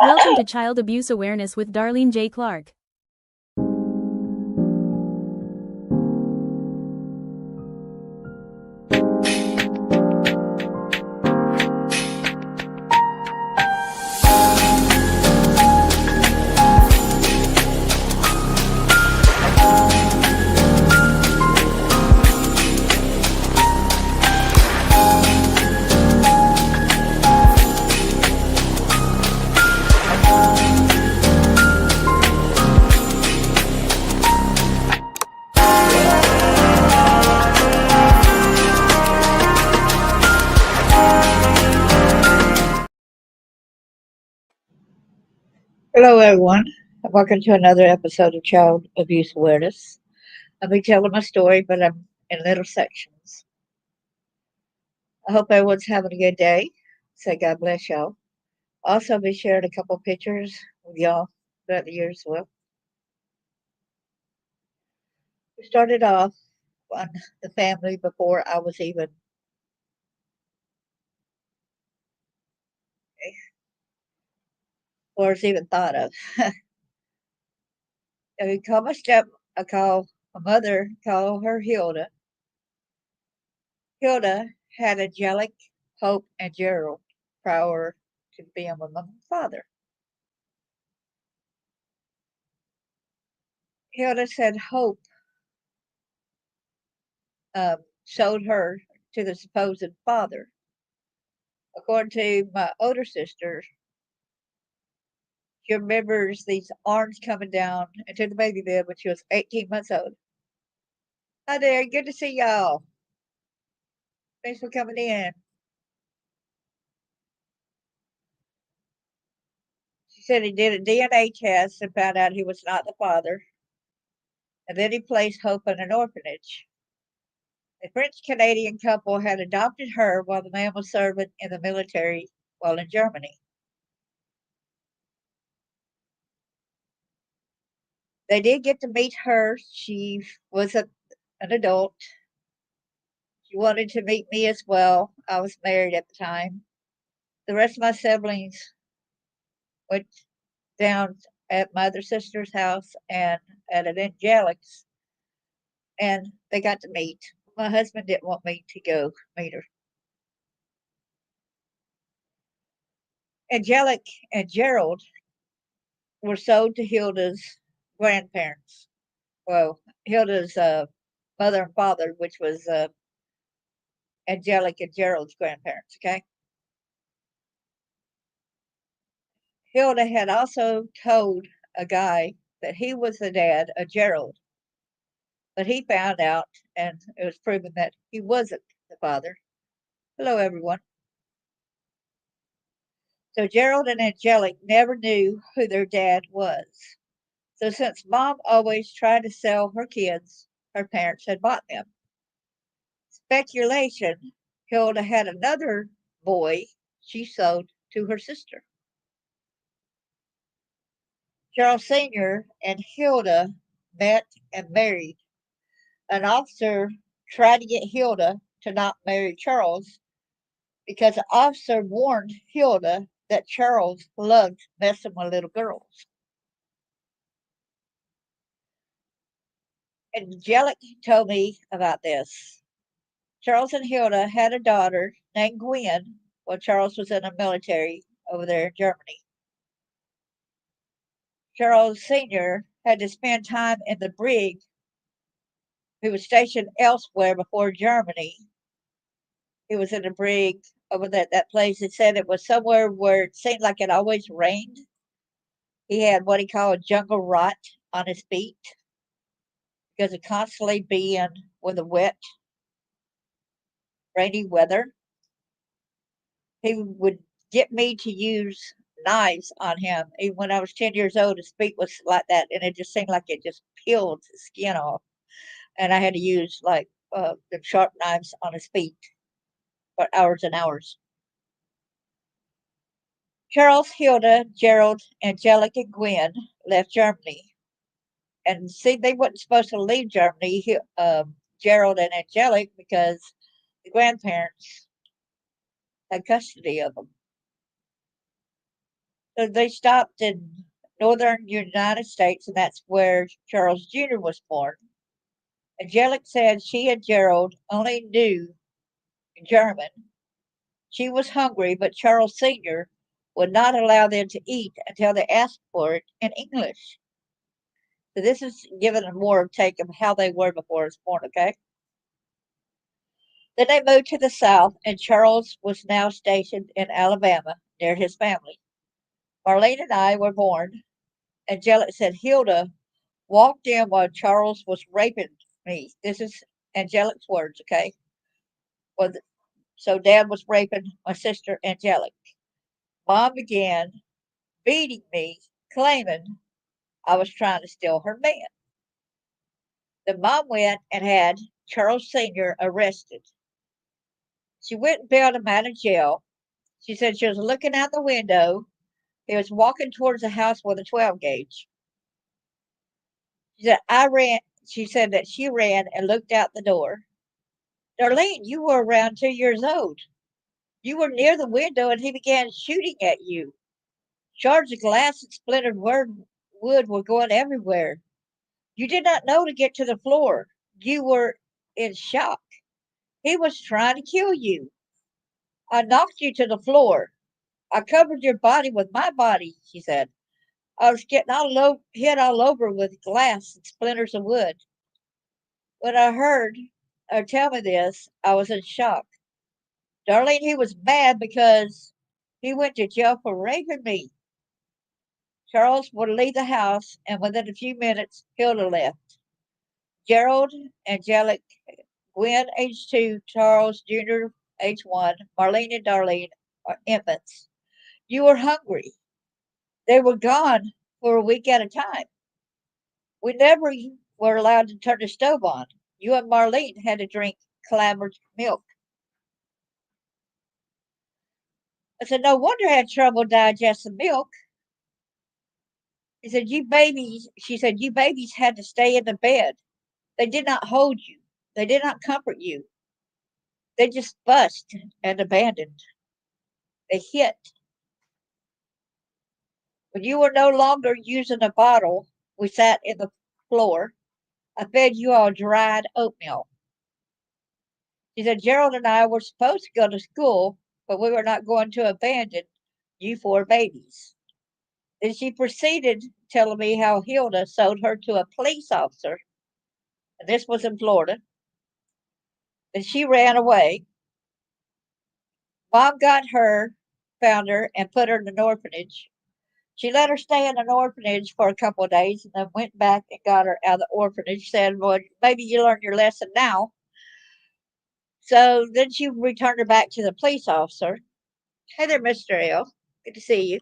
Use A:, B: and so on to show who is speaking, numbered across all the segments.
A: Welcome to Child Abuse Awareness with Darlene J. Clark.
B: Hello, everyone. Welcome to another episode of Child Abuse Awareness. I'll be telling my story, but I'm in little sections. I hope everyone's having a good day. Say God bless y'all. Also, I'll be sharing a couple pictures with y'all throughout the year as well. We started off on the family before I was even thought of. I call my mother, call her Hilda. Hilda had Angelic, Hope, and Gerald prior to being with my father. Hilda said Hope sold her to the supposed father. According to my older sister, she remembers these arms coming down into the baby bed when she was 18 months old. Hi there, good to see y'all. Thanks for coming in. She said he did a DNA test and found out he was not the father. And then he placed Hope in an orphanage. A French Canadian couple had adopted her while the man was serving in the military while in Germany. They did get to meet her. She was an adult. She wanted to meet me as well. I was married at the time. The rest of my siblings went down at my other sister's house and at an Angelic's, and they got to meet. My husband didn't want me to go meet her. Angelic and Gerald were sold to Hilda's grandparents. Well, Hilda's mother and father, which was Angelic and Gerald's grandparents, okay? Hilda had also told a guy that he was the dad of Gerald, but he found out and it was proven that he wasn't the father. Hello, everyone. So Gerald and Angelic never knew who their dad was. So since mom always tried to sell her kids, her parents had bought them. Speculation, Hilda had another boy she sold to her sister. Charles Sr. and Hilda met and married. An officer tried to get Hilda to not marry Charles because the officer warned Hilda that Charles loved messing with little girls. Angelic told me about this. Charles and Hilda had a daughter named Gwen while Charles was in the military over there in Germany. Charles Sr. had to spend time in the brig, who was stationed elsewhere before Germany. He was in a brig over that place. It said it was somewhere where it seemed like it always rained. He had what he called jungle rot on his feet because of constantly being with the wet, rainy weather. He would get me to use knives on him. Even when I was 10 years old, his feet was like that, and it just seemed like it just peeled his skin off. And I had to use like the sharp knives on his feet for hours and hours. Charles, Hilda, Gerald, Angelic, and Gwen left Germany. And see, they weren't supposed to leave Germany, Gerald and Angelic, because the grandparents had custody of them. So they stopped in northern United States, and that's where Charles Jr. was born. Angelic said she and Gerald only knew German. She was hungry, but Charles Sr. would not allow them to eat until they asked for it in English. So this is giving a more take of how they were before I was born, okay? Then they moved to the South, and Charles was now stationed in Alabama near his family. Marlene and I were born. Angelic said Hilda walked in while Charles was raping me. This is Angelic's words, okay? Well, so Dad was raping my sister Angelic. Mom began beating me, claiming I was trying to steal her man. The mom went and had Charles Sr. arrested. She went and bailed him out of jail. She said she was looking out the window. He was walking towards the house with a 12 gauge. She said, I ran. She said that she ran and looked out the door. Darlene, you were around 2 years old. You were near the window and he began shooting at you. Shards of glass and splintered wood were going everywhere. You did not know to get to the floor. You were in shock. He was trying to kill you. I knocked you to the floor. I covered your body with my body, she said. I was getting hit all over with glass and splinters of wood. When I heard her tell me this, I was in shock. Darlene, he was mad because he went to jail for raping me. Charles would leave the house, and within a few minutes, Hilda left. Gerald, Angelic, Gwen, age 2, Charles Jr., age 1, Marlene and Darlene are infants. You were hungry. They were gone for a week at a time. We never were allowed to turn the stove on. You and Marlene had to drink clamored milk. I said, no wonder I had trouble digesting milk. He said, you babies, she said, you babies had to stay in the bed. They did not hold you. They did not comfort you. They just fussed and abandoned. They hit. When you were no longer using a bottle, we sat in the floor. I fed you all dried oatmeal. She said, Gerald and I were supposed to go to school, but we were not going to abandon you four babies. Then she proceeded telling me how Hilda sold her to a police officer. And this was in Florida. Then she ran away. Mom got her, found her, and put her in an orphanage. She let her stay in an orphanage for a couple of days and then went back and got her out of the orphanage, said, well, maybe you learned your lesson now. So then she returned her back to the police officer. Hey there, Mr. L. Good to see you.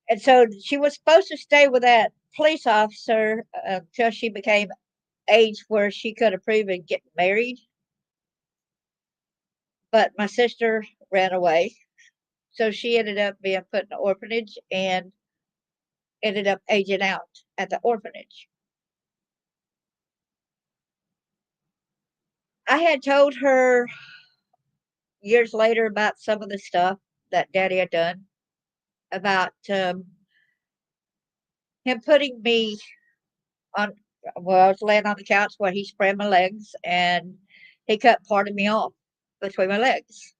B: And so she was supposed to stay with that police officer until she became age where she could approve and get married. But my sister ran away. So she ended up being put in an orphanage and ended up aging out at the orphanage. I had told her years later about some of the stuff that Daddy had done, about him putting me on. Well, I was laying on the couch where he spread my legs and he cut part of me off between my legs.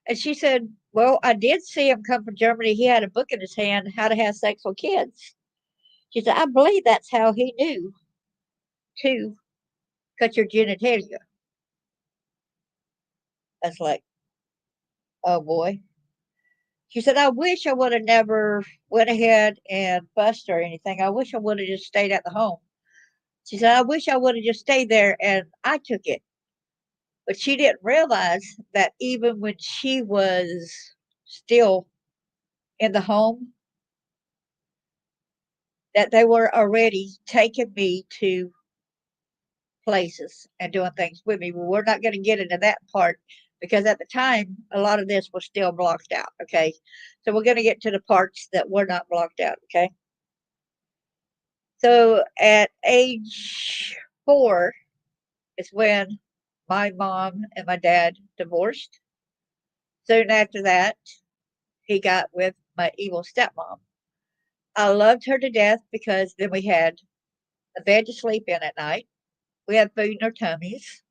B: And she said, well, I did see him come from Germany. He had a book in his hand, How to Have Sex with Kids. She said, I believe that's how he knew to cut your genitalia. That's like, oh boy. She said, I wish I would have never went ahead and fussed or anything. I wish I would have just stayed at the home. She said, I wish I would have just stayed there and I took it. But she didn't realize that even when she was still in the home, that they were already taking me to places and doing things with me. Well, we're not going to get into that part because at the time, a lot of this was still blocked out. Okay. So we're going to get to the parts that were not blocked out. Okay. So at age 4 is when my mom and my dad divorced. Soon after that, he got with my evil stepmom. I loved her to death because then we had a bed to sleep in at night. We had food in our tummies.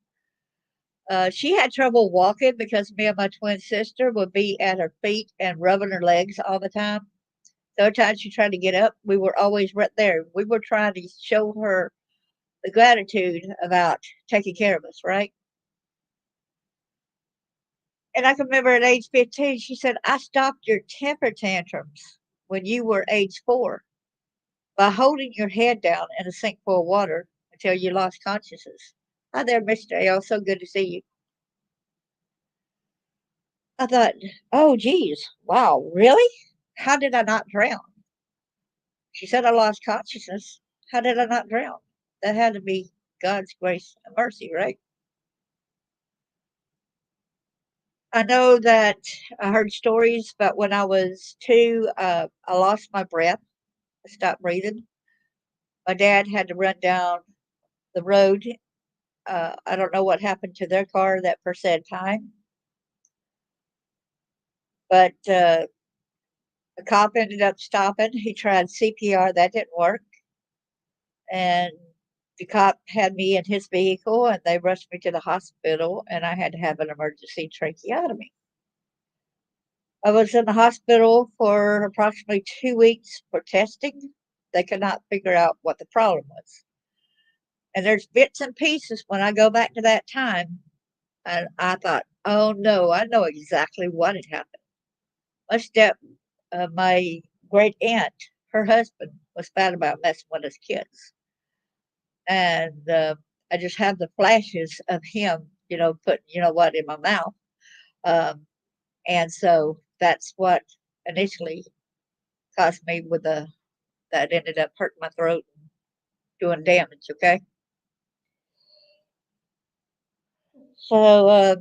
B: She had trouble walking because me and my twin sister would be at her feet and rubbing her legs all the time. So every time she tried to get up, we were always right there. We were trying to show her the gratitude about taking care of us, right? And I can remember at age 15, she said, I stopped your temper tantrums when you were age 4 by holding your head down in a sink full of water until you lost consciousness. Hi there, Mr. L. So good to see you. I thought, oh, geez, wow, really? How did I not drown? She said I lost consciousness. How did I not drown? That had to be God's grace and mercy, right? I know that I heard stories about when I was 2, I lost my breath. I stopped breathing. My dad had to run down the road. I don't know what happened to their car that per said time, but the cop ended up stopping. He tried CPR, that didn't work. And the cop had me in his vehicle and they rushed me to the hospital and I had to have an emergency tracheotomy. I was in the hospital for approximately 2 weeks for testing. They could not figure out what the problem was. And there's bits and pieces when I go back to that time, and I thought, oh no, I know exactly what had happened. My great aunt, her husband, was bad about messing with his kids. And I just have the flashes of him, putting, what, in my mouth. Um, and so that's what initially caused me with that ended up hurting my throat and doing damage. Okay. So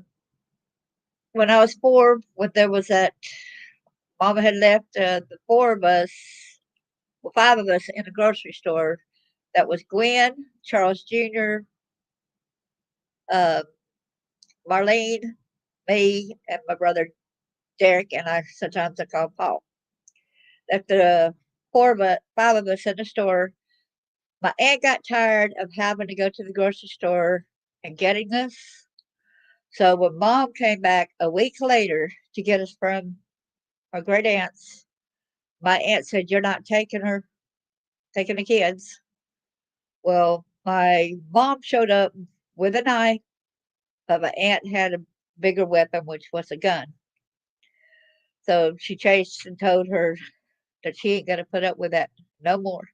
B: when I was 4, when there was that, Mama had left the 4 of us, well, 5 of us in the grocery store. That was Gwen, Charles Jr., uh, Marlene, me, and my brother Derek, and I call Paul. After the 5 of us in the store, my aunt got tired of having to go to the grocery store and getting us. So when mom came back a week later to get us from our great aunts, my aunt said, "You're not taking the kids." Well, my mom showed up with a knife, but my aunt had a bigger weapon, which was a gun. So she chased and told her that she ain't going to put up with that no more,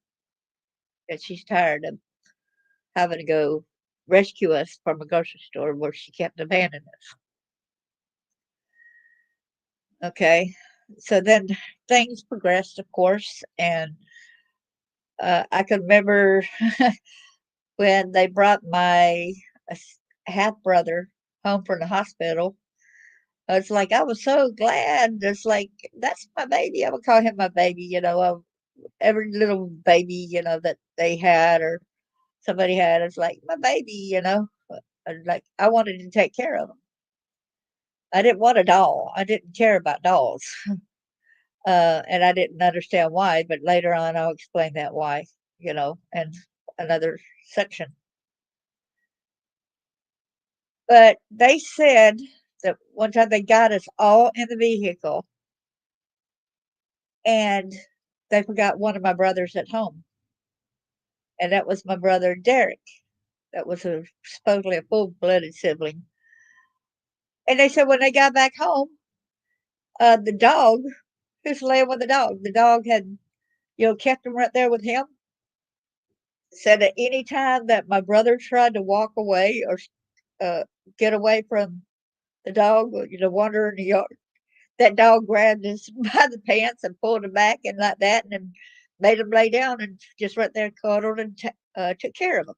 B: that she's tired of having to go rescue us from a grocery store where she kept abandoning us. Okay. So then things progressed, of course, and I can remember when they brought my half brother home from the hospital. It's like I was so glad. It's like that's my baby. I would call him my baby. Every little baby, that they had or somebody had. It's like my baby. Like I wanted to take care of him. I didn't want a doll. I didn't care about dolls, and I didn't understand why. But later on, I'll explain that why. And another section. But they said that one time they got us all in the vehicle and they forgot one of my brothers at home. And that was my brother Derek. That was supposedly a full blooded sibling. And they said when they got back home, the dog, who's laying with the dog had, kept him right there with him. Said that any time that my brother tried to walk away or uh, get away from the dog, wander in the yard, that dog grabbed us by the pants and pulled him back and like that, and then made him lay down and just right there cuddled and took care of him.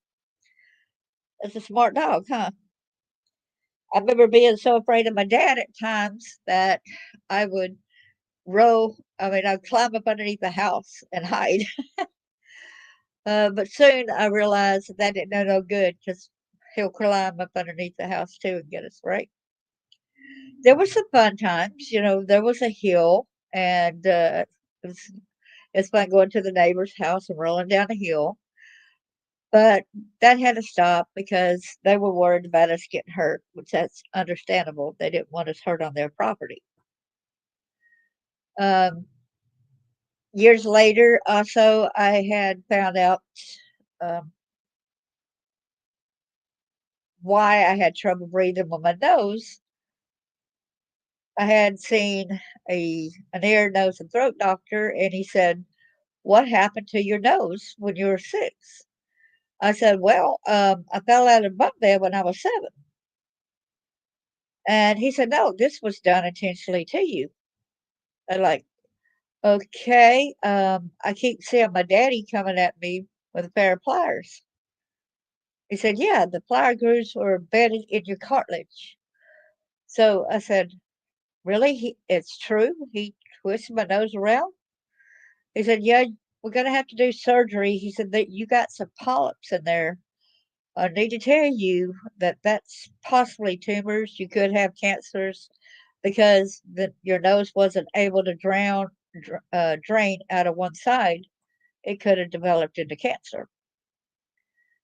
B: That's a smart dog, huh? I remember being so afraid of my dad at times that I would I'd climb up underneath the house and hide. But soon I realized that didn't do no good because he'll climb up underneath the house too and get us, right? There were some fun times, there was a hill, and it was, it's fun going to the neighbor's house and rolling down the hill. But that had to stop because they were worried about us getting hurt, which that's understandable. They didn't want us hurt on their property. Um, Years later, also, I had found out um, why I had trouble breathing with my nose. I had seen an ear, nose, and throat doctor, and he said, "What happened to your nose when you were 6?" I said, "Well, I fell out of bunk bed when I was 7." And he said, "No, this was done intentionally to you." I'm like, "Okay." I keep seeing my daddy coming at me with a pair of pliers. He said, "Yeah, the plier grooves were embedded in your cartilage." So I said, "Really? It's true? He twisted my nose around?" He said, "Yeah, we're going to have to do surgery." He said that you got some polyps in there. I need to tell you that that's possibly tumors. You could have cancers because your nose wasn't able to drain out of one side. It could have developed into cancer.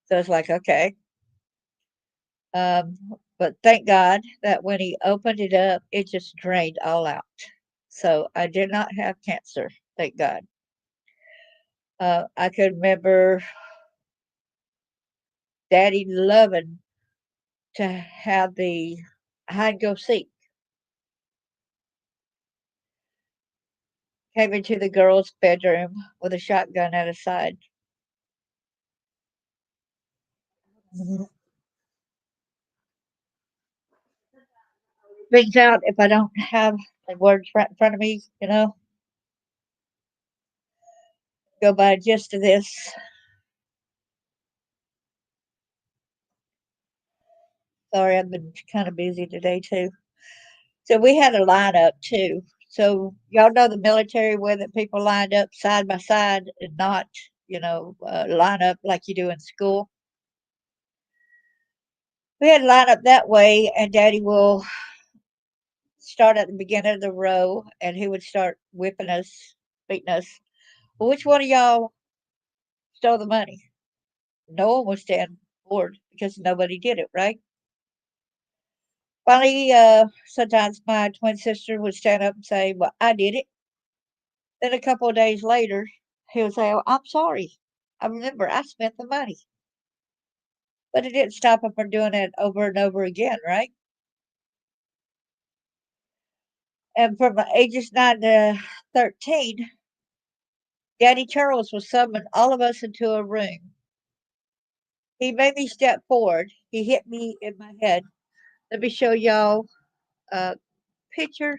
B: So it's like, okay. But thank God that when he opened it up, it just drained all out. So I did not have cancer, thank God. I could remember Daddy loving to have the hide and go seek. Came into the girls' bedroom with a shotgun at his side. Brings out if I don't have the words right in front of me, go by the gist of this. Sorry, I've been kind of busy today too. So we had a lineup too. So y'all know the military where that people lined up side by side and not, line up like you do in school. We had to line up that way, and Daddy will start at the beginning of the row, and he would start whipping us, beating us. Well, which one of y'all stole the money? No one was stand board because nobody did it, right? Finally, sometimes my twin sister would stand up and say, "Well, I did it." Then a couple of days later, he would say, "Oh, I'm sorry. I remember I spent the money." But it didn't stop him from doing it over and over again, right? And from the ages 9 to 13, Daddy Charles would summon all of us into a room. He made me step forward. He hit me in my head. Let me show y'all a picture.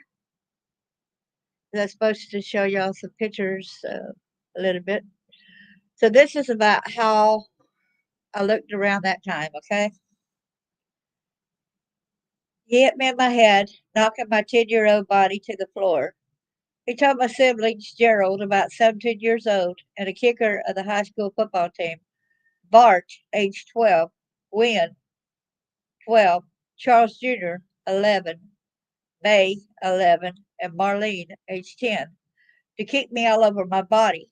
B: That's supposed to show y'all some pictures a little bit. So this is about how I looked around that time, okay? He hit me in my head, knocking my 10-year-old body to the floor. He told my siblings, Gerald, about 17 years old, and a kicker of the high school football team, Bart, age 12, Wynn, 12, Charles Jr., 11, May, 11, and Marlene, age 10, to kick me all over my body.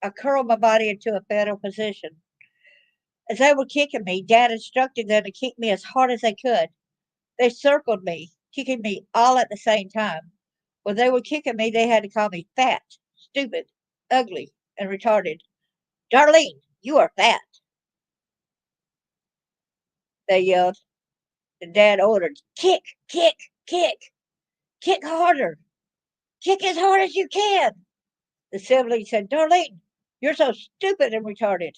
B: I curled my body into a fetal position. As they were kicking me, Dad instructed them to kick me as hard as they could. They circled me, kicking me all at the same time. When they were kicking me, they had to call me fat, stupid, ugly, and retarded. Darlene, you are fat, they yelled. And Dad ordered, kick, kick, kick, kick harder, kick as hard as you can. The sibling said, Darlene, you're so stupid and retarded.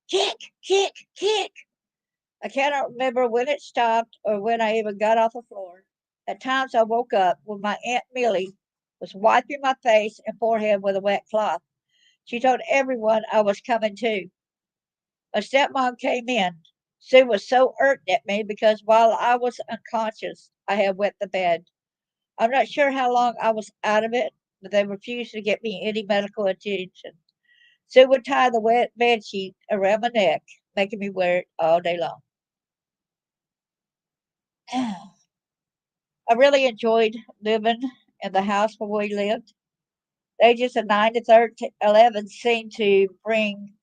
B: Kick, kick, kick. I cannot remember when it stopped or when I even got off the floor. At times I woke up when my Aunt Millie was wiping my face and forehead with a wet cloth. She told everyone I was coming to. My stepmom came in. Sue was so irked at me because while I was unconscious, I had wet the bed. I'm not sure how long I was out of it, but they refused to get me any medical attention. Sue would tie the wet bed sheet around my neck, making me wear it all day long. I really enjoyed living in the house where we lived. The ages of 9 to 13, 11 seemed to bring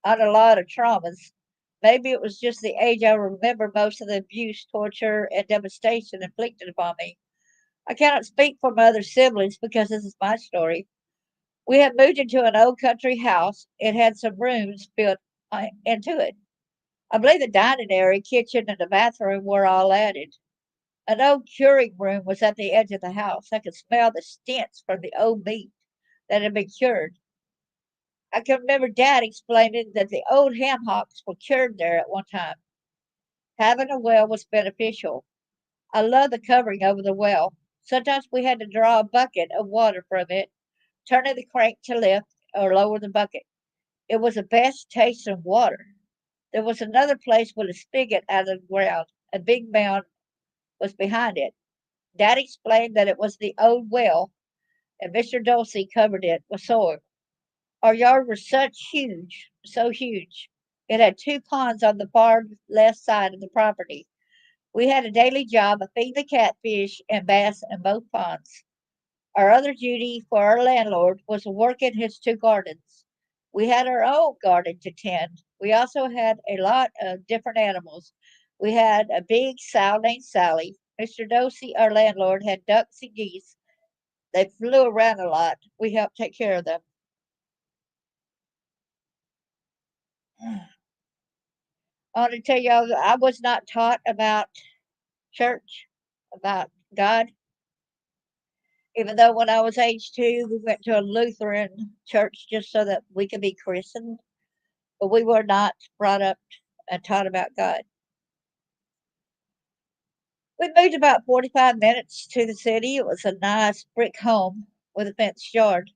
B: on a lot of traumas. Maybe it was just the age I remember most of the abuse, torture, and devastation inflicted upon me. I cannot speak for my other siblings because this is my story. We had moved into an old country house. It had some rooms built into it. I believe the dining area, kitchen, and the bathroom were all added. An old curing room was at the edge of the house. I could smell the stench from the old meat that had been cured. I can remember Dad explaining that the old ham hocks were cured there at one time. Having a well was beneficial. I loved the covering over the well. Sometimes we had to draw a bucket of water from it, turning the crank to lift or lower the bucket. It was the best tasting water. There was another place with a spigot out of the ground. A big mound was behind it. Dad explained that it was the old well, and Mr. Dulcie covered it with soil. Our yard was so huge. It had two ponds on the far left side of the property. We had a daily job of feeding the catfish and bass in both ponds. Our other duty for our landlord was to work in his two gardens. We had our own garden to tend. We also had a lot of different animals. We had a big sow named Sally. Mr. Dosey, our landlord, had ducks and geese. They flew around a lot. We helped take care of them. I want to tell y'all that I was not taught about church, about God, even though when I was age 2, we went to a Lutheran church just so that we could be christened, but we were not brought up and taught about God. We moved about 45 minutes to the city. It was a nice brick home with a fenced yard.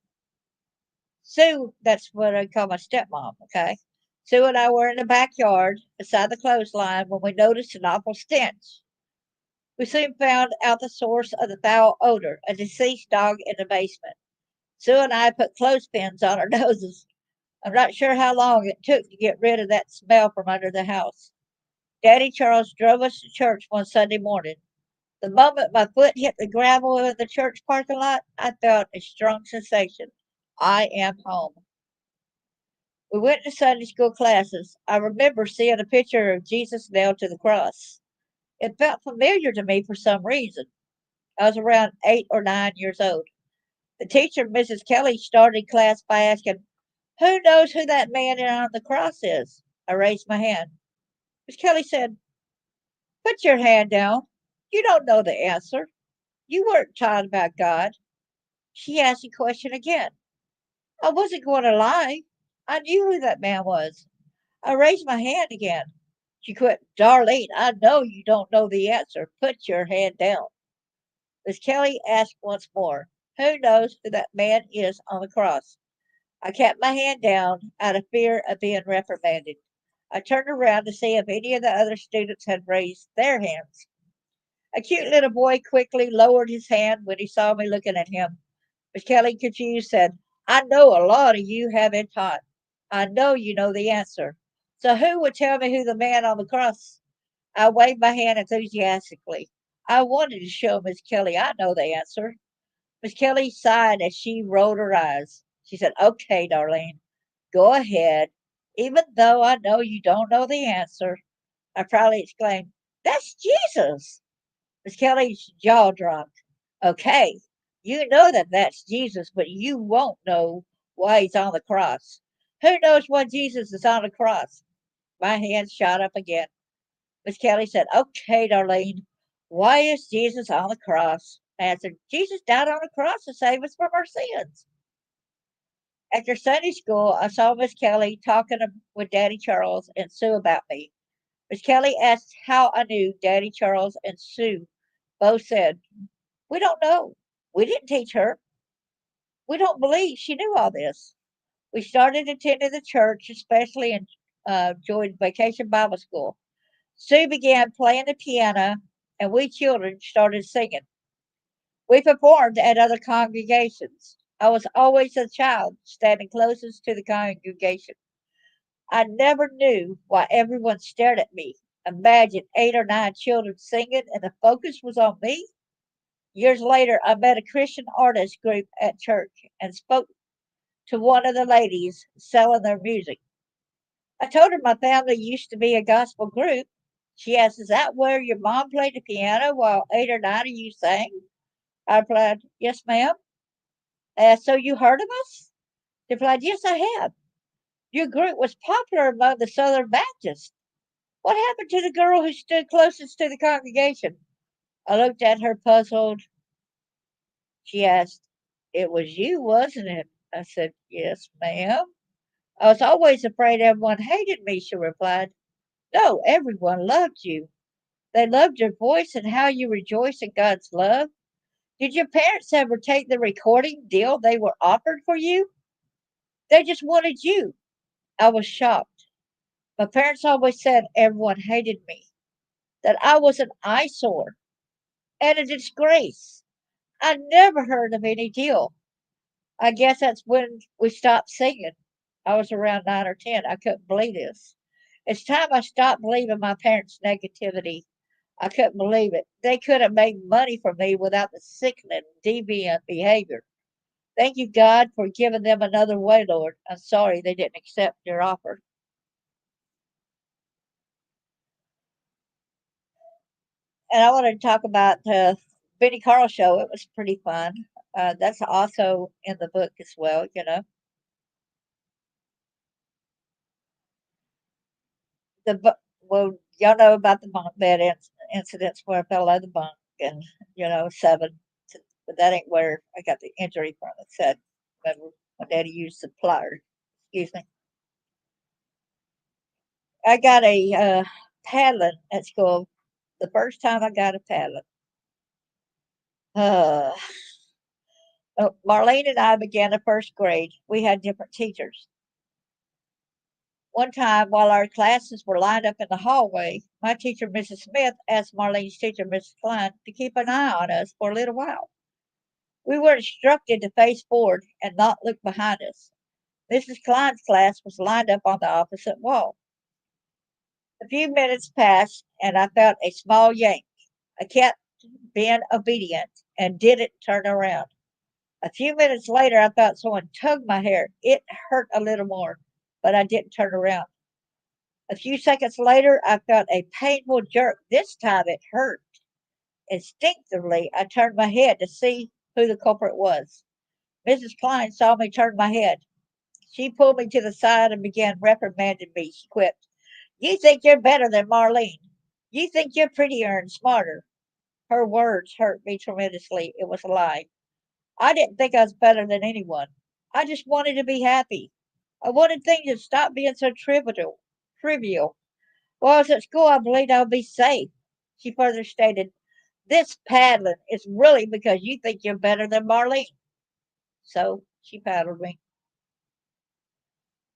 B: Sue, that's what I call my stepmom, okay? Sue and I were in the backyard beside the clothesline when we noticed an awful stench. We soon found out the source of the foul odor, a deceased dog in the basement. Sue and I put clothespins on our noses. I'm not sure how long it took to get rid of that smell from under the house. Daddy Charles drove us to church one Sunday morning. The moment my foot hit the gravel in the church parking lot, I felt a strong sensation. I am home. We went to Sunday school classes. I remember seeing a picture of Jesus nailed to the cross. It felt familiar to me for some reason. I was around 8 or 9 years old. The teacher, Mrs. Kelly, started class by asking, "Who knows who that man on the cross is?" I raised my hand. Miss Kelly said, "Put your hand down. You don't know the answer. You weren't taught about God." She asked the question again. I wasn't going to lie. I knew who that man was. I raised my hand again. She quit. "Darlene, I know you don't know the answer. Put your hand down." Miss Kelly asked once more, "Who knows who that man is on the cross?" I kept my hand down out of fear of being reprimanded. I turned around to see if any of the other students had raised their hands. A cute little boy quickly lowered his hand when he saw me looking at him. Miss Kelly, confused, said, "I know a lot of you have been taught. I know you know the answer. So who would tell me who the man on the cross?" I waved my hand enthusiastically. I wanted to show Miss Kelly I know the answer. Miss Kelly sighed as she rolled her eyes. She said, "Okay, Darlene, go ahead. Even though I know you don't know the answer." I proudly exclaimed, "That's Jesus." Miss Kelly's jaw dropped. "Okay, you know that that's Jesus, but you won't know why he's on the cross. Who knows why Jesus is on the cross?" My hand shot up again. Miss Kelly said, "Okay, Darlene, why is Jesus on the cross?" I answered, "Jesus died on the cross to save us from our sins." After Sunday school, I saw Miss Kelly talking with Daddy Charles and Sue about me. Miss Kelly asked how I knew Daddy Charles and Sue. Both said, "We don't know. We didn't teach her. We don't believe she knew all this." We started attending the church, especially and joined Vacation Bible School. Sue began playing the piano, and we children started singing. We performed at other congregations. I was always the child standing closest to the congregation. I never knew why everyone stared at me. Imagine 8 or 9 children singing, and the focus was on me. Years later, I met a Christian artist group at church and spoke to one of the ladies selling their music. I told her my family used to be a gospel group. She asked, "Is that where your mom played the piano while 8 or 9 of you sang?" I replied, "Yes, ma'am." "So you heard of us?" She replied, "Yes, I have. Your group was popular among the Southern Baptists. What happened to the girl who stood closest to the congregation?" I looked at her puzzled. She asked, "It was you, wasn't it?" I said, "Yes, ma'am." "I was always afraid everyone hated me," she replied. "No, everyone loved you. They loved your voice and how you rejoice in God's love. Did your parents ever take the recording deal they were offered for you? They just wanted you." I was shocked. My parents always said everyone hated me, that I was an eyesore and a disgrace. I never heard of any deal. I guess that's when we stopped singing. I was around 9 or 10. I couldn't believe this. It's time I stopped believing my parents' negativity. I couldn't believe it. They could have made money from me without the sickening, deviant behavior. Thank you, God, for giving them another way, Lord. I'm sorry they didn't accept your offer. And I wanted to talk about the Benny Carl show. It was pretty fun. That's also in the book as well, you know. Well, y'all know about the bunk bed incidents where I fell out of the bunk and, 7. But that ain't where I got the injury from. It said, remember, my daddy used the pliers. Excuse me. I got a paddling at school. The first time I got a paddling. Uh, Marlene and I began the first grade. We had different teachers. One time, while our classes were lined up in the hallway, my teacher, Mrs. Smith, asked Marlene's teacher, Mrs. Klein, to keep an eye on us for a little while. We were instructed to face forward and not look behind us. Mrs. Klein's class was lined up on the opposite wall. A few minutes passed, and I felt a small yank. I kept being obedient and didn't turn around. A few minutes later, I felt someone tug my hair. It hurt a little more, but I didn't turn around. A few seconds later, I felt a painful jerk. This time it hurt. Instinctively, I turned my head to see who the culprit was. Mrs. Klein saw me turn my head. She pulled me to the side and began reprimanding me. She quipped, "You think you're better than Marlene. You think you're prettier and smarter." Her words hurt me tremendously. It was a lie. I didn't think I was better than anyone. I just wanted to be happy. I wanted things to stop being so trivial. While I was at school, I believed I would be safe. She further stated, "This paddling is really because you think you're better than Marlene." So she paddled me.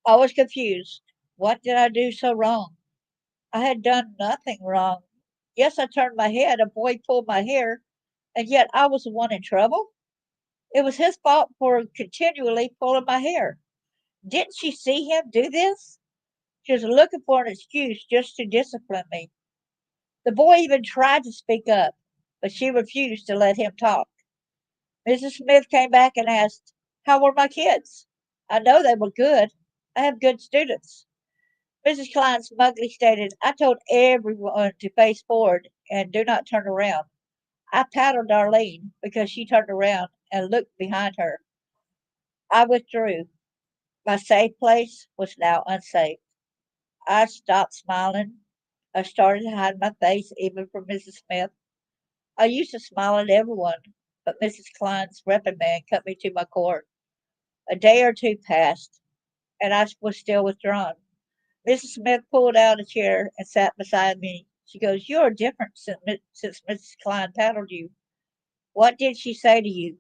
B: I was confused. What did I do so wrong? I had done nothing wrong. Yes, I turned my head. A boy pulled my hair, and yet I was the one in trouble. It was his fault for continually pulling my hair. Didn't she see him do this? She was looking for an excuse just to discipline me. The boy even tried to speak up, but she refused to let him talk. Mrs. Smith came back and asked, "How were my kids?" "I know they were good. I have good students." Mrs. Klein smugly stated, "I told everyone to face forward and do not turn around. I paddled Darlene because she turned around and looked behind her." I withdrew. My safe place was now unsafe. I stopped smiling. I started to hide my face even from Mrs. Smith. I used to smile at everyone, but Mrs. Klein's reprimand cut me to my core. A day or two passed, and I was still withdrawn. Mrs. Smith pulled out a chair and sat beside me. She goes, "You are different since Mrs. Klein paddled you. What did she say to you?"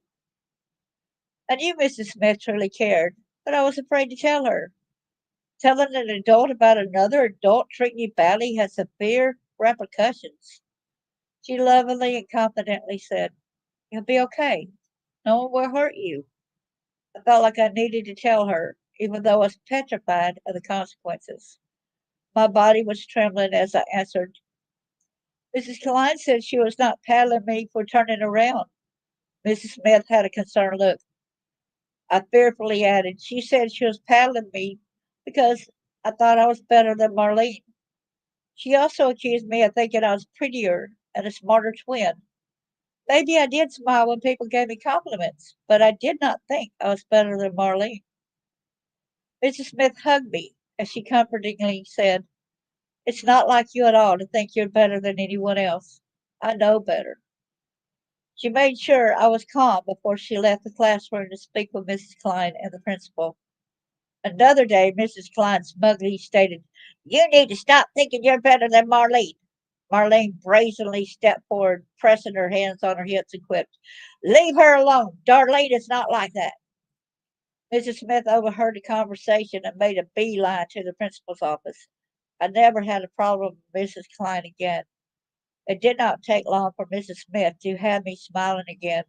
B: I knew Mrs. Smith truly cared, but I was afraid to tell her. Telling an adult about another adult treating you badly has severe repercussions. She lovingly and confidently said, "You'll be okay. No one will hurt you." I felt like I needed to tell her, even though I was petrified of the consequences. My body was trembling as I answered. Mrs. Klein said she was not paddling me for turning around. Mrs. Smith had a concerned look. I fearfully added, she said she was paddling me because I thought I was better than Marlene. She also accused me of thinking I was prettier and a smarter twin. Maybe I did smile when people gave me compliments, but I did not think I was better than Marlene. Mrs. Smith hugged me as she comfortingly said, it's not like you at all to think you're better than anyone else. I know better. She made sure I was calm before she left the classroom to speak with Mrs. Klein and the principal. Another day, Mrs. Klein smugly stated, you need to stop thinking you're better than Marlene. Marlene brazenly stepped forward, pressing her hands on her hips, and quipped, leave her alone. Darlene is not like that. Mrs. Smith overheard the conversation and made a beeline to the principal's office. I never had a problem with Mrs. Klein again. It did not take long for Mrs. Smith to have me smiling again.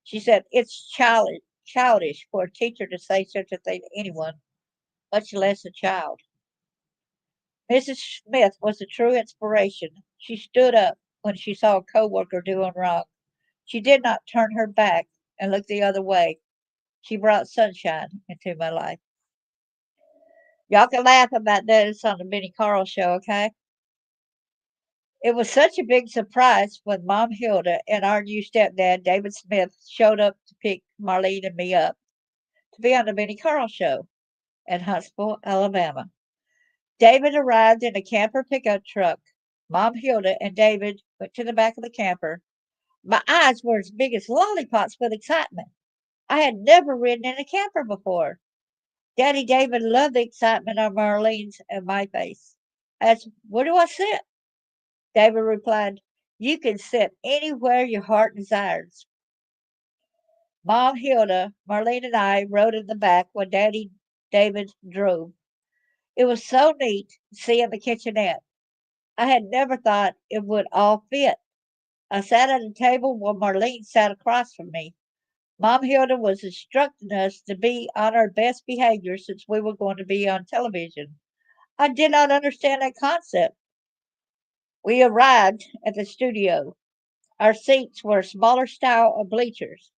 B: She said, it's childish for a teacher to say such a thing to anyone, much less a child. Mrs. Smith was a true inspiration. She stood up when she saw a coworker doing wrong. She did not turn her back and look the other way. She brought sunshine into my life. Y'all can laugh about this on the Benny Carl show, okay? It was such a big surprise when Mom Hilda and our new stepdad, David Smith, showed up to pick Marlene and me up to be on the Benny Carl show in Huntsville, Alabama. David arrived in a camper pickup truck. Mom Hilda and David went to the back of the camper. My eyes were as big as lollipops with excitement. I had never ridden in a camper before. Daddy David loved the excitement on Marlene's and my face. I asked, where do I sit? David replied, you can sit anywhere your heart desires. Mom Hilda, Marlene, and I rode in the back when Daddy David drove. It was so neat seeing the kitchenette. I had never thought it would all fit. I sat at a table while Marlene sat across from me. Mom Hilda was instructing us to be on our best behavior since we were going to be on television. I did not understand that concept. We arrived at the studio. Our seats were a smaller style of bleachers.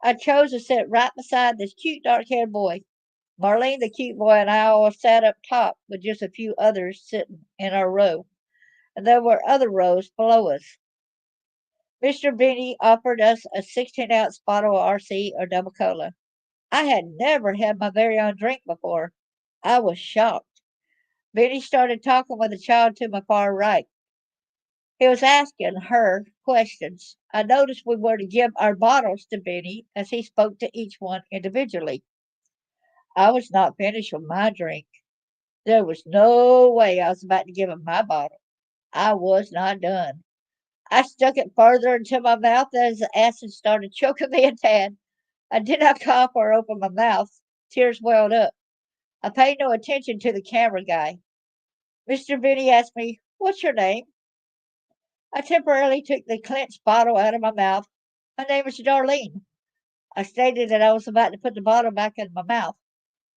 B: I chose to sit right beside this cute dark haired boy. Marlene, the cute boy, and I all sat up top with just a few others sitting in our row, and there were other rows below us. Mr. Benny offered us a 16-ounce bottle of RC or double cola. I had never had my very own drink before. I was shocked. Benny started talking with the child to my far right. He was asking her questions. I noticed we were to give our bottles to Benny as he spoke to each one individually. I was not finished with my drink. There was no way I was about to give him my bottle. I was not done. I stuck it further into my mouth as the acid started choking me a tad. I did not cough or open my mouth. Tears welled up. I paid no attention to the camera guy. Mr. Benny asked me, what's your name? I temporarily took the clenched bottle out of my mouth. My name is Darlene. I stated that I was about to put the bottle back in my mouth.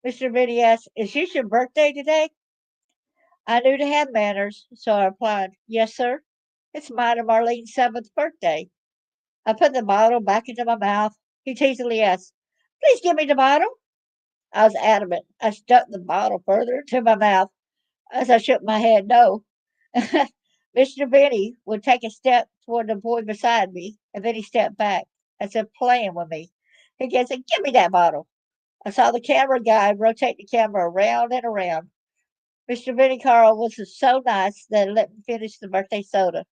B: Mr. Benny asked, is this your birthday today? I knew to have manners, so I replied, yes, sir. It's mine and Marlene's 7th birthday. I put the bottle back into my mouth. He teasingly asked, please give me the bottle. I was adamant. I stuck the bottle further into my mouth as I shook my head no. Mr. Benny would take a step toward the boy beside me, and then he stepped back, as if playing with me. He said, give me that bottle. I saw the camera guy rotate the camera around and around. Mr. Benny Carl was so nice that he let me finish the birthday soda.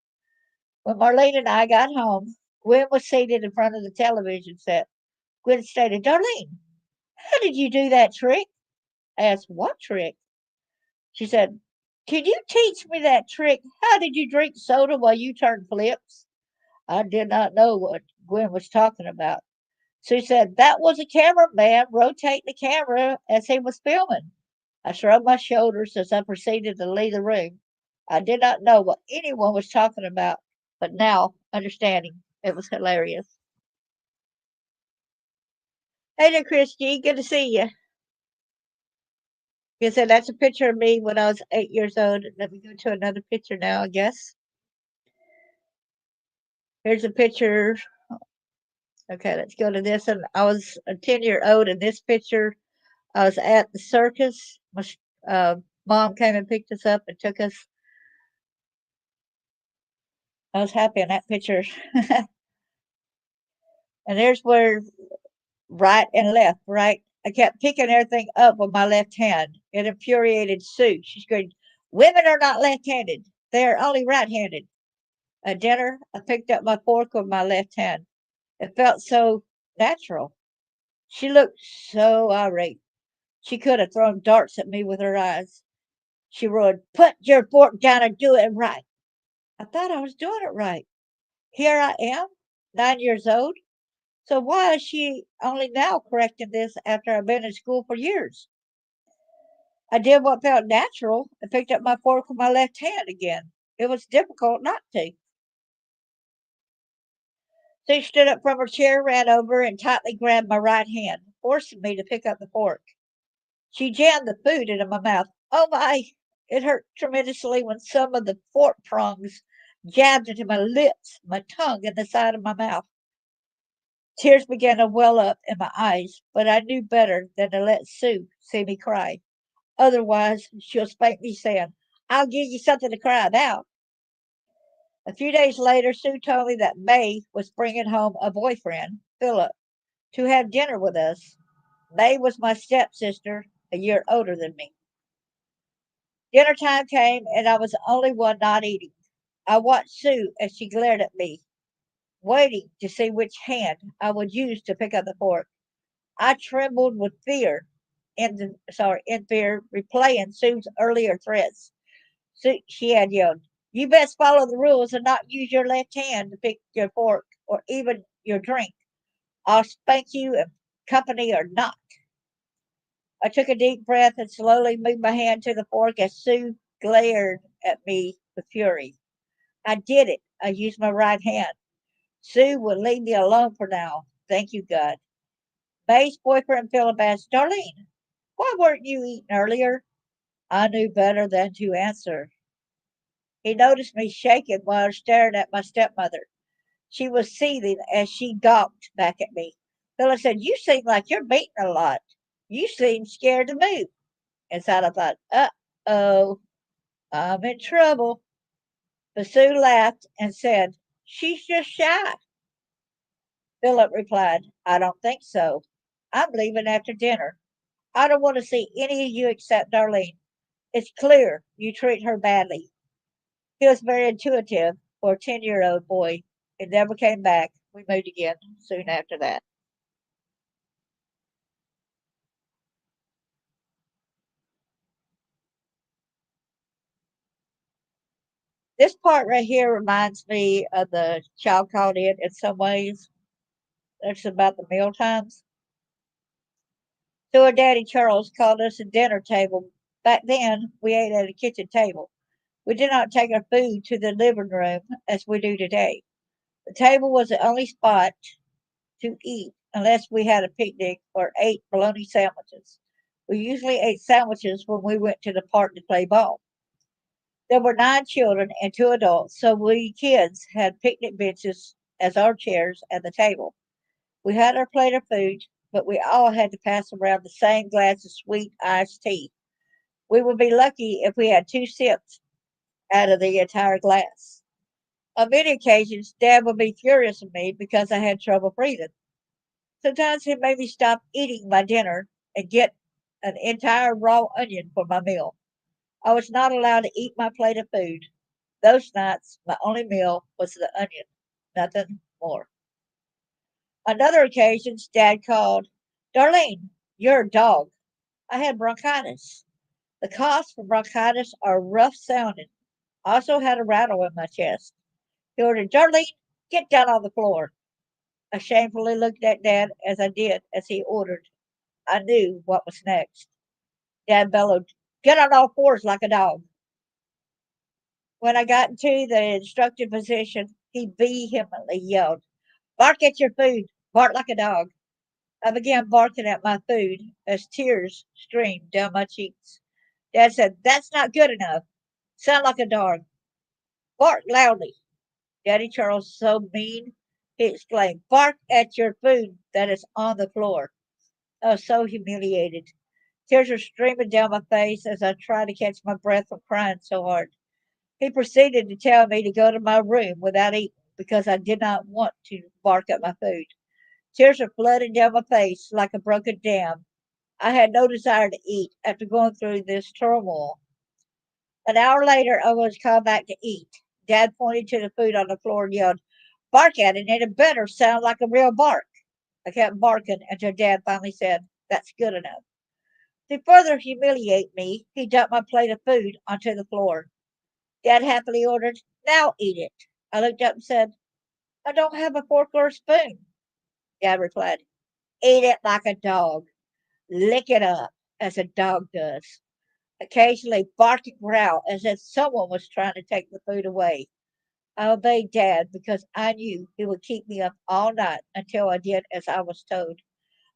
B: When Marlene and I got home, Gwen was seated in front of the television set. Gwen stated, Darlene, how did you do that trick? I asked, what trick? She said, can you teach me that trick? How did you drink soda while you turned flips? I did not know what Gwen was talking about. She said, that was a cameraman rotating the camera as he was filming. I shrugged my shoulders as I proceeded to leave the room. I did not know what anyone was talking about, but now, understanding, it was hilarious. Hey there, Christy. Good to see you. You said that's a picture of me when I was 8 years old. Let me go to another picture now, I guess. Here's a picture. Okay, let's go to this one. I was a 10-year old in this picture. I was at the circus. My mom came and picked us up and took us. I was happy in that picture. And there's where right and left, right? I kept picking everything up with my left hand. It infuriated Sue. She screamed, "Women are not left handed, they are only right handed." At dinner, I picked up my fork with my left hand. It felt so natural. She looked so irate. She could have thrown darts at me with her eyes. She roared, "Put your fork down and do it right." I thought I was doing it right. Here I am, 9 years old. So why is she only now correcting this after I've been in school for years? I did what felt natural and picked up my fork with my left hand again. It was difficult not to. She stood up from her chair, ran over, and tightly grabbed my right hand, forcing me to pick up the fork. She jammed the food into my mouth. Oh my! It hurt tremendously when some of the fork prongs jabbed into my lips, my tongue, and the side of my mouth. Tears began to well up in my eyes, but I knew better than to let Sue see me cry. Otherwise, she'll spank me, saying, "I'll give you something to cry about." A few days later, Sue told me that May was bringing home a boyfriend, Philip, to have dinner with us. May was my stepsister, a year older than me. Dinner time came, and I was the only one not eating. I watched Sue as she glared at me, waiting to see which hand I would use to pick up the fork. I trembled with fear, in fear, replaying Sue's earlier threats. She had yelled, "You best follow the rules and not use your left hand to pick your fork or even your drink. I'll spank you if company or not." I took a deep breath and slowly moved my hand to the fork as Sue glared at me with fury. I did it. I used my right hand. Sue will leave me alone for now. Thank you, God. May's boyfriend Philip asked, "Darlene, why weren't you eating earlier?" I knew better than to answer. He noticed me shaking while staring at my stepmother. She was seething as she gawked back at me. Philip said, "You seem like you're beating a lot. You seem scared to move." Inside I thought, "Uh-oh, I'm in trouble." But Sue laughed and said, "She's just shy." Philip replied, "I don't think so. I'm leaving after dinner. I don't want to see any of you except Darlene. It's clear you treat her badly." He was very intuitive for a 10-year-old boy. He never came back. We moved again soon after that. This part right here reminds me of the child called in some ways. It's about the meal times. So our daddy Charles called us a dinner table. Back then, we ate at a kitchen table. We did not take our food to the living room as we do today. The table was the only spot to eat unless we had a picnic or ate bologna sandwiches. We usually ate sandwiches when we went to the park to play ball. There were 9 children and 2 adults, so we kids had picnic benches as our chairs at the table. We had our plate of food, but we all had to pass around the same glass of sweet iced tea. We would be lucky if we had 2 sips out of the entire glass. On many occasions, Dad would be furious at me because I had trouble breathing. Sometimes he made me stop eating my dinner and get an entire raw onion for my meal. I was not allowed to eat my plate of food. Those nights, my only meal was the onion, nothing more. On other occasions, Dad called, "Darlene, you're a dog." I had bronchitis. The coughs from bronchitis are rough sounding. I also had a rattle in my chest. He ordered, "Darlene, get down on the floor." I shamefully looked at Dad as I did as he ordered. I knew what was next. Dad bellowed, "Get on all fours like a dog." When I got into the instructed position, he vehemently yelled, "Bark at your food, bark like a dog." I began barking at my food as tears streamed down my cheeks. Dad said, "That's not good enough. Sound like a dog. Bark loudly." Daddy Charles was so mean, he exclaimed, "Bark at your food that is on the floor." I was so humiliated. Tears were streaming down my face as I tried to catch my breath from crying so hard. He proceeded to tell me to go to my room without eating because I did not want to bark at my food. Tears were flooding down my face like a broken dam. I had no desire to eat after going through this turmoil. An hour later, I was called back to eat. Dad pointed to the food on the floor and yelled, "Bark at it, and it better sound like a real bark." I kept barking until Dad finally said, "That's good enough." To further humiliate me, he dumped my plate of food onto the floor. Dad happily ordered, "Now eat it." I looked up and said, "I don't have a fork or a spoon." Dad replied, "Eat it like a dog. Lick it up as a dog does." Occasionally bark and growl as if someone was trying to take the food away. I obeyed Dad because I knew he would keep me up all night until I did as I was told.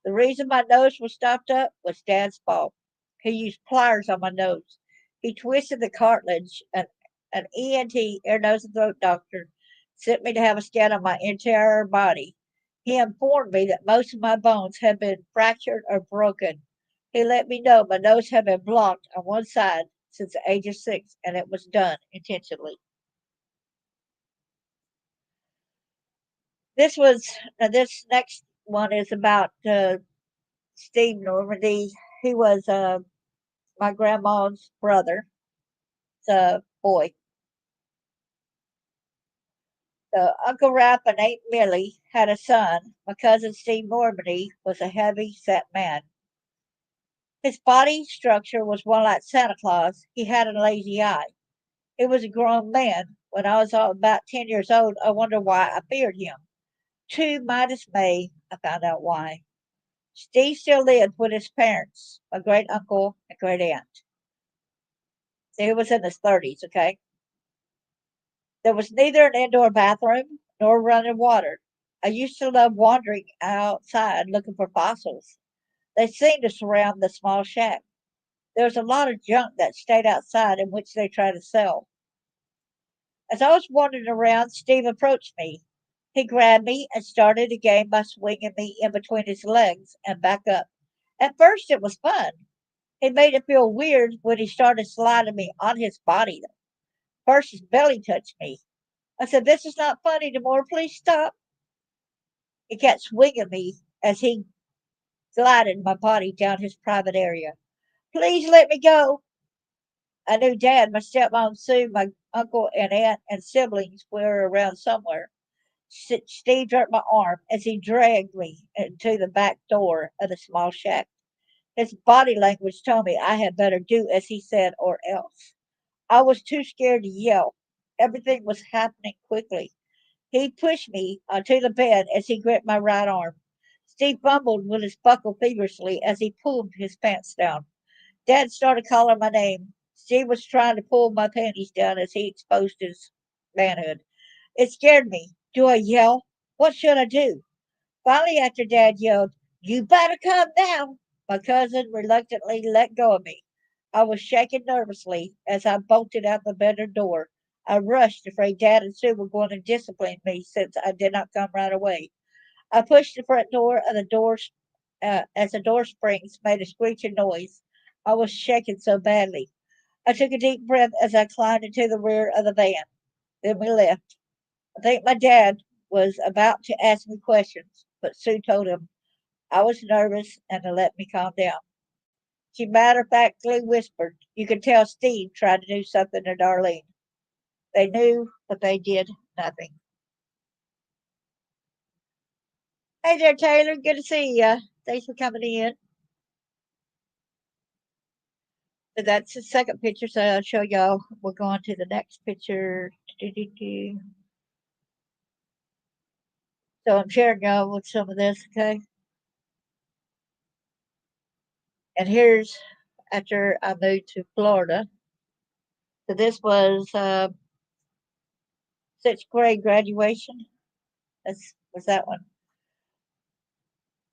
B: The reason my nose was stopped up was Dad's fault. He used pliers on my nose. He twisted the cartilage, and an ENT, ear, nose, and throat doctor, sent me to have a scan of my entire body. He informed me that most of my bones had been fractured or broken. He let me know my nose had been blocked on one side since the age of 6, and it was done intentionally. This next one is about Steve Normandy. He was my grandma's brother, the boy. So Uncle Rap and Aunt Millie had a son. My cousin Steve Normandy was a heavy set man. His body structure was one like Santa Claus. He had a lazy eye. He was a grown man. When I was about 10 years old, I wondered why I feared him. To my dismay, I found out why. Steve still lived with his parents, my great uncle and great aunt. He was in his 30s, okay? There was neither an indoor bathroom nor running water. I used to love wandering outside looking for fossils. They seemed to surround the small shack. There was a lot of junk that stayed outside in which they tried to sell. As I was wandering around, Steve approached me. He grabbed me and started a game by swinging me in between his legs and back up. At first, it was fun. It made it feel weird when he started sliding me on his body. First, his belly touched me. I said, "This is not funny anymore. Please stop." He kept swinging me as he glided my body down his private area. "Please let me go." I knew Dad, my stepmom Sue, my uncle and aunt and siblings were around somewhere. Steve jerked my arm as he dragged me into the back door of the small shack. His body language told me I had better do as he said or else. I was too scared to yell. Everything was happening quickly. He pushed me onto the bed as he gripped my right arm. Steve fumbled with his buckle feverishly as he pulled his pants down. Dad started calling my name. Steve was trying to pull my panties down as he exposed his manhood. It scared me. Do I yell? What should I do? Finally, after Dad yelled, "You better come now," my cousin reluctantly let go of me. I was shaking nervously as I bolted out the bedroom door. I rushed, afraid Dad and Sue were going to discipline me since I did not come right away. I pushed the front door of the doors as the door springs made a screeching noise. I was shaking so badly. I took a deep breath as I climbed into the rear of the van. Then we left. I think my dad was about to ask me questions, but Sue told him I was nervous and to let me calm down. She matter of factly whispered, "You can tell Steve tried to do something to Darlene." They knew, but they did nothing. Hey there, Taylor. Good to see you. Thanks for coming in. So that's the second picture. So I'll show y'all. We're going to the next picture. So I'm sharing y'all with some of this, okay? And here's after I moved to Florida. So this was sixth grade graduation. That's was that one.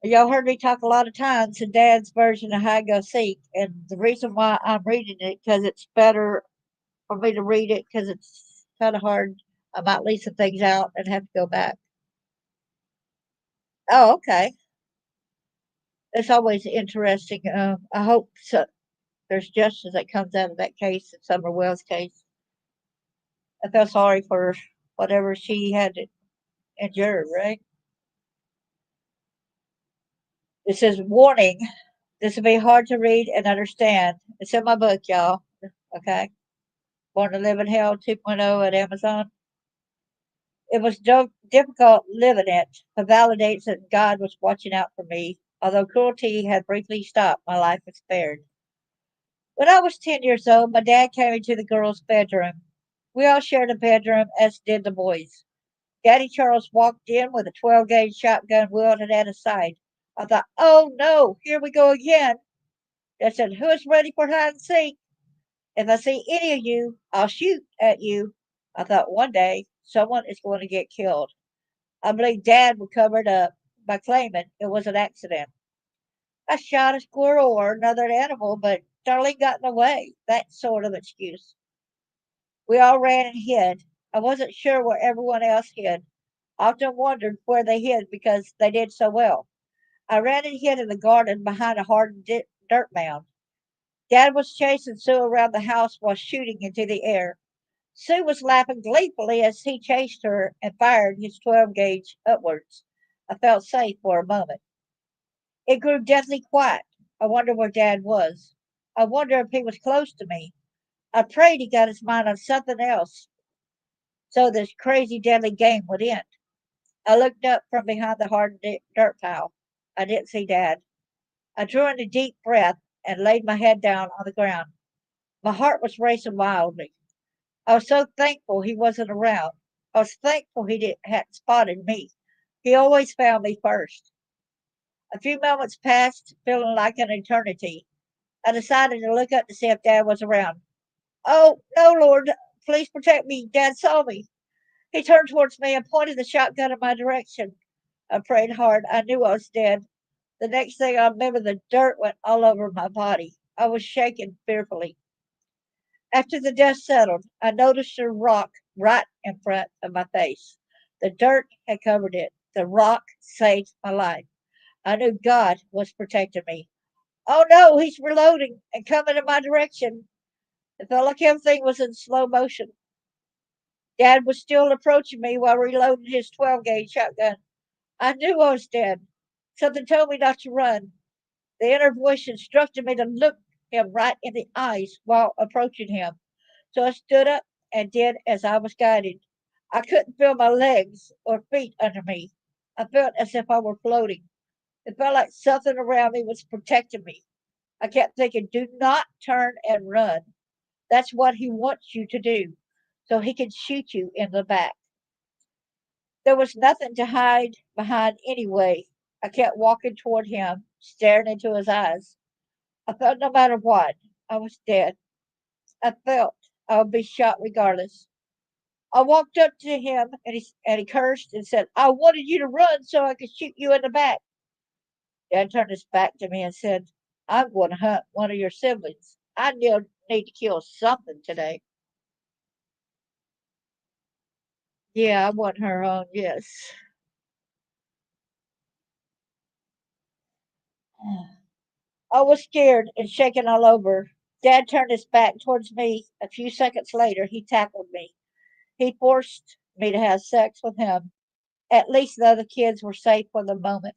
B: Y'all heard me talk a lot of times in Dad's version of Hide Go Seek, and the reason why I'm reading it because it's better for me to read it because it's kind of hard. I might leave some things out and have to go back. Oh, okay. It's always interesting. I hope so, there's justice that comes out of that case, in Summer Wells' case. I feel sorry for whatever she had to endure, right? It says, warning, this will be hard to read and understand. It's in my book, y'all. Okay. Born to Live in Hell 2.0 at Amazon. It was difficult living it, but validates that God was watching out for me. Although cruelty had briefly stopped, my life was spared. When I was 10 years old, my dad came into the girls' bedroom. We all shared a bedroom, as did the boys. Daddy Charles walked in with a 12 gauge shotgun wielded at his side. I thought, oh no, here we go again. Dad said, who's ready for hide and seek? If I see any of you, I'll shoot at you. I thought one day someone is going to get killed. I believe Dad would cover it up by claiming it was an accident. I shot a squirrel or another animal, but Darlene got in the way. That sort of excuse. We all ran and hid. I wasn't sure where everyone else hid. I often wondered where they hid because they did so well. I ran and hid in the garden behind a hardened dirt mound. Dad was chasing Sue around the house while shooting into the air. Sue was laughing gleefully as he chased her and fired his 12 gauge upwards. I felt safe for a moment. It grew deathly quiet. I wondered where Dad was. I wondered if he was close to me. I prayed he got his mind on something else so this crazy deadly game would end. I looked up from behind the hard dirt pile. I didn't see Dad. I drew in a deep breath and laid my head down on the ground. My heart was racing wildly. I was so thankful he wasn't around. I was thankful hadn't spotted me. He always found me first. A few moments passed, feeling like an eternity. I decided to look up to see if Dad was around. Oh, no, Lord, please protect me. Dad saw me. He turned towards me and pointed the shotgun in my direction. I prayed hard. I knew I was dead. The next thing I remember, the dirt went all over my body. I was shaking fearfully. After the dust settled, I noticed a rock right in front of my face. The dirt had covered it. The rock saved my life. I knew God was protecting me. Oh no, he's reloading and coming in my direction. It felt like everything was in slow motion. Dad was still approaching me while reloading his 12 gauge shotgun. I knew I was dead. Something told me not to run. The inner voice instructed me to look him right in the eyes while approaching him. So I stood up and did as I was guided. I couldn't feel my legs or feet under me. I felt as if I were floating. It felt like something around me was protecting me. I kept thinking, do not turn and run. That's what he wants you to do, so he can shoot you in the back. There was nothing to hide behind anyway. I kept walking toward him, staring into his eyes. I felt no matter what, I was dead. I felt I would be shot regardless. I walked up to him and he cursed and said, I wanted you to run so I could shoot you in the back. Dad turned his back to me and said, I'm going to hunt one of your siblings. I need to kill something today. Yeah, I want her on, yes. I was scared and shaking all over. Dad turned his back towards me. A few seconds later, he tackled me. He forced me to have sex with him. At least the other kids were safe for the moment.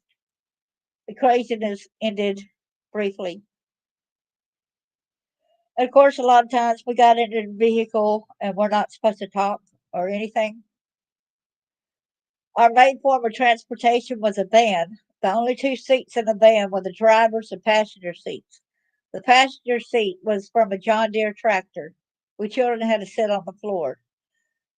B: The craziness ended briefly. And of course, a lot of times we got into the vehicle and we're not supposed to talk or anything. Our main form of transportation was a van. The only two seats in the van were the driver's and passenger seats. The passenger seat was from a John Deere tractor. We children had to sit on the floor.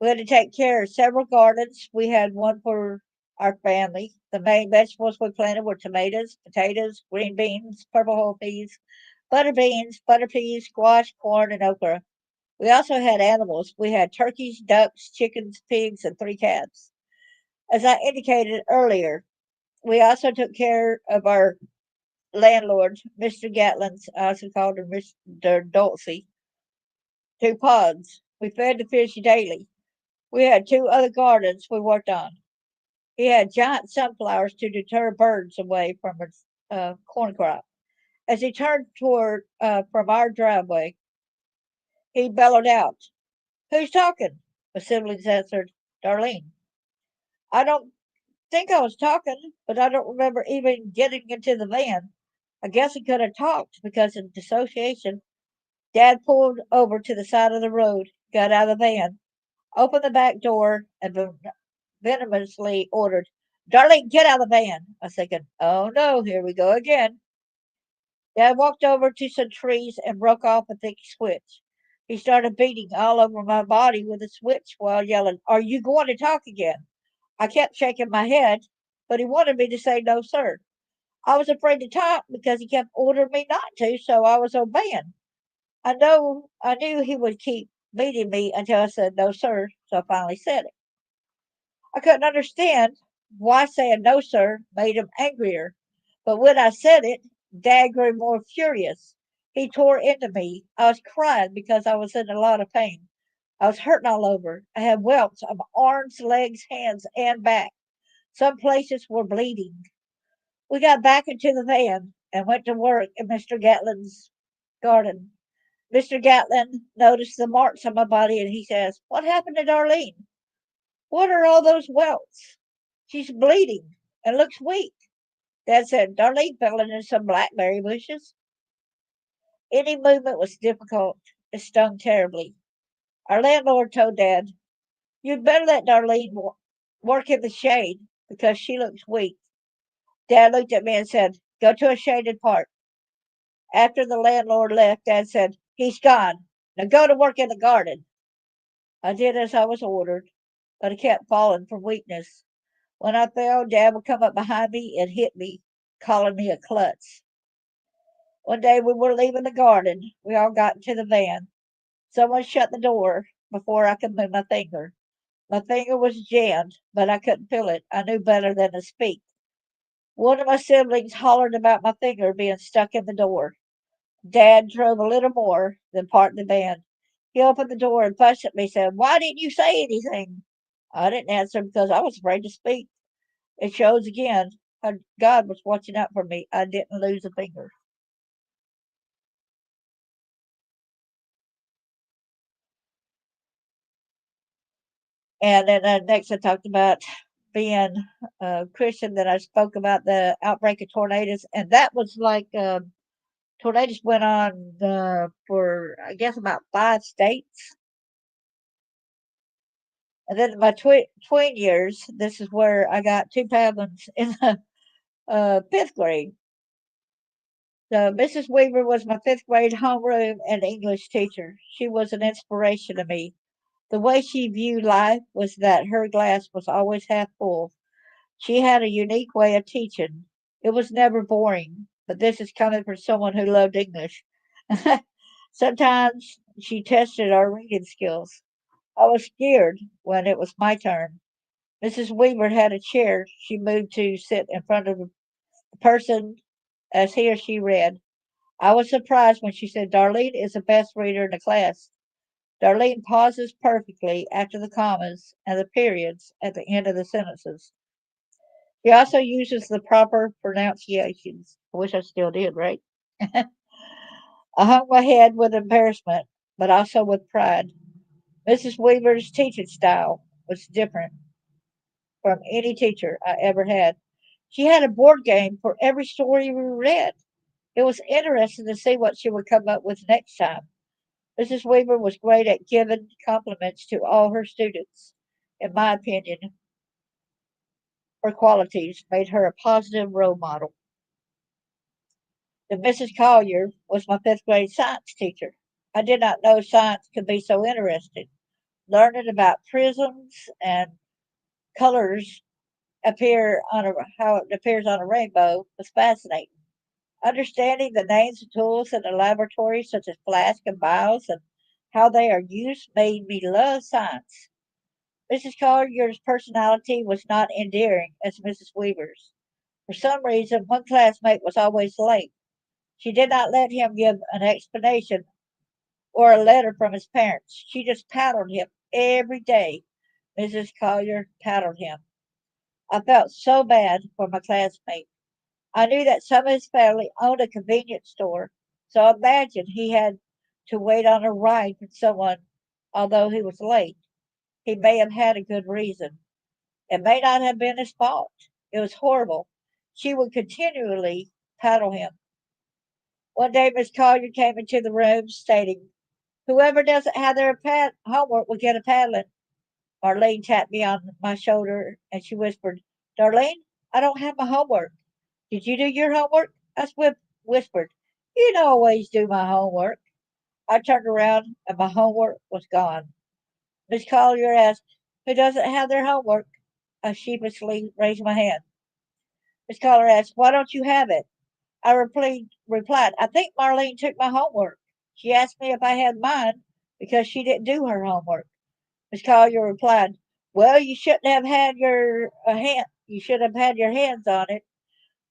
B: We had to take care of several gardens. We had one for our family. The main vegetables we planted were tomatoes, potatoes, green beans, purple whole peas, butter peas, squash, corn, and okra. We also had animals. We had turkeys, ducks, chickens, pigs, and three cats. As I indicated earlier, We also took care of our landlord, Mr. Gatlin's, I also called her Mr. Dulcie, 2 ponds. We fed the fish daily. We had 2 other gardens we worked on. He had giant sunflowers to deter birds away from his corn crop. As he turned toward from our driveway, he bellowed out, "Who's talking?" The siblings answered, "Darlene." I don't think I was talking, but I don't remember even getting into the van. I guess he could have talked because in dissociation, Dad pulled over to the side of the road, got out of the van, opened the back door, and venomously ordered, "Darlene, get out of the van." I was thinking, oh no, here we go again. Dad walked over to some trees and broke off a thick switch. He started beating all over my body with the switch while yelling, "Are you going to talk again?" I kept shaking my head, but he wanted me to say no, sir. I was afraid to talk because he kept ordering me not to, so I was obeying. I knew he would keep beating me until I said no, sir, so I finally said it. I couldn't understand why saying no, sir made him angrier, but when I said it, Dad grew more furious. He tore into me. I was crying because I was in a lot of pain. I was hurting all over. I had welts on my arms, legs, hands, and back. Some places were bleeding. We got back into the van and went to work in Mr. Gatlin's garden. Mr. Gatlin noticed the marks on my body and he says, "What happened to Darlene? What are all those welts? She's bleeding and looks weak." Dad said, "Darlene fell into some blackberry bushes." Any movement was difficult. It stung terribly. Our landlord told Dad, "You'd better let Darlene work in the shade because she looks weak." Dad looked at me and said, "Go to a shaded part." After the landlord left, Dad said, "He's gone. Now go to work in the garden." I did as I was ordered, but I kept falling from weakness. When I fell, Dad would come up behind me and hit me, calling me a klutz. One day we were leaving the garden. We all got into the van. Someone shut the door before I could move my finger. My finger was jammed, but I couldn't feel it. I knew better than to speak. One of my siblings hollered about my finger being stuck in the door. Dad drove a little more, then parked the van. He opened the door and fussed at me, saying, "Why didn't you say anything?" I didn't answer because I was afraid to speak. It shows again how God was watching out for me. I didn't lose a finger. And then next, I talked about being a Christian. Then I spoke about the outbreak of tornadoes, and that was like tornadoes went on for I guess about 5 states. And then my tween years, this is where I got 2 problems in the 5th grade. So Mrs. Weaver was my 5th grade homeroom and English teacher. She was an inspiration to me. The way she viewed life was that her glass was always half full. She had a unique way of teaching. It was never boring, but this is coming from someone who loved English. Sometimes she tested our reading skills. I was scared when it was my turn. Mrs. Weaver had a chair she moved to sit in front of the person as he or she read. I was surprised when she said, "Darlene is the best reader in the class." Darlene pauses perfectly after the commas and the periods at the end of the sentences. She also uses the proper pronunciations. I wish I still did, right? I hung my head with embarrassment, but also with pride. Mrs. Weaver's teaching style was different from any teacher I ever had. She had a board game for every story we read. It was interesting to see what she would come up with next time. Mrs. Weaver was great at giving compliments to all her students. In my opinion, her qualities made her a positive role model. The Mrs. Collier was my 5th grade science teacher. I did not know science could be so interesting. Learning about prisms and colors how it appears on a rainbow was fascinating. Understanding the names of tools in the laboratory, such as flask and vials, and how they are used made me love science. Mrs. Collier's personality was not endearing as Mrs. Weaver's. For some reason, one classmate was always late. She did not let him give an explanation or a letter from his parents. She just paddled him every day. Mrs. Collier paddled him. I felt so bad for my classmate. I knew that some of his family owned a convenience store, so I imagined he had to wait on a ride from someone, although he was late. He may have had a good reason. It may not have been his fault. It was horrible. She would continually paddle him. One day, Miss Collier came into the room stating, "Whoever doesn't have their homework will get a paddling." Marlene tapped me on my shoulder and she whispered, "Darlene, I don't have my homework." "Did you do your homework?" I whispered. "You don't always do my homework." I turned around and my homework was gone. Miss Collier asked, "Who doesn't have their homework?" I sheepishly raised my hand. Miss Collier asked, "Why don't you have it?" I replied, "I think Marlene took my homework. She asked me if I had mine because she didn't do her homework." Miss Collier replied, "Well, you shouldn't have had your hand. You should have had your hands on it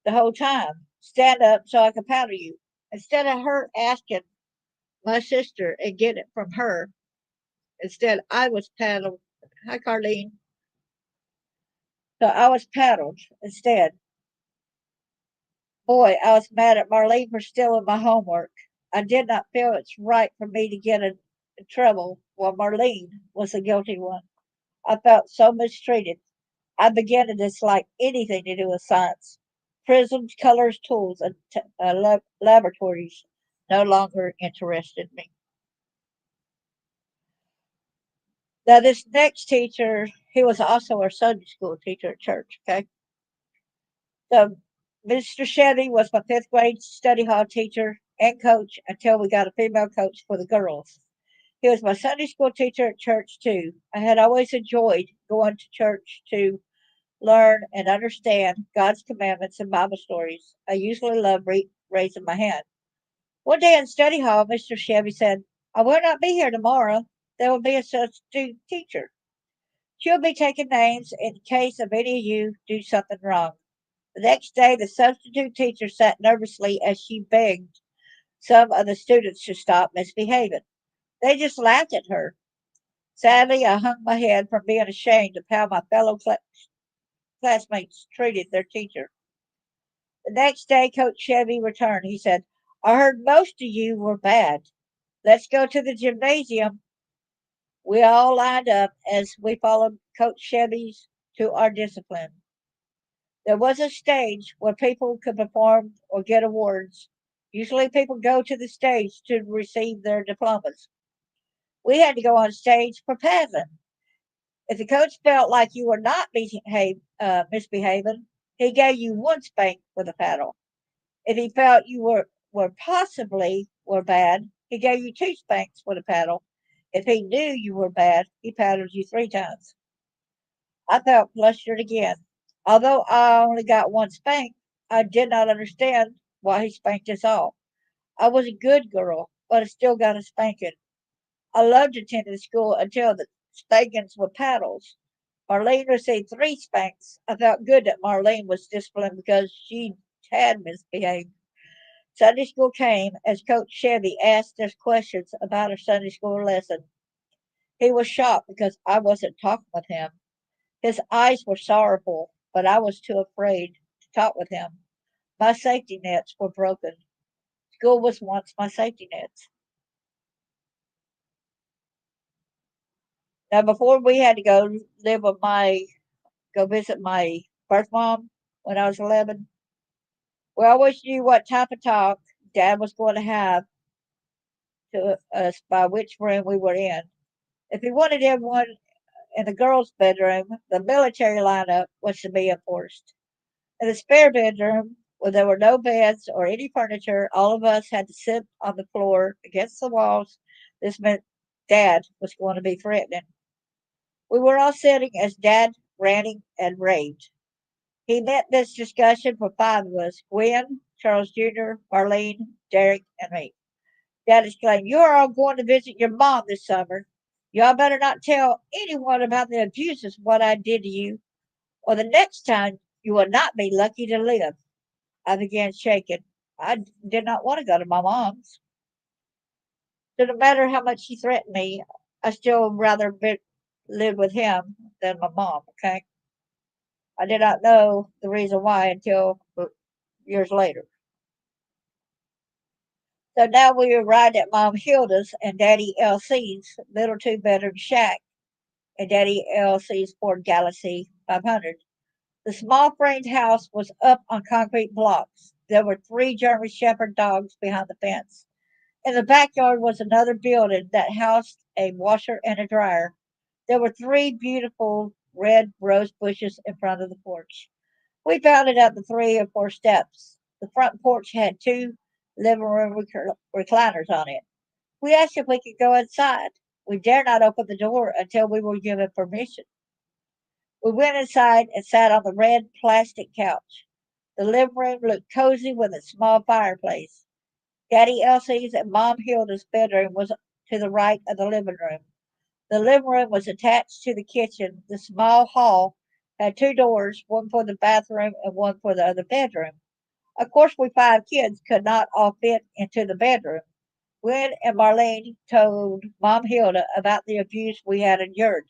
B: the whole time. Stand up so I can paddle you." Instead of her asking my sister and getting it from her, instead I was paddled. Hi, Carlene. So I was paddled instead. Boy, I was mad at Marlene for stealing my homework. I did not feel it's right for me to get in trouble while Marlene was the guilty one. I felt so mistreated. I began to dislike anything to do with science. Prisms, colors, tools, and laboratories no longer interested me. Now, this next teacher, he was also our Sunday school teacher at church, okay? So, Mr. Chevy was my fifth grade study hall teacher and coach until we got a female coach for the girls. He was my Sunday school teacher at church, too. I had always enjoyed going to church to learn and understand God's commandments and Bible stories. I usually love raising my hand. One day in study hall, Mr. Chevy said, "I will not be here tomorrow. There will be a substitute teacher. She'll be taking names in case of any of you do something wrong." The next day, the substitute teacher sat nervously as she begged some of the students to stop misbehaving. They just laughed at her. Sadly, I hung my head from being ashamed of how my fellow classmates treated their teacher. The next day, Coach Chevy returned. He said, "I heard most of you were bad. Let's go to the gymnasium." We all lined up as we followed Coach Chevy's to our discipline. There was a stage where people could perform or get awards. Usually, people go to the stage to receive their diplomas. We had to go on stage for paddling. If the coach felt like you were not misbehaving, he gave you one spank with a paddle. If he felt you were possibly were bad, he gave you two spanks with a paddle. If he knew you were bad, he paddled you three times. I felt flustered again. Although I only got one spank, I did not understand why he spanked us all. I was a good girl, but I still got a spanking. I loved attending school until the spankings were paddles. Marlene received three spanks. I felt good that Marlene was disciplined because she had misbehaved. Sunday school came as Coach Chevy asked us questions about our Sunday school lesson. He was shocked because I wasn't talking with him. His eyes were sorrowful, but I was too afraid to talk with him. My safety nets were broken. School was once my safety nets. Now, before we had to go visit my birth mom when I was 11, we always knew what type of talk Dad was going to have to us by which room we were in. If he wanted everyone in the girls' bedroom, the military lineup was to be enforced. In the spare bedroom, where there were no beds or any furniture, all of us had to sit on the floor against the walls. This meant Dad was going to be threatening. We were all sitting as Dad ranting and raved. He met this discussion for five of us: Gwen, Charles Jr., Marlene, Derek, and me. Dad exclaimed, "You are all going to visit your mom this summer. Y'all better not tell anyone about the abuses what I did to you, or the next time You will not be lucky to live. I began shaking. Did not want to go to my mom's. So no matter how much he threatened me, I still rather live with him than my mom, okay? I did not know the reason why until years later. So now we arrived at Mom Hilda's and Daddy LC's little two-bedroom shack and Daddy LC's Ford Galaxy 500. The small framed house was up on concrete blocks. There were three German Shepherd dogs behind the fence. In the backyard was another building that housed a washer and a dryer. There were three beautiful red rose bushes in front of the porch. We bounded up the 3 or 4 steps. The front porch had two living room recliners on it. We asked if we could go inside. We dared not open the door until we were given permission. We went inside and sat on the red plastic couch. The living room looked cozy with a small fireplace. Daddy Elsie's and Mom Hilda's bedroom was to the right of the living room. The living room was attached to the kitchen. The small hall had two doors, one for the bathroom and one for the other bedroom. Of course, we 5 kids could not all fit into the bedroom. Gwen and Marlene told Mom Hilda about the abuse we had endured.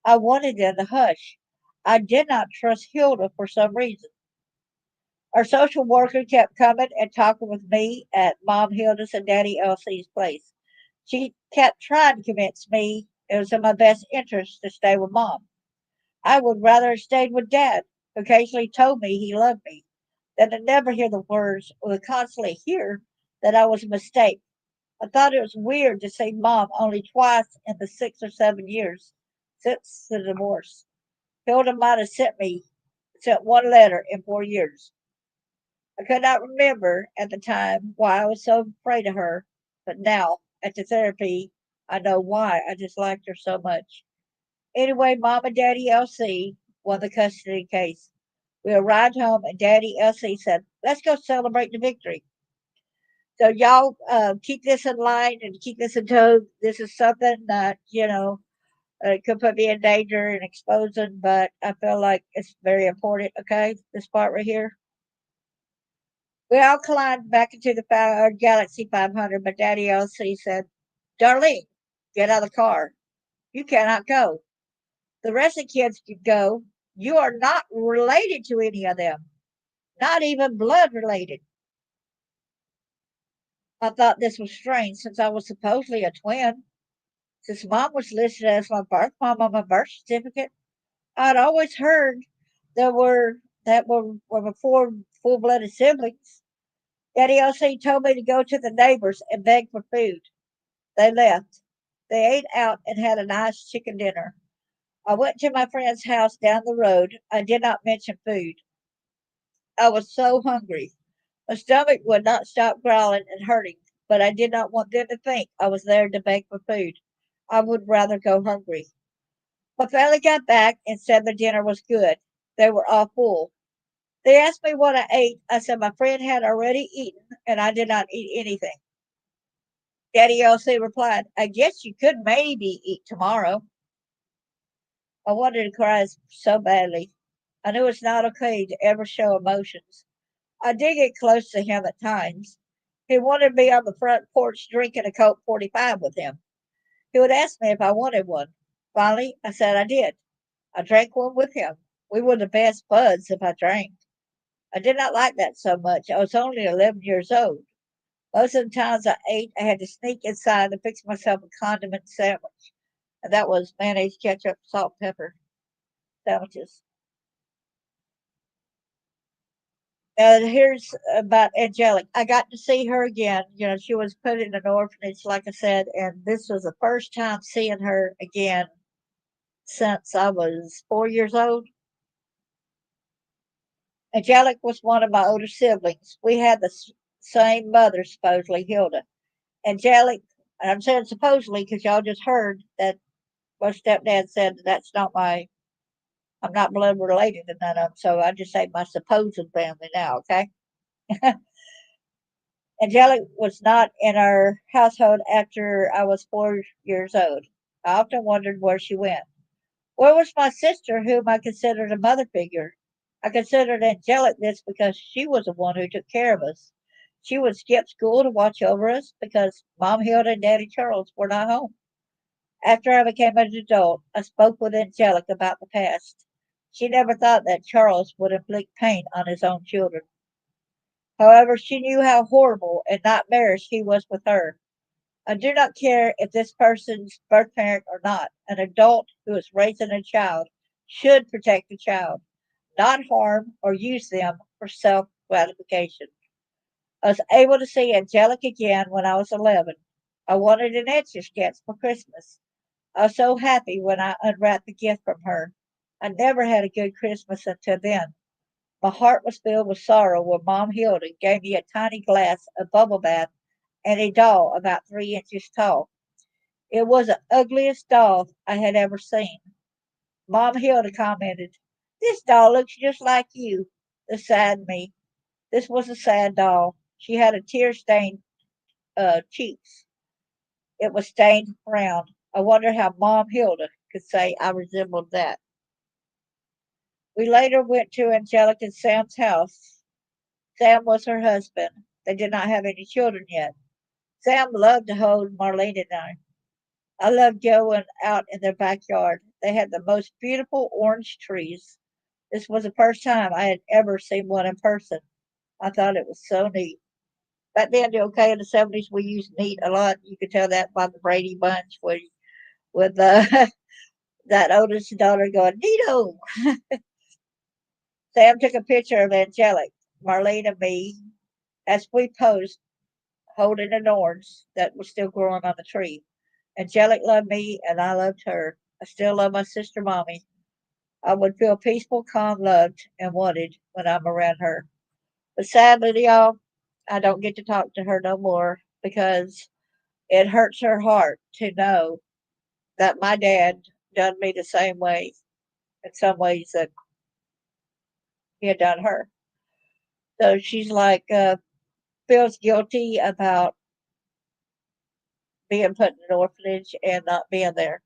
B: I wanted them to hush. I did not trust Hilda for some reason. Our social worker kept coming and talking with me at Mom Hilda's and Daddy Elsie's place. She kept trying to convince me it was in my best interest to stay with Mom. I would rather have stayed with Dad, who occasionally told me he loved me, than to never hear the words or to constantly hear that I was a mistake. I thought it was weird to see Mom only twice in the 6 or 7 years since the divorce. Hilda might have sent one letter in 4 years. I could not remember at the time why I was so afraid of her, but now, at the therapy, I know why I disliked her so much. Anyway, Mom and Daddy LC won the custody case. We arrived home, and Daddy LC said, "Let's go celebrate the victory." So, y'all keep this in line and keep this in tow. This is something that, could put me in danger and exposing, but I feel like it's very important, okay? This part right here. We all climbed back into the Galaxy 500, but Daddy LC said, "Darlene, get out of the car. You cannot go. The rest of the kids can go. You are not related to any of them, not even blood related." I thought this was strange since I was supposedly a twin. Since Mom was listed as my birth mom on my birth certificate, I'd always heard there were that were 4 full-blooded siblings. Daddy LC told me to go to the neighbors and beg for food. They left. They ate out and had a nice chicken dinner. I went to my friend's house down the road. I did not mention food. I was so hungry. My stomach would not stop growling and hurting, but I did not want them to think I was there to beg for food. I would rather go hungry. My family got back and said the dinner was good. They were all full. They asked me what I ate. I said my friend had already eaten and I did not eat anything. Daddy LC replied, "I guess you could maybe eat tomorrow." I wanted to cry so badly. I knew it's not okay to ever show emotions. I did get close to him at times. He wanted me on the front porch drinking a Coke 45 with him. He would ask me if I wanted one. Finally, I said I did. I drank one with him. We were the best buds if I drank. I did not like that so much. I was only 11 years old. Most of the times I ate, I had to sneak inside and fix myself a condiment sandwich. And that was mayonnaise, ketchup, salt, pepper sandwiches. And here's about Angelic. I got to see her again. She was put in an orphanage, like I said, and this was the first time seeing her again since I was 4 years old. Angelic was one of my older siblings. We had the same mother, supposedly Hilda. Angelic, and I'm saying supposedly because y'all just heard that my stepdad said that's not I'm not blood related to none of them, so I just say my supposed family now, okay? Angelic was not in our household after I was 4 years old. I often wondered where she went. Where was my sister, whom I considered a mother figure? I considered angelic this because she was the one who took care of us. She would skip school to watch over us because Mom Hilda and Daddy Charles were not home. After I became an adult, I spoke with Angelic about the past. She never thought that Charles would inflict pain on his own children. However, she knew how horrible and nightmarish he was with her. I do not care if this person's birth parent or not. An adult who is raising a child should protect the child, not harm or use them for self gratification. I was able to see Angelic again when I was 11. I wanted an etch a sketch for Christmas. I was so happy when I unwrapped the gift from her. I never had a good Christmas until then. My heart was filled with sorrow when Mom Hilda gave me a tiny glass of bubble bath and a doll about 3 inches tall. It was the ugliest doll I had ever seen. Mom Hilda commented, "This doll looks just like you." This saddened me. This was a sad doll. She had a tear stained cheeks. It was stained brown. I wonder how Mom Hilda could say I resembled that. We later went to Angelica and Sam's house. Sam was her husband. They did not have any children yet. Sam loved to hold Marlene and I. I loved going out in their backyard. They had the most beautiful orange trees. This was the first time I had ever seen one in person. I thought it was so neat. Back then, okay, in the 70s, we used neat a lot. You could tell that by the Brady Bunch with that oldest daughter going, Neato. Sam took a picture of Angelic, Marlene, and me as we posed holding an orange that was still growing on the tree. Angelic loved me, and I loved her. I still love my sister, Mommy. I would feel peaceful, calm, loved, and wanted when I'm around her. But sadly, y'all, I don't get to talk to her no more because it hurts her heart to know that my dad done me the same way in some ways that he had done her. So she's like, feels guilty about being put in an orphanage and not being there.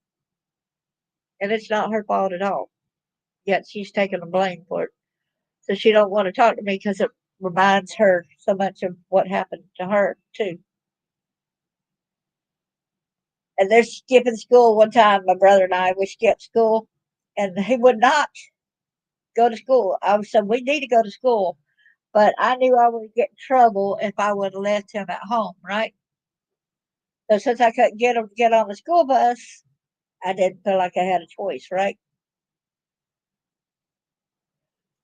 B: And it's not her fault at all. Yet she's taking the blame for it. So she don't want to talk to me because it reminds her so much of what happened to her too. And they're skipping school one time. My brother and I we skipped school, and he would not go to school. I was said we need to go to school, but I knew I would get in trouble if I would have left him at home, right? So since I couldn't get him to get on the school bus, I didn't feel like I had a choice, right?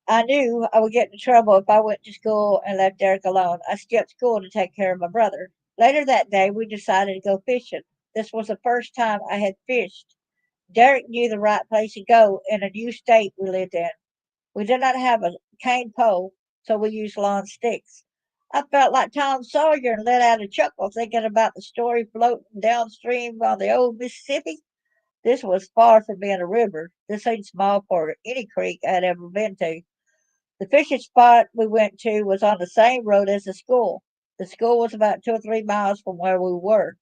B: I knew I would get in trouble if I went to school and left Derek alone. I skipped school to take care of my brother. Later that day, we decided to go fishing. This was the first time I had fished. Derek knew the right place to go in a new state we lived in. We did not have a cane pole, so we used lawn sticks. I felt like Tom Sawyer and let out a chuckle thinking about the story floating downstream on the old Mississippi. This was far from being a river. This ain't small for any creek I had ever been to. The fishing spot we went to was on the same road as the school. The school was about 2 or 3 miles from where we were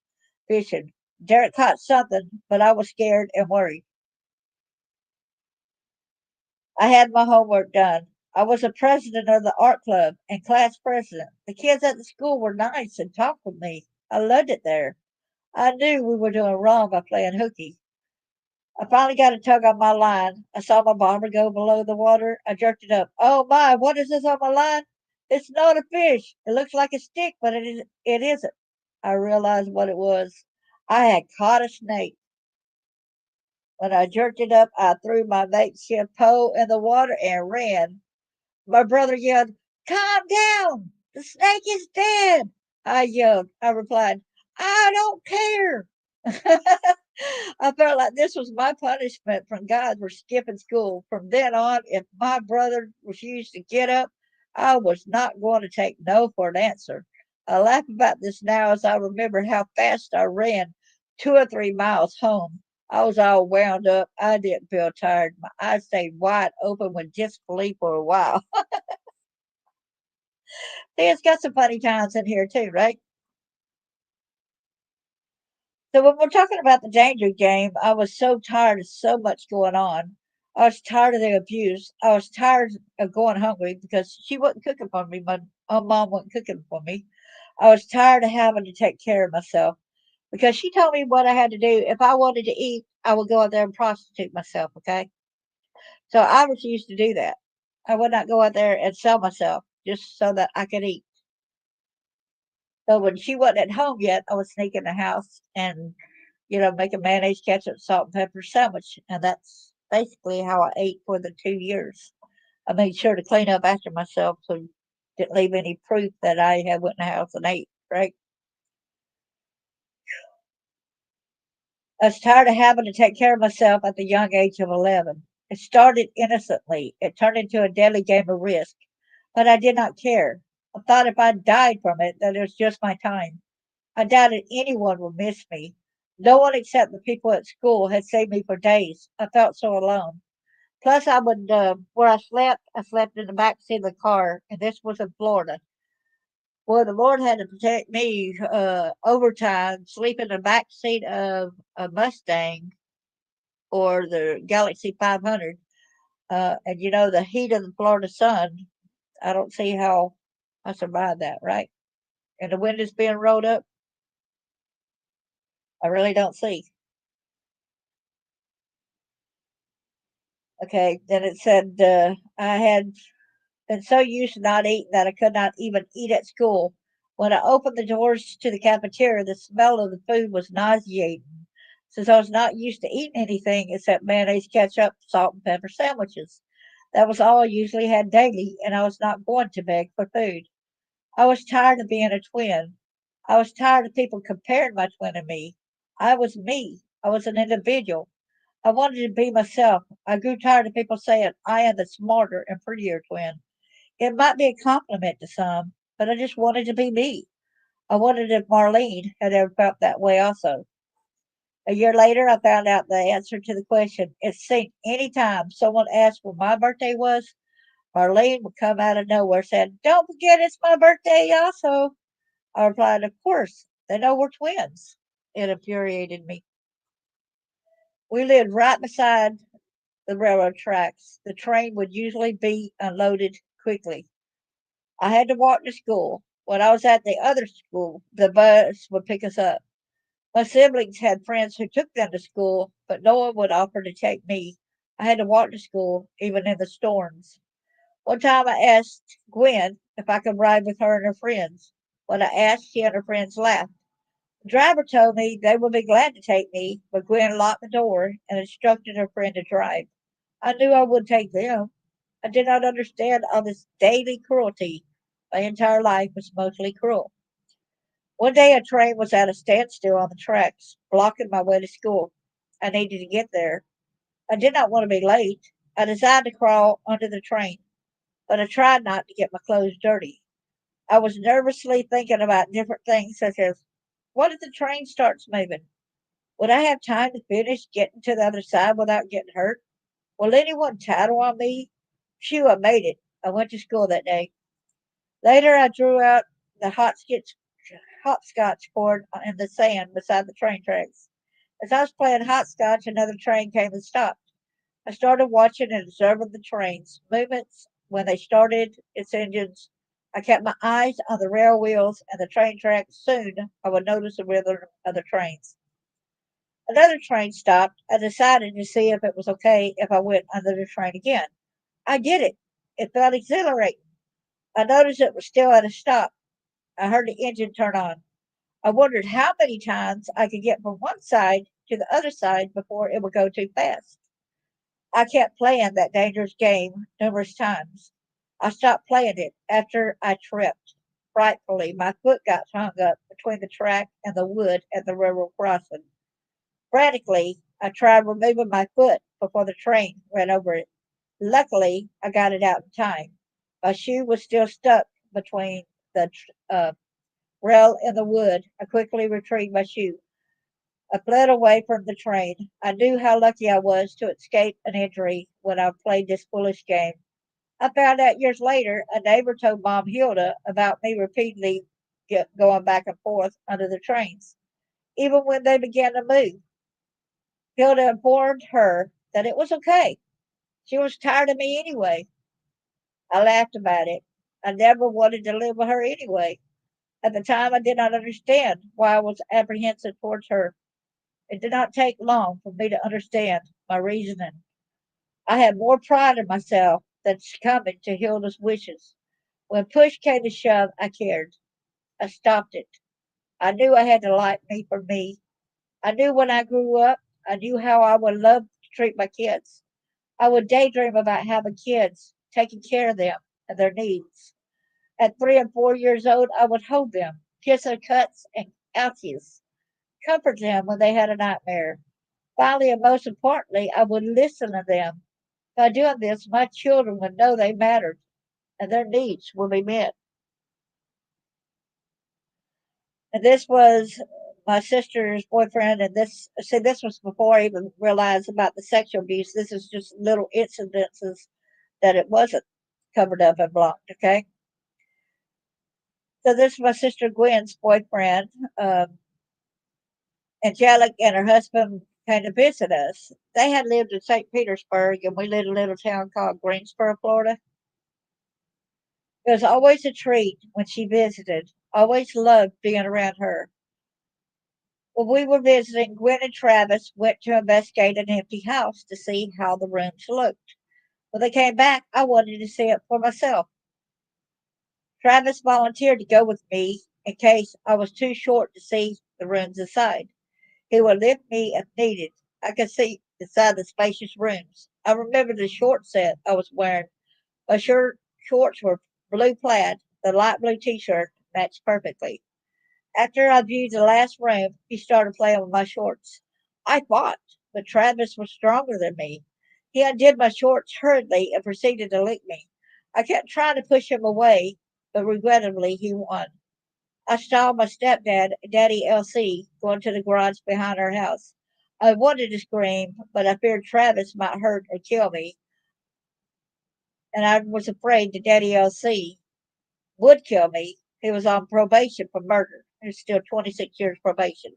B: fishing. Derek caught something, but I was scared and worried. I had my homework done. I was the president of the art club and class president. The kids at the school were nice and talked with me. I loved it there. I knew we were doing wrong by playing hooky. I finally got a tug on my line. I saw my bomber go below the water. I jerked it up. Oh my, what is this on my line? It's not a fish. It looks like a stick, but it isn't. I realized what it was. I had caught a snake. When I jerked it up, I threw my makeshift pole in the water and ran. My brother yelled, "Calm down! The snake is dead!" I yelled. I replied, "I don't care." I felt like this was my punishment from God for skipping school. From then on, if my brother refused to get up, I was not going to take no for an answer. I laugh about this now as I remember how fast I ran 2 or 3 miles home. I was all wound up. I didn't feel tired. My eyes stayed wide open with disbelief for a while. See, it's got some funny times in here too, right? So when we're talking about the danger game, I was so tired of so much going on. I was tired of the abuse. I was tired of going hungry because she wasn't cooking for me. My mom wasn't cooking for me. I was tired of having to take care of myself because she told me what I had to do. If I wanted to eat, I would go out there and prostitute myself, okay? So I refused to do that. I would not go out there and sell myself just so that I could eat. So when she wasn't at home yet, I would sneak in the house and, make a mayonnaise, ketchup, salt, and pepper sandwich. And that's basically how I ate for the 2 years. I made sure to clean up after myself so didn't leave any proof that I had went in the house and ate, right? I was tired of having to take care of myself at the young age of 11. It started innocently. It turned into a deadly game of risk, but I did not care. I thought if I died from it, that it was just my time. I doubted anyone would miss me. No one except the people at school had saved me for days. I felt so alone. Plus, where I slept in the back seat of the car, and this was in Florida. Well, the Lord had to protect me overtime, sleep in the back seat of a Mustang or the Galaxy 500. And the heat of the Florida sun, I don't see how I survived that, right? And the windows being rolled up, I really don't see. Okay, then it said I had been so used to not eating that I could not even eat at school. When I opened the doors to the cafeteria, the smell of the food was nauseating, since I was not used to eating anything except mayonnaise, ketchup, salt, and pepper sandwiches. That was all I usually had daily, and I was not going to beg for food. I was tired of being a twin. I was tired of people comparing my twin and me. I was me. I was an individual. I wanted to be myself. I grew tired of people saying I am the smarter and prettier twin. It might be a compliment to some, but I just wanted to be me. I wondered if Marlene had ever felt that way also. A year later, I found out the answer to the question. It seemed any time someone asked when my birthday was, Marlene would come out of nowhere saying, "Don't forget it's my birthday also." I replied, "Of course, they know we're twins." It infuriated me. We lived right beside the railroad tracks. The train would usually be unloaded quickly. I had to walk to school. When I was at the other school, the bus would pick us up. My siblings had friends who took them to school, but no one would offer to take me. I had to walk to school, even in the storms. One time I asked Gwen if I could ride with her and her friends. When I asked, she and her friends laughed. The driver told me they would be glad to take me, but Gwen locked the door and instructed her friend to drive. I knew I would take them. I did not understand all this daily cruelty. My entire life was mostly cruel. One day a train was at a standstill on the tracks, blocking my way to school. I needed to get there. I did not want to be late. I decided to crawl under the train, but I tried not to get my clothes dirty. I was nervously thinking about different things, such as what if the train starts moving? Would I have time to finish getting to the other side without getting hurt? Will anyone tattle on me? Phew, I made it. I went to school that day. Later, I drew out the hopscotch board in the sand beside the train tracks. As I was playing hopscotch, another train came and stopped. I started watching and observing the train's movements when they started its engines. I kept my eyes on the rail wheels and the train tracks. Soon, I would notice the rhythm of the trains. Another train stopped. I decided to see if it was okay if I went under the train again. I did it. It felt exhilarating. I noticed it was still at a stop. I heard the engine turn on. I wondered how many times I could get from one side to the other side before it would go too fast. I kept playing that dangerous game numerous times. I stopped playing it after I tripped. Frightfully, my foot got hung up between the track and the wood at the railroad crossing. Frantically, I tried removing my foot before the train ran over it. Luckily, I got it out in time. My shoe was still stuck between the rail and the wood. I quickly retrieved my shoe. I fled away from the train. I knew how lucky I was to escape an injury when I played this foolish game. I found out years later a neighbor told Mom Hilda about me repeatedly going back and forth under the trains, even when they began to move. Hilda informed her that it was okay. She was tired of me anyway. I laughed about it. I never wanted to live with her anyway. At the time, I did not understand why I was apprehensive towards her. It did not take long for me to understand my reasoning. I had more pride in myself than succumbing to Hilda's wishes. When push came to shove, I cared. I stopped it. I knew I had to like me for me. I knew when I grew up, I knew how I would love to treat my kids. I would daydream about having kids, taking care of them and their needs. At 3 and 4 years old, I would hold them, kiss their cuts and ouchies, comfort them when they had a nightmare. Finally, and most importantly, I would listen to them. By doing this, my children would know they mattered and their needs would be met. And this was my sister's boyfriend, and this was before I even realized about the sexual abuse. This is just little incidences that it wasn't covered up and blocked. Okay, so this is my sister Gwen's boyfriend. Angelic and her husband came to visit us. They had lived in St. Petersburg, and we lived in a little town called Greensboro, Florida. It was always a treat when she visited. Always loved being around her. When we were visiting, Gwen and Travis went to investigate an empty house to see how the rooms looked. When they came back, I wanted to see it for myself. Travis volunteered to go with me in case I was too short to see the rooms inside. He would lift me if needed. I could see inside the spacious rooms. I remember the short set I was wearing. My shorts were blue plaid. The light blue t-shirt matched perfectly. After I viewed the last room, he started playing with my shorts. I fought, but Travis was stronger than me. He undid my shorts hurriedly and proceeded to lick me. I kept trying to push him away, but regrettably he won. I saw my stepdad, Daddy LC, going to the garage behind our house. I wanted to scream, but I feared Travis might hurt or kill me, and I was afraid that Daddy LC would kill me. He was on probation for murder. He was still 26 years probation.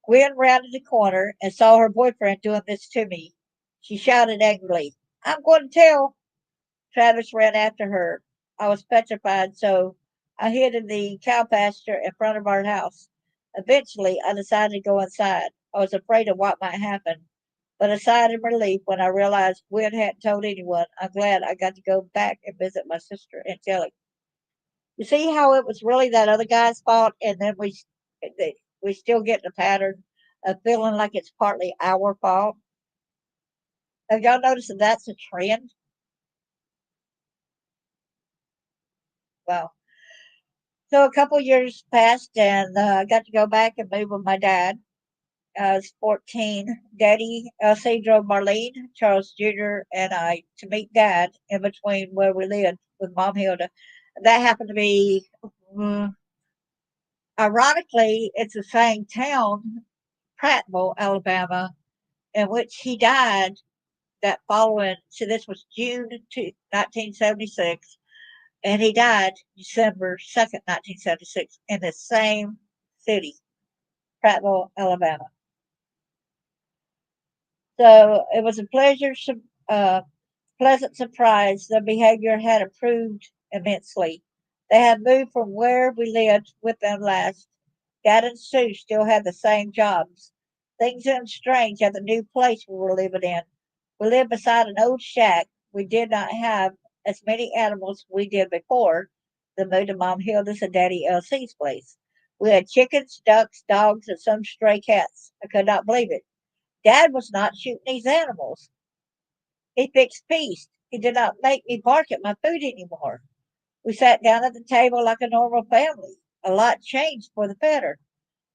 B: Gwen rounded the corner and saw her boyfriend doing this to me. She shouted angrily, I'm going to tell. Travis ran after her. I was petrified, so I hid in the cow pasture in front of our house. Eventually, I decided to go inside. I was afraid of what might happen, but I sighed in relief when I realized Gwen hadn't told anyone. I'm glad I got to go back and visit my sister, Angelica. You see how it was really that other guy's fault, and then we still get the pattern of feeling like it's partly our fault. Have y'all noticed that that's a trend? Well, so a couple years passed, and I got to go back and move with my dad. I was 14. Daddy LC drove Marlene, Charles Jr., and I to meet Dad in between where we lived with Mom Hilda. That happened to be, mm, ironically, it's the same town, Prattville, Alabama, in which he died that following. So this was June 1976, and he died December 2nd, 1976, in the same city, Prattville, Alabama. So it was a uh, pleasant surprise. Their behavior had improved immensely. They had moved from where we lived with them last. Dad and Sue still had the same jobs. Things seemed strange at the new place we were living in. We lived beside an old shack. We did not have as many animals we did before the move to Mom Hilda's and Daddy LC's place. We had chickens, ducks, dogs, and some stray cats. I could not believe it. Dad was not shooting these animals. He fixed peace. He did not make me bark at my food anymore. We sat down at the table like a normal family. A lot changed for the better.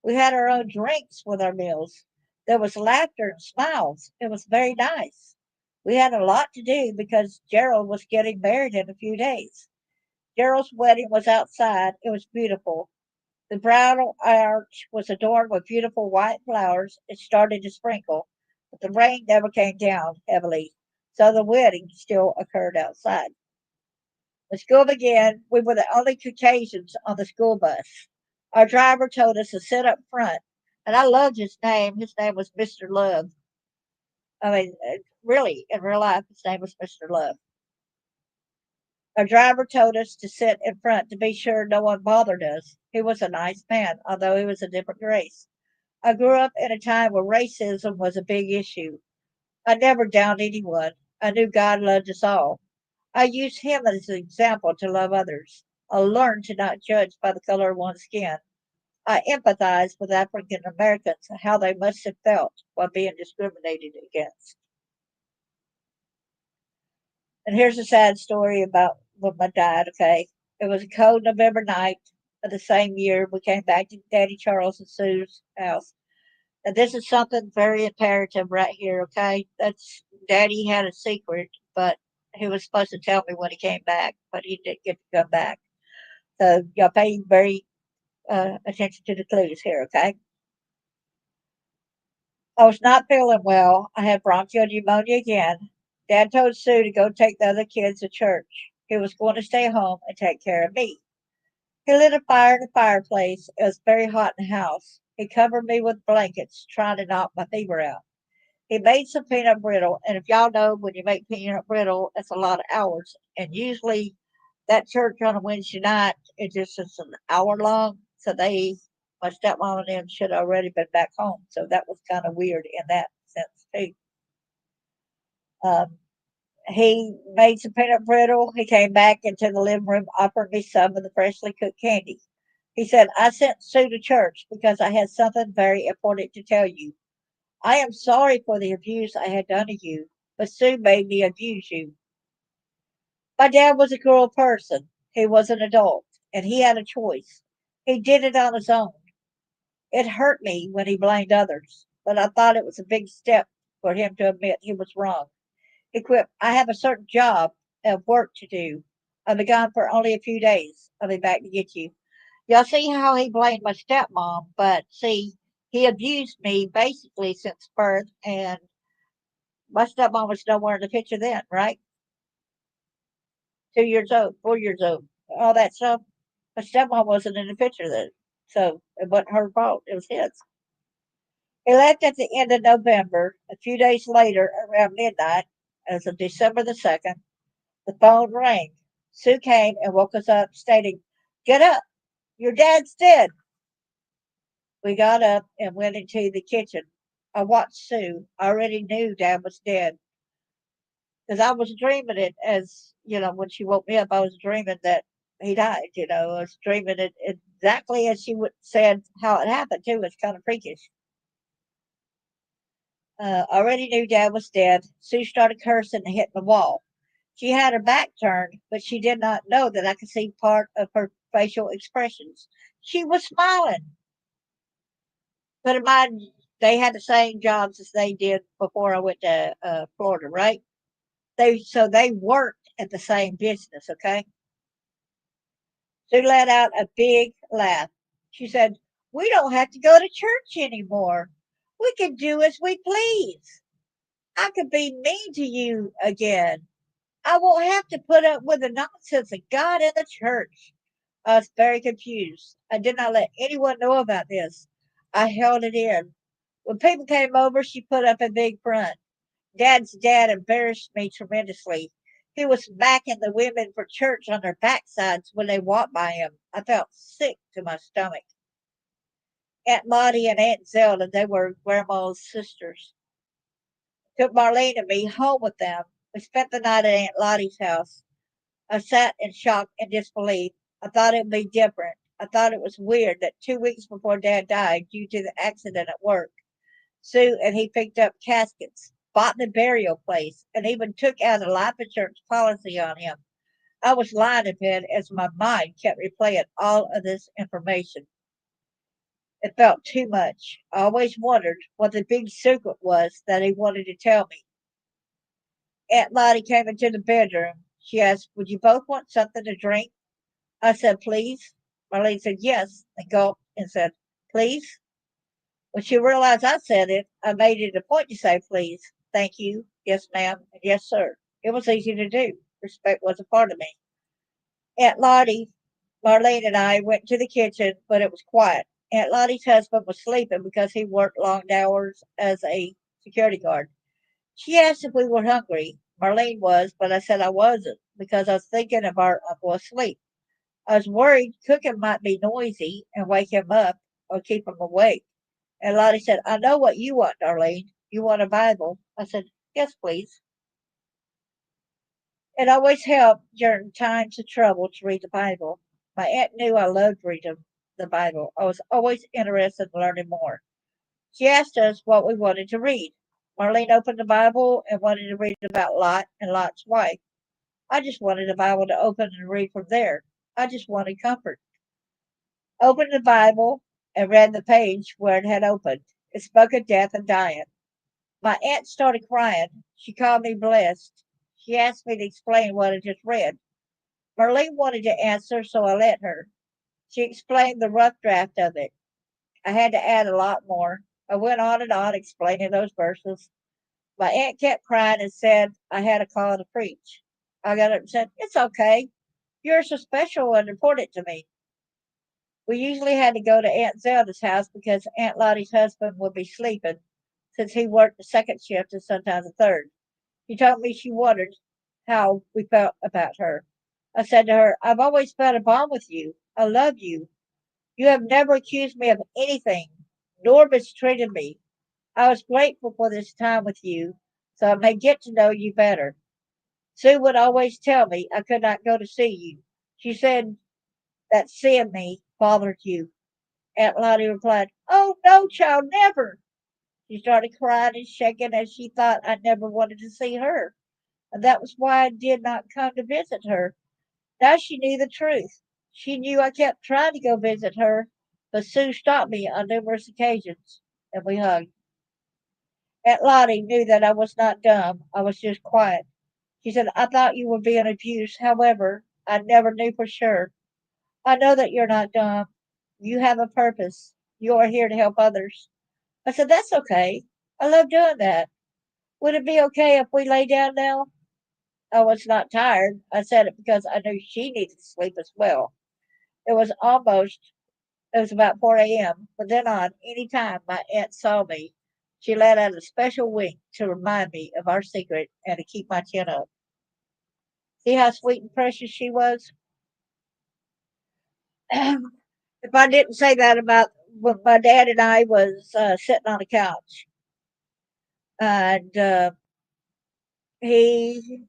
B: We had our own drinks with our meals. There was laughter and smiles. It was very nice. We had a lot to do because Gerald was getting married in a few days. Gerald's wedding was outside. It was beautiful. The bridal arch was adorned with beautiful white flowers. It started to sprinkle, but the rain never came down heavily, so the wedding still occurred outside. When school began, we were the only Caucasians on the school bus. Our driver told us to sit up front, and I loved his name. His name was Mr. Love. I mean, really, in real life, his name was Mr. Love. Our driver told us to sit in front to be sure no one bothered us. He was a nice man, although he was a different race. I grew up in a time where racism was a big issue. I never downed anyone. I knew God loved us all. I used him as an example to love others. I learned to not judge by the color of one's skin. I empathized with African Americans, how they must have felt while being discriminated against. And here's a sad story about when my dad, okay? It was a cold November night of the same year we came back to Daddy Charles and Sue's house. And this is something very imperative right here, okay? That's Daddy had a secret, but he was supposed to tell me when he came back, but he didn't get to come back. So y'all pay very attention to the clues here, okay? I was not feeling well. I had bronchial pneumonia again. Dad told Sue to go take the other kids to church. He was going to stay home and take care of me. He lit a fire in the fireplace. It was very hot in the house. He covered me with blankets, trying to knock my fever out. He made some peanut brittle, and if y'all know when you make peanut brittle, it's a lot of hours. And usually, that church on a Wednesday night is an hour long. So my stepmom and them should have already been back home. So that was kind of weird in that sense too. Um, he made some peanut brittle. He came back into the living room, offered me some of the freshly cooked candy. He said, I sent Sue to church because I had something very important to tell you. I am sorry for the abuse I had done to you, but Sue made me abuse you. My dad was a cruel person. He was an adult, and he had a choice. He did it on his own. It hurt me when he blamed others, but I thought it was a big step for him to admit he was wrong. He quit. I have a certain job of work to do. I'll be gone for only a few days. I'll be back to get you. Y'all see how he blamed my stepmom, but see, he abused me basically since birth, and my stepmom was nowhere in the picture then, right? 2 years old, 4 years old, all that stuff. My stepmom wasn't in the picture then. So it wasn't her fault, it was his. He left at the end of November. A few days later, around midnight, as of December the 2nd, the phone rang. Sue came and woke us up, stating, Get up, your dad's dead. We got up and went into the kitchen. I watched Sue. I already knew Dad was dead because I was dreaming it as, when she woke me up, I was dreaming that he died. I was dreaming it exactly as she would said how it happened, too. It's kind of freakish. Already knew Dad was dead. Sue started cursing and hitting the wall. She had her back turned, but she did not know that I could see part of her facial expressions. She was smiling. But in mind, they had the same jobs as they did before I went to Florida, right? They worked at the same business. Okay, Sue let out a big laugh. She said, "We don't have to go to church anymore. We can do as we please. I could be mean to you again. I won't have to put up with the nonsense of God and the church." I was very confused. I did not let anyone know about this. I held it in. When people came over, she put up a big front. Dad's dad embarrassed me tremendously. He was smacking the women for church on their backsides when they walked by him. I felt sick to my stomach. Aunt Lottie and Aunt Zelda, they were Grandma's sisters, took Marlene and me home with them. We spent the night at Aunt Lottie's house. I sat in shock and disbelief. I thought it would be different. I thought it was weird that 2 weeks before Dad died due to the accident at work, Sue and he picked up caskets, bought the burial place, and even took out a life insurance policy on him. I was lying in bed as my mind kept replaying all of this information. It felt too much. I always wondered what the big secret was that he wanted to tell me. Aunt Lottie came into the bedroom. She asked, Would you both want something to drink? I said, Please. Marlene said, Yes, and gulped and said, Please. When she realized I said it, I made it a point to say, Please, thank you, yes, ma'am, and yes, sir. It was easy to do. Respect was a part of me. Aunt Lottie, Marlene, and I went to the kitchen, but it was quiet. Aunt Lottie's husband was sleeping because he worked long hours as a security guard. She asked if we were hungry. Marlene was, but I said I wasn't because I was thinking of our uncle asleep. I was worried cooking might be noisy and wake him up or keep him awake. And Lottie said, I know what you want, Darlene. You want a Bible. I said, yes, please. It always helped during times of trouble to read the Bible. My aunt knew I loved reading the Bible. I was always interested in learning more. She asked us what we wanted to read. Marlene opened the Bible and wanted to read about Lot and Lot's wife. I just wanted the Bible to open and read from there. I just wanted comfort. Opened the Bible and read the page where it had opened. It spoke of death and dying. My aunt started crying. She called me blessed. She asked me to explain what I just read. Marlene wanted to answer, so I let her. She explained the rough draft of it. I had to add a lot more. I went on and on explaining those verses. My aunt kept crying and said I had a call to preach. I got up and said, it's okay. You're so special and important to me. We usually had to go to Aunt Zelda's house because Aunt Lottie's husband would be sleeping since he worked the second shift and sometimes the third. She told me she wondered how we felt about her. I said to her, I've always felt a bond with you. I love you. You have never accused me of anything, nor mistreated me. I was grateful for this time with you, so I may get to know you better. Sue would always tell me I could not go to see you. She said that seeing me bothered you. Aunt Lottie replied, oh, no, child, never. She started crying and shaking as she thought I never wanted to see her, and that was why I did not come to visit her. Now she knew the truth. She knew I kept trying to go visit her, but Sue stopped me on numerous occasions, and we hugged. Aunt Lottie knew that I was not dumb. I was just quiet. She said, I thought you were being abused. However, I never knew for sure. I know that you're not dumb. You have a purpose. You are here to help others. I said, that's okay. I love doing that. Would it be okay if we lay down now? I was not tired. I said it because I knew she needed to sleep as well. It was almost, it was about 4 a.m. From then on, any time my aunt saw me, she let out a special wink to remind me of our secret and to keep my chin up. See how sweet and precious she was? If I didn't say that about when my dad and I was sitting on the couch and he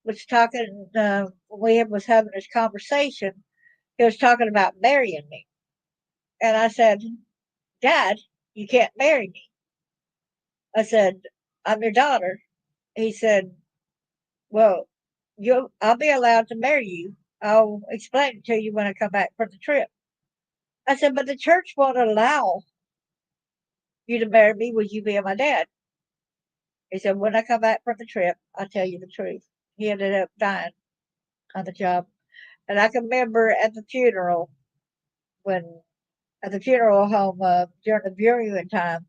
B: was talking, we was having this conversation, he was talking about marrying me. And I said, Dad, you can't marry me. I said, I'm your daughter. He said, well, I'll be allowed to marry you. I'll explain it to you when I come back from the trip. I said, but the church won't allow you to marry me. Will you be my dad? He said, when I come back from the trip, I'll tell you the truth. He ended up dying on the job. And I can remember at the funeral, when at the funeral home during the viewing time,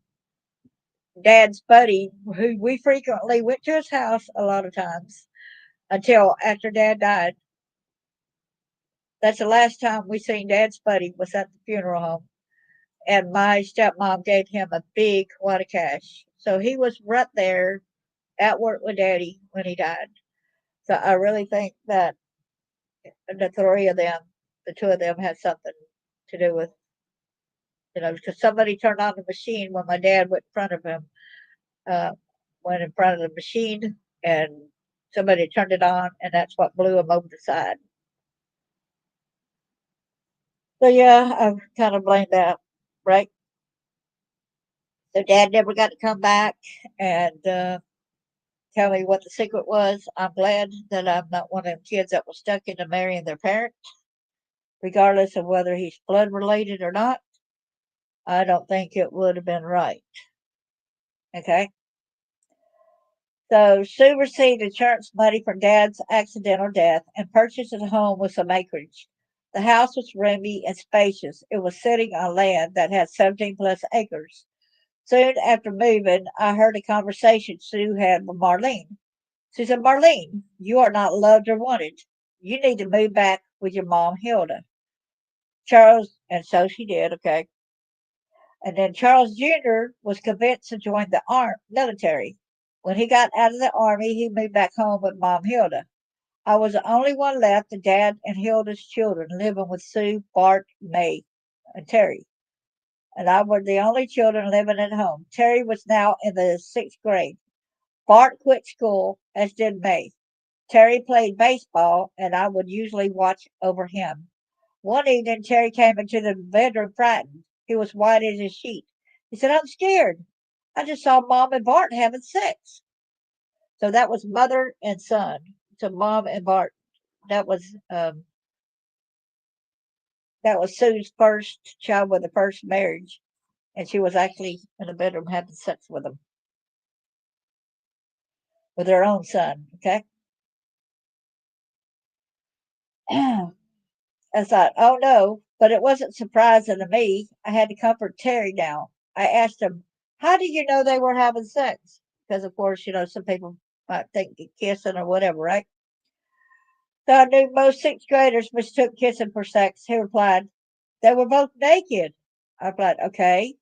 B: Dad's buddy, who we frequently went to his house a lot of times until after Dad died. That's the last time we seen Dad's buddy was at the funeral home. And my stepmom gave him a big wad of cash. So he was right there at work with Daddy when he died. So I really think that the three of them, the two of them, had something to do with, because somebody turned on the machine when my dad went in front of him, uh, went in front of the machine, and somebody turned it on, and that's what blew him over the side. So yeah, I kind of blame that, right? So Dad never got to come back and tell me what the secret was. I'm glad that I'm not one of them kids that was stuck into marrying their parent, regardless of whether he's blood related or not. I don't think it would have been right. Okay. So Sue received insurance money from Dad's accidental death and purchased a home with some acreage. The house was roomy and spacious. It was sitting on land that had 17 plus acres. Soon after moving, I heard a conversation Sue had with Marlene. She said, Marlene, you are not loved or wanted. You need to move back with your mom, Hilda. Charles, and so she did, okay. And then Charles Jr. was convinced to join the military. When he got out of the army, he moved back home with Mom Hilda. I was the only one left, the Dad and Hilda's children, living with Sue, Bart, May, and Terry. And I were the only children living at home. Terry was now in the sixth grade. Bart quit school, as did May. Terry played baseball, and I would usually watch over him. One evening, Terry came into the bedroom frightened. He was white as a sheet. He said, I'm scared. I just saw Mom and Bart having sex. So that was mother and son. So Mom and Bart. That was um, that was Sue's first child with the first marriage, and she was actually in the bedroom having sex with her own son. Okay. I thought, oh no, but it wasn't surprising to me. I had to comfort Terry now. I asked him, how do you know they were having sex? Because, of course, some people might think kissing or whatever, right? So I knew most sixth graders mistook kissing for sex. He replied, they were both naked. I replied, okay.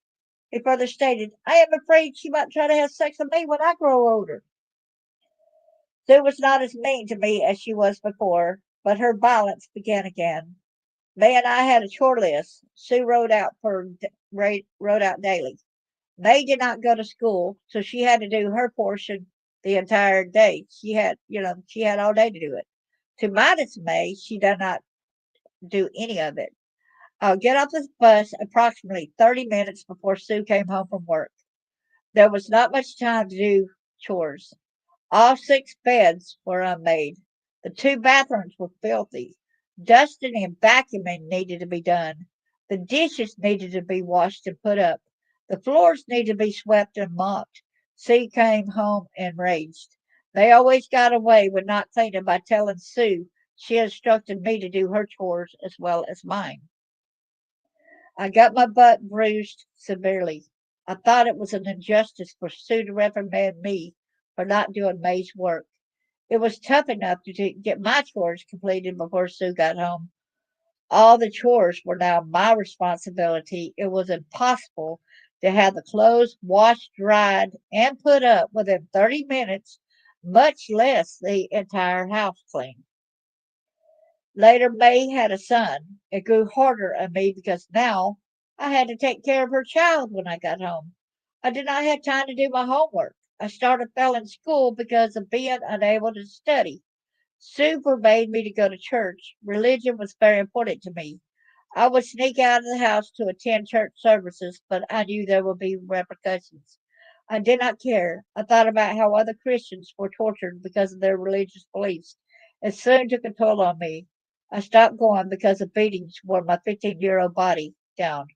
B: He further stated, I am afraid she might try to have sex with me when I grow older. Sue was not as mean to me as she was before, but her violence began again. May and I had a chore list. Sue wrote out daily. May did not go to school, so she had to do her portion the entire day. She had all day to do it. To my dismay, she did not do any of it. I'll get off the bus approximately 30 minutes before Sue came home from work. There was not much time to do chores. All six beds were unmade. The two bathrooms were filthy. Dusting and vacuuming needed to be done. The dishes needed to be washed and put up. The floors needed to be swept and mopped. Sue came home enraged. They always got away with not cleaning by telling Sue she instructed me to do her chores as well as mine. I got my butt bruised severely. I thought it was an injustice for Sue to reprimand me for not doing May's work. It was tough enough to get my chores completed before Sue got home. All the chores were now my responsibility. It was impossible to have the clothes washed, dried, and put up within 30 minutes, much less the entire house clean. Later, May had a son. It grew harder on me because now I had to take care of her child when I got home. I did not have time to do my homework. I started failing school because of being unable to study. Sue forbade me to go to church. Religion was very important to me. I would sneak out of the house to attend church services, but I knew there would be repercussions. I did not care. I thought about how other Christians were tortured because of their religious beliefs. It soon took a toll on me. I stopped going because the beatings wore my 15-year-old body down.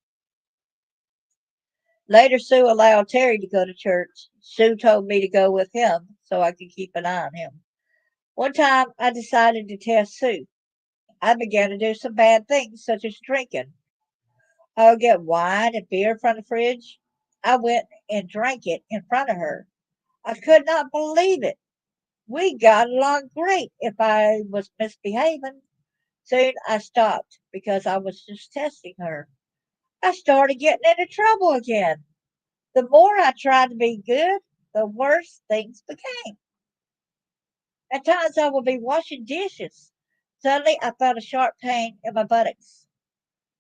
B: Later, Sue allowed Terry to go to church. Sue told me to go with him so I could keep an eye on him. One time, I decided to test Sue. I began to do some bad things, such as drinking. I would get wine and beer from the fridge. I went and drank it in front of her. I could not believe it. We got along great if I was misbehaving. Soon I stopped because I was just testing her. I started getting into trouble again. The more I tried to be good, the worse things became. At times I would be washing dishes. Suddenly I felt a sharp pain in my buttocks.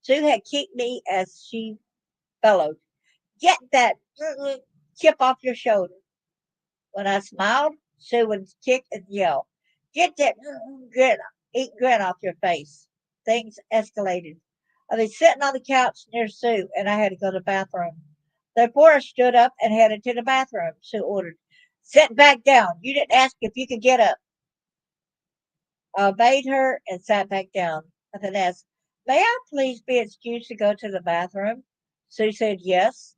B: Sue had kicked me as she bellowed, get that chip off your shoulder. When I smiled, Sue would kick and yell, get that grin off your face. Things escalated. I was sitting on the couch near Sue, and I had to go to the bathroom. Therefore, I stood up and headed to the bathroom. Sue ordered, sit back down. You didn't ask if you could get up. I obeyed her and sat back down. I then asked, may I please be excused to go to the bathroom? Sue said yes.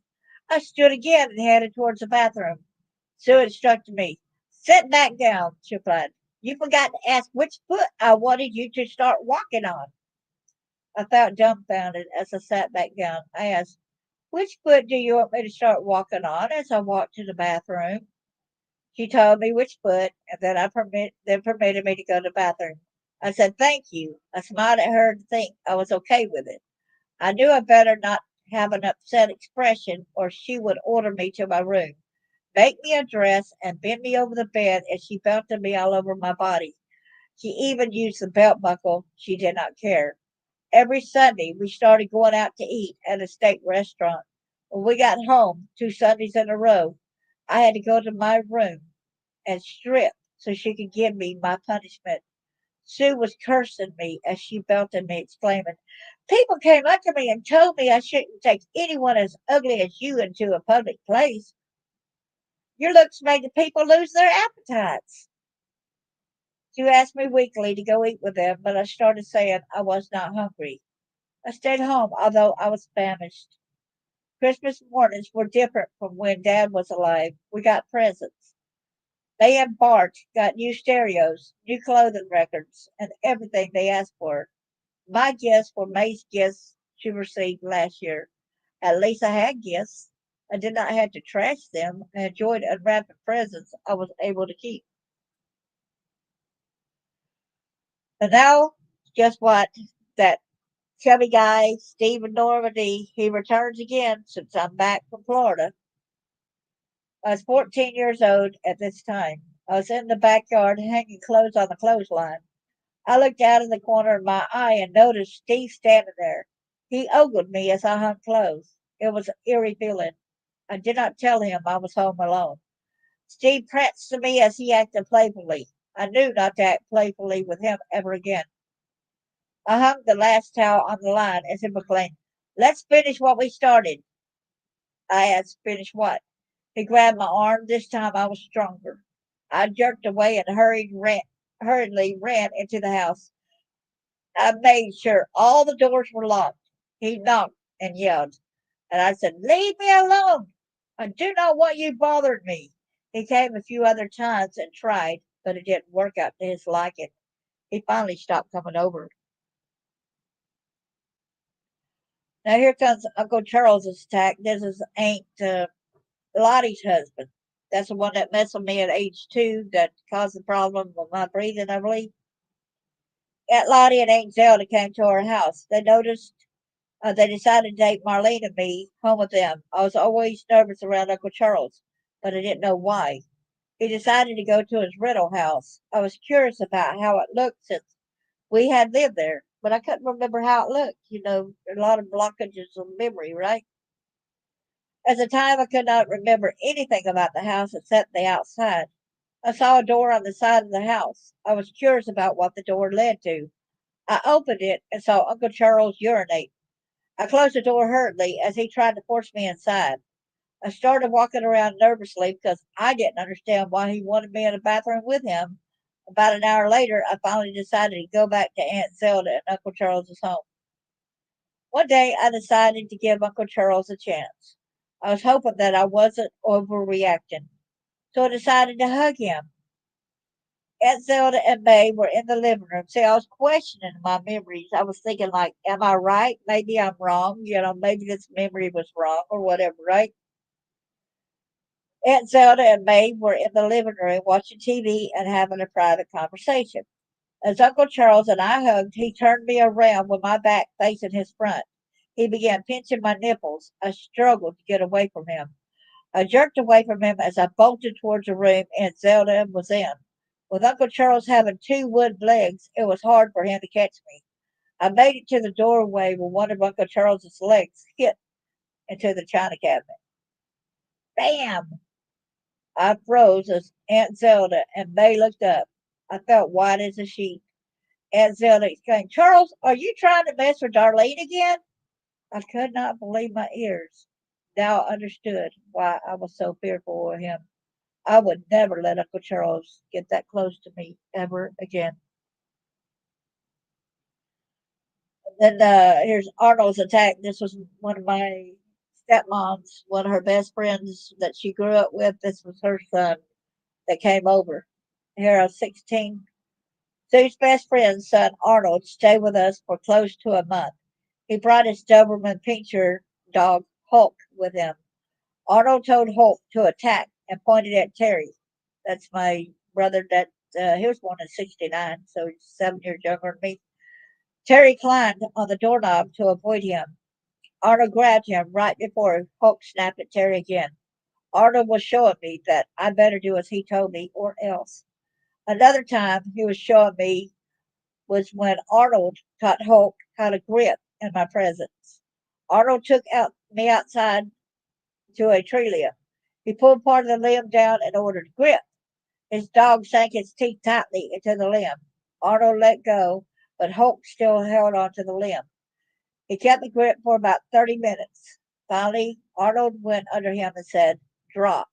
B: I stood again and headed towards the bathroom. Sue instructed me, sit back down, she replied. You forgot to ask which foot I wanted you to start walking on. I felt dumbfounded as I sat back down. I asked, which foot do you want me to start walking on as I walked to the bathroom? She told me which foot, and then permitted me to go to the bathroom. I said, thank you. I smiled at her to think I was okay with it. I knew I better not have an upset expression or she would order me to my room. make me a dress, and bend me over the bed as she belted me all over my body. She even used the belt buckle. She did not care. Every Sunday, we started going out to eat at a steak restaurant. When we got home, 2 Sundays in a row, I had to go to my room and strip so she could give me my punishment. Sue was cursing me as she belted me, exclaiming, "People came up to me and told me I shouldn't take anyone as ugly as you into a public place. Your looks made the people lose their appetites." Sue asked me weekly to go eat with them, but I started saying I was not hungry. I stayed home, although I was famished. Christmas mornings were different from when Dad was alive. We got presents. They and Bart got new stereos, new clothing records, and everything they asked for. My gifts were May's gifts she received last year. At least I had gifts. I did not have to trash them. I enjoyed unwrapping presents I was able to keep. And now, guess what? That chubby guy, Stephen Normandy, he returns again since I'm back from Florida. I was 14 years old at this time. I was in the backyard hanging clothes on the clothesline. I looked out of the corner of my eye and noticed Steve standing there. He ogled me as I hung clothes. It was an eerie feeling. I did not tell him I was home alone. Steve pranced to me as he acted playfully. I knew not to act playfully with him ever again. I hung the last towel on the line as he proclaimed, "Let's finish what we started." I asked, "Finish what?" He grabbed my arm. This time I was stronger. I jerked away and hurriedly ran into the house. I made sure all the doors were locked. He knocked and yelled, and I said, "Leave me alone. I do not want you bothering me." He came a few other times and tried, but it didn't work out to his liking. He finally stopped coming over. Now here comes Uncle Charles's attack. This is Aunt Lottie's husband. That's the one that messed with me at age 2 that caused the problem with my breathing, I believe. Aunt Lottie and Aunt Zelda came to our house. They decided to take Marlene and me home with them. I was always nervous around Uncle Charles, but I didn't know why. He decided to go to his rental house. I was curious about how it looked since we had lived there, but I couldn't remember how it looked. A lot of blockages of memory, right? At the time, I could not remember anything about the house except the outside. I saw a door on the side of the house. I was curious about what the door led to. I opened it and saw Uncle Charles urinate. I closed the door hurriedly as he tried to force me inside. I started walking around nervously because I didn't understand why he wanted me in the bathroom with him. About an hour later, I finally decided to go back to Aunt Zelda and Uncle Charles's home. One day, I decided to give Uncle Charles a chance. I was hoping that I wasn't overreacting, so I decided to hug him. Aunt Zelda and May were in the living room. See, I was questioning my memories. I was thinking, like, am I right? Maybe I'm wrong. Maybe this memory was wrong or whatever, right? Aunt Zelda and May were in the living room watching TV and having a private conversation. As Uncle Charles and I hugged, he turned me around with my back facing his front. He began pinching my nipples. I struggled to get away from him. I jerked away from him as I bolted towards the room Aunt Zelda was in. With Uncle Charles having two wood legs, it was hard for him to catch me. I made it to the doorway where one of Uncle Charles's legs hit into the china cabinet. Bam! I froze as Aunt Zelda and May looked up. I felt white as a sheet. Aunt Zelda exclaimed, "Charles, are you trying to mess with Darlene again?" I could not believe my ears. Now I understood why I was so fearful of him. I would never let Uncle Charles get that close to me ever again. Then here's Arnold's attack. This was one of my stepmom's, one of her best friends that she grew up with. This was her son that came over. Here I was 16. Sue's best friend's son, Arnold, stayed with us for close to a month. He brought his Doberman Pinscher dog, Hulk, with him. Arnold told Hulk to attack and pointed at Terry. That's my brother he was born in 69, so he's 7 years younger than me. Terry climbed on the doorknob to avoid him. Arnold grabbed him right before Hulk snapped at Terry again. Arnold was showing me that I better do as he told me or else. Another time he was showing me was when Arnold taught Hulk how to grip in my presence. Arnold took me outside to a tree limb. He pulled part of the limb down and ordered grip. His dog sank its teeth tightly into the limb. Arnold let go, but Hulk still held onto the limb. He kept the grip for about 30 minutes. Finally, Arnold went under him and said, "Drop."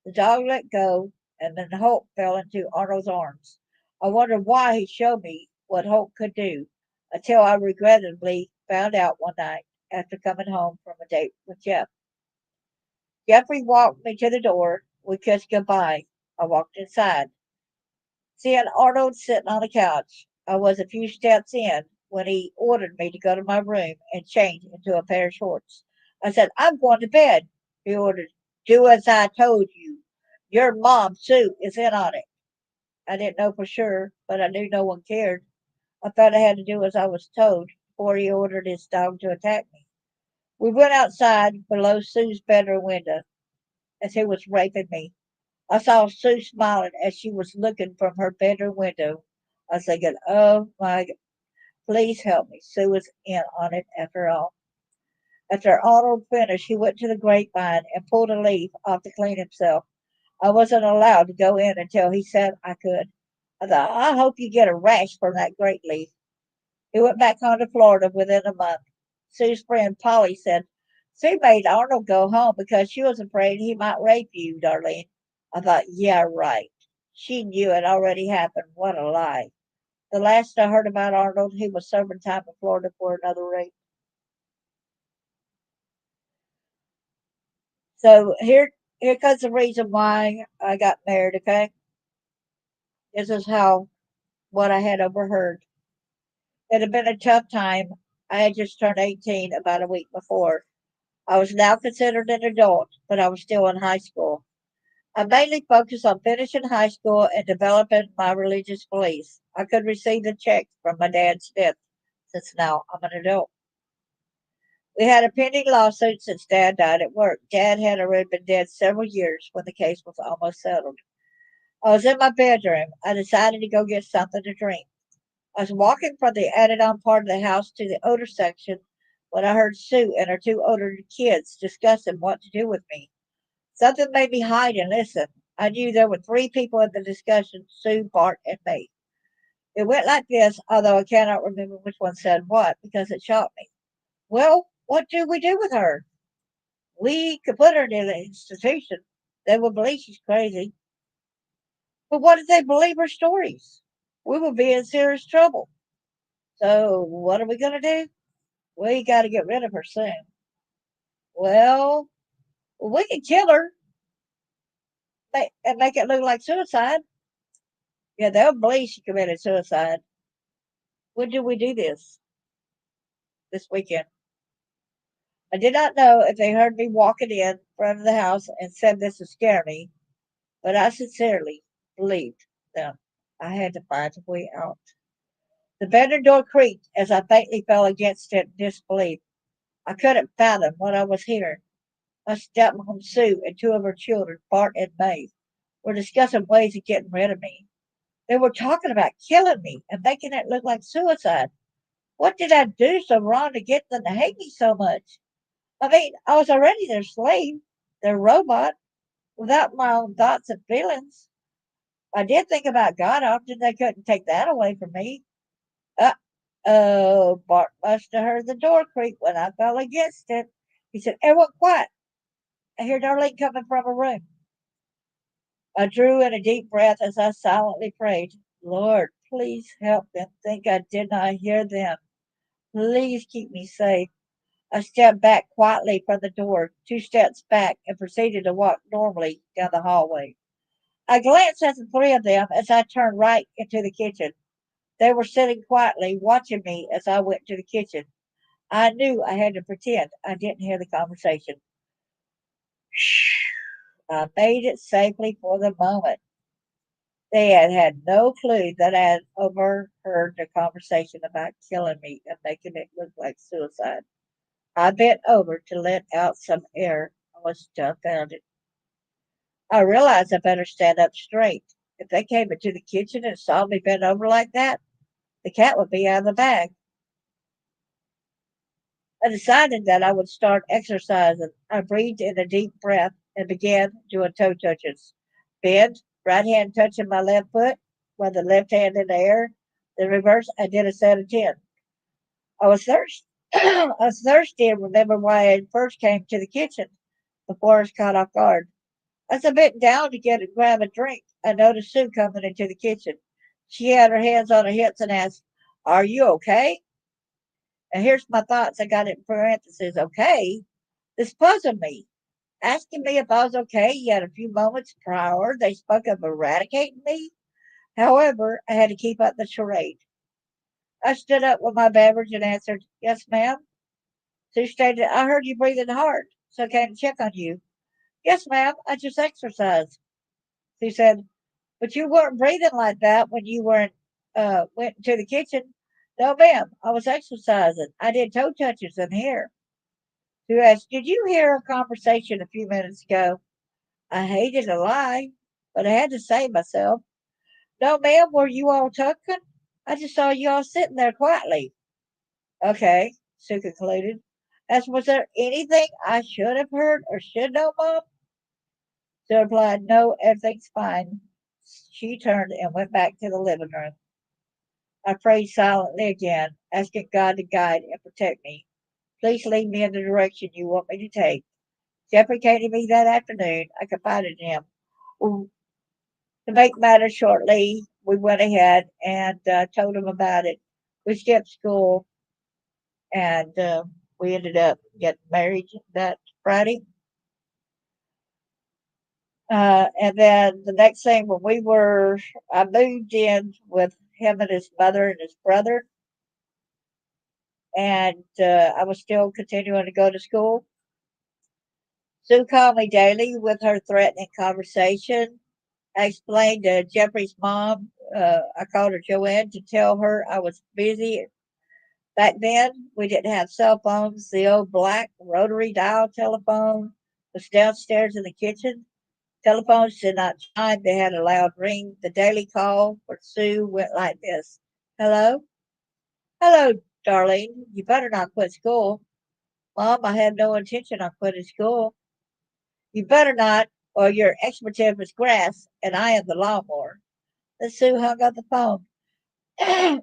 B: The dog let go, and then Hulk fell into Arnold's arms. I wondered why he showed me what Hulk could do until I regrettably found out one night after coming home from a date with Jeff. Jeffrey walked me to the door. We kissed goodbye. I walked inside. Seeing Arnold sitting on the couch, I was a few steps in when he ordered me to go to my room and change into a pair of shorts. I said, "I'm going to bed." He ordered, "Do as I told you. Your mom, Sue, is in on it." I didn't know for sure, but I knew no one cared. I thought I had to do as I was told before he ordered his dog to attack me. We went outside below Sue's bedroom window as he was raping me. I saw Sue smiling as she was looking from her bedroom window. I was thinking, "Oh my, please help me." Sue was in on it after all. After Arnold finished, he went to the grapevine and pulled a leaf off to clean himself. I wasn't allowed to go in until he said I could. I thought, "I hope you get a rash from that grape leaf." He went back home to Florida within a month. Sue's friend Polly said, "Sue made Arnold go home because she was afraid he might rape you, Darlene." I thought, yeah, right. She knew it already happened. What a lie. The last I heard about Arnold, he was serving time in Florida for another rape. So here comes the reason why I got married, okay? This is how what I had overheard. It had been a tough time. I had just turned 18 about a week before. I was now considered an adult, but I was still in high school. I mainly focused on finishing high school and developing my religious beliefs. I could receive the check from my dad's death since now I'm an adult. We had a pending lawsuit since Dad died at work. Dad had already been dead several years when the case was almost settled. I was in my bedroom. I decided to go get something to drink. I was walking from the added on part of the house to the odor section when I heard Sue and her two older kids discussing what to do with me. Something made me hide and listen. I knew there were three people in the discussion: Sue, Bart, and me. It went like this, although I cannot remember which one said what because it shocked me. "Well, what do we do with her? We could put her in an institution. They would believe she's crazy. But what if they believe her stories? We would be in serious trouble. So what are we going to do? We got to get rid of her soon." "Well, we can kill her and make it look like suicide." "Yeah, they'll believe she committed suicide." "When do we do this?" "This weekend." I did not know if they heard me walking in front of the house and said this to scare me, but I sincerely believed them. I had to find a way out. The bedroom door creaked as I faintly fell against it in disbelief. I couldn't fathom what I was hearing. My stepmom Sue and two of her children, Bart and May, were discussing ways of getting rid of me. They were talking about killing me and making it look like suicide. What did I do so wrong to get them to hate me so much? I mean, I was already their slave, their robot, without my own thoughts and feelings. I did think about God often. They couldn't take that away from me. Uh oh, Bart must have heard the door creak when I fell against it. He said, "Everyone quiet. I hear Darlene coming from her room." I drew in a deep breath as I silently prayed, "Lord, please help them think I did not hear them. Please keep me safe." I stepped back quietly from the door, two steps back, and proceeded to walk normally down the hallway. I glanced at the three of them as I turned right into the kitchen. They were sitting quietly, watching me as I went to the kitchen. I knew I had to pretend I didn't hear the conversation. Shh. I made it safely for the moment. They had had no clue that I had overheard the conversation about killing me and making it look like suicide. I bent over to let out some air. I was dumbfounded. I realized I better stand up straight. If they came into the kitchen and saw me bent over like that, the cat would be out of the bag. I decided that I would start exercising. I breathed in a deep breath and began doing toe touches. Bend, right hand touching my left foot, with the left hand in the air. Then reverse, I did a set of 10. I was thirsty. I was thirsty and remembered why I first came to the kitchen before I was caught off guard. As I bent down to get and grab a drink, I noticed Sue coming into the kitchen. She had her hands on her hips and asked, "Are you okay?" And here's my thoughts. I got it in parentheses. Okay. This puzzled me. Asking me if I was okay, yet a few moments prior they spoke of eradicating me. However, I had to keep up the charade. I stood up with my beverage and answered, "Yes, ma'am." Sue stated, "I heard you breathing hard, so I came to check on you." "Yes, ma'am, I just exercised." Sue said, "But you weren't breathing like that when you went to the kitchen." "No, ma'am, I was exercising. I did toe touches in here." Sue asked, "Did you hear a conversation a few minutes ago?" I hated to lie, but I had to save myself. "No, ma'am, were you all talking? I just saw you all sitting there quietly." "Okay," Sue concluded. "As was there anything I should have heard or should know, Mom?" Sue replied, "No, everything's fine." She turned and went back to the living room. I prayed silently again, asking God to guide and protect me. "Please lead me in the direction you want me to take." Jeffrey came to me that afternoon. I confided in him. Well, to make matters shortly, we went ahead and told him about it. We skipped school and we ended up getting married that Friday. And then the next thing, I moved in with him and his mother and his brother, and I was still continuing to go to school. Sue called me daily with her threatening conversation. I explained to Jeffrey's mom, I called her Joanne to tell her I was busy. Back then, we didn't have cell phones. The old black rotary dial telephone was downstairs in the kitchen. Telephones did not chime, they had a loud ring. The daily call for Sue went like this: "Hello? Hello, Darlene. You better not quit school." "Mom, I have no intention of quitting school." "You better not, or your expletive is grass, and I am the lawnmower." Then Sue hung up the phone.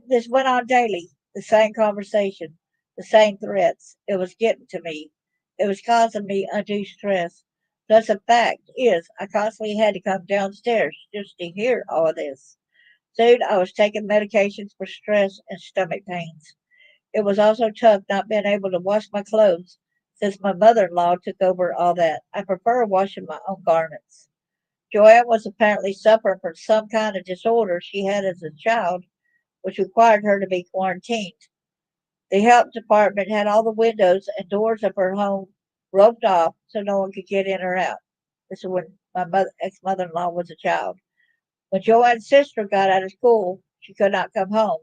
B: This went on daily, the same conversation, the same threats. It was getting to me. It was causing me undue stress. Plus, the fact is, I constantly had to come downstairs just to hear all of this. Soon, I was taking medications for stress and stomach pains. It was also tough not being able to wash my clothes since my mother in law took over all that. I prefer washing my own garments. Joanne was apparently suffering from some kind of disorder she had as a child which required her to be quarantined. The health department had all the windows and doors of her home roped off so no one could get in or out. This is when my ex mother in law was a child. When Joanne's sister got out of school, she could not come home.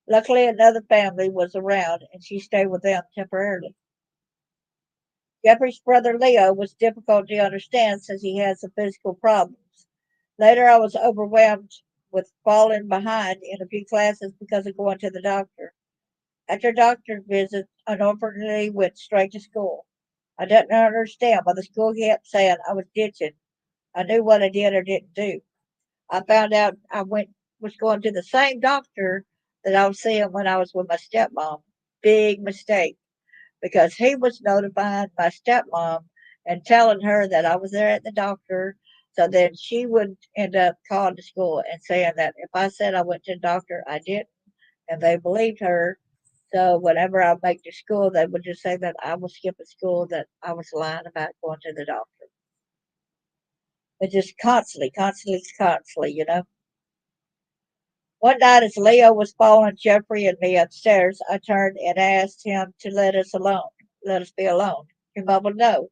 B: Luckily, another family was around and she stayed with them temporarily. Jeffrey's brother Leo was difficult to understand since he had some physical problems. Later, I was overwhelmed with falling behind in a few classes because of going to the doctor. After doctor's visit, I unfortunately went straight to school. I didn't understand why the school kept saying I was ditching. I knew what I did or didn't do. I found out was going to the same doctor that I was seeing when I was with my stepmom. Big mistake because he was notifying my stepmom and telling her that I was there at the doctor. So then she would end up calling the school and saying that if I said I went to the doctor, I didn't, and they believed her. So whenever I make to school, they would just say that I was skipping school, that I was lying about going to the doctor. But just constantly, constantly, constantly, you know. One night, as Leo was following Jeffrey and me upstairs, I turned and asked him to let us be alone. He mumbled no.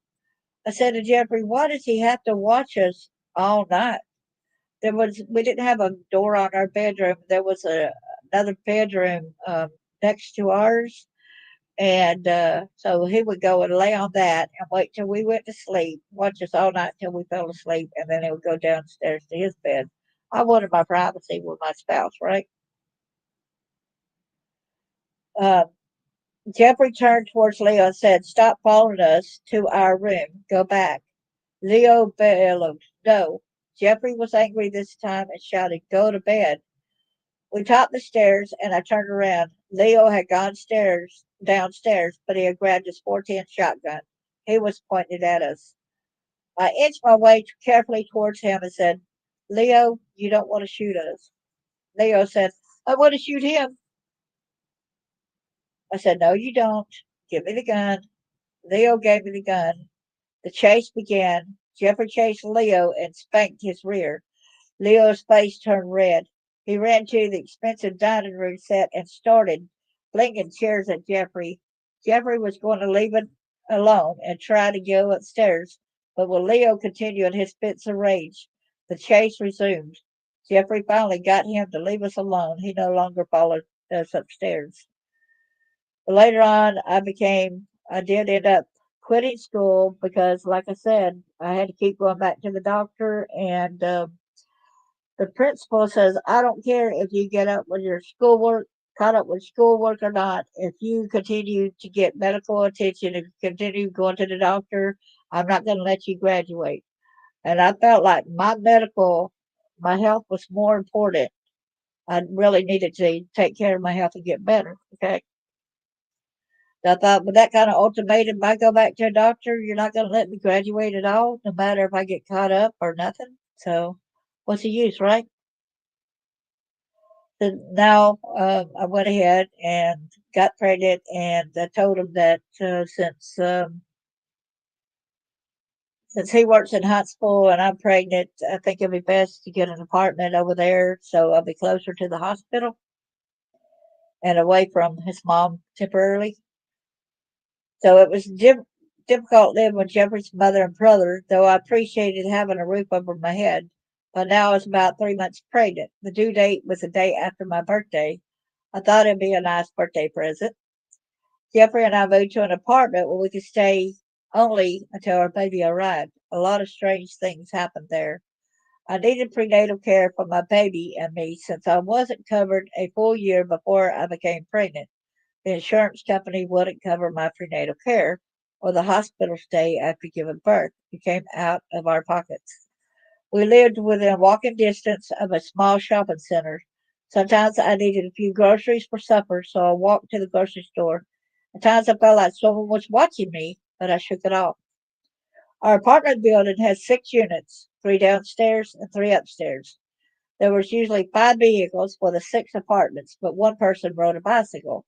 B: I said to Jeffrey, "Why does he have to watch us all night?" We didn't have a door on our bedroom. There was another bedroom next to ours, And so he would go and lay on that and wait till we went to sleep, watch us all night till we fell asleep, and then he would go downstairs to his bed. I wanted my privacy with my spouse, right? Uh, Jeffrey turned towards Leo and said, "Stop following us to our room. Go back." Leo bellowed, "No." Jeffrey was angry this time and shouted, "Go to bed." We topped the stairs, and I turned around. Leo had gone downstairs, but he had grabbed his 410 shotgun. He was pointing it at us. I inched my way carefully towards him and said, "Leo, you don't want to shoot us." Leo said, "I want to shoot him." I said, "No, you don't. Give me the gun." Leo gave me the gun. The chase began. Jeffrey chased Leo and spanked his rear. Leo's face turned red. He ran to the expensive dining room set and started flinging chairs at Jeffrey. Jeffrey was going to leave it alone and try to go upstairs, but when Leo continued his fits of rage, the chase resumed. Jeffrey finally got him to leave us alone. He no longer followed us upstairs. But later on, I did end up quitting school because, like I said, I had to keep going back to the doctor, and the principal says, "I don't care if you get up with your schoolwork, caught up with schoolwork or not. If you continue to get medical attention and continue going to the doctor, I'm not going to let you graduate." And I felt like my health was more important. I really needed to take care of my health and get better. Okay. So I thought, with that kind of ultimatum, if I go back to a doctor, you're not going to let me graduate at all, no matter if I get caught up or nothing. So what's the use, right? So now I went ahead and got pregnant, and I told him that since he works in Huntsville and I'm pregnant, I think it'd be best to get an apartment over there so I'll be closer to the hospital and away from his mom temporarily. So it was difficult living with Jeffrey's mother and brother, though I appreciated having a roof over my head. But now I was about 3 months pregnant. The due date was the day after my birthday. I thought it'd be a nice birthday present. Jeffrey and I moved to an apartment where we could stay only until our baby arrived. A lot of strange things happened there. I needed prenatal care for my baby and me since I wasn't covered a full year before I became pregnant. The insurance company wouldn't cover my prenatal care, or the hospital stay after giving birth. It came out of our pockets. We lived within walking distance of a small shopping center. Sometimes I needed a few groceries for supper, so I walked to the grocery store. At times I felt like someone was watching me, but I shook it off. Our apartment building has 6 units, 3 downstairs and 3 upstairs. There was usually 5 vehicles for the 6 apartments, but one person rode a bicycle.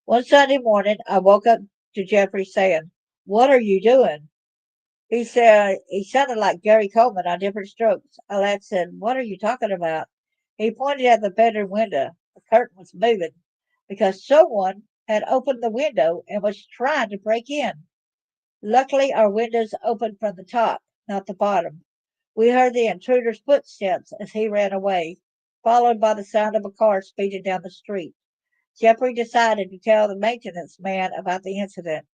B: One Sunday morning, I woke up to Jeffrey saying, "What are you doing?" He said he sounded like Gary Coleman on Different Strokes. I laughed and said, "What are you talking about?" He pointed at the bedroom window. The curtain was moving because someone had opened the window and was trying to break in. Luckily, our windows opened from the top, not the bottom. We heard the intruder's footsteps as he ran away, followed by the sound of a car speeding down the street. Jeffrey decided to tell the maintenance man about the incident.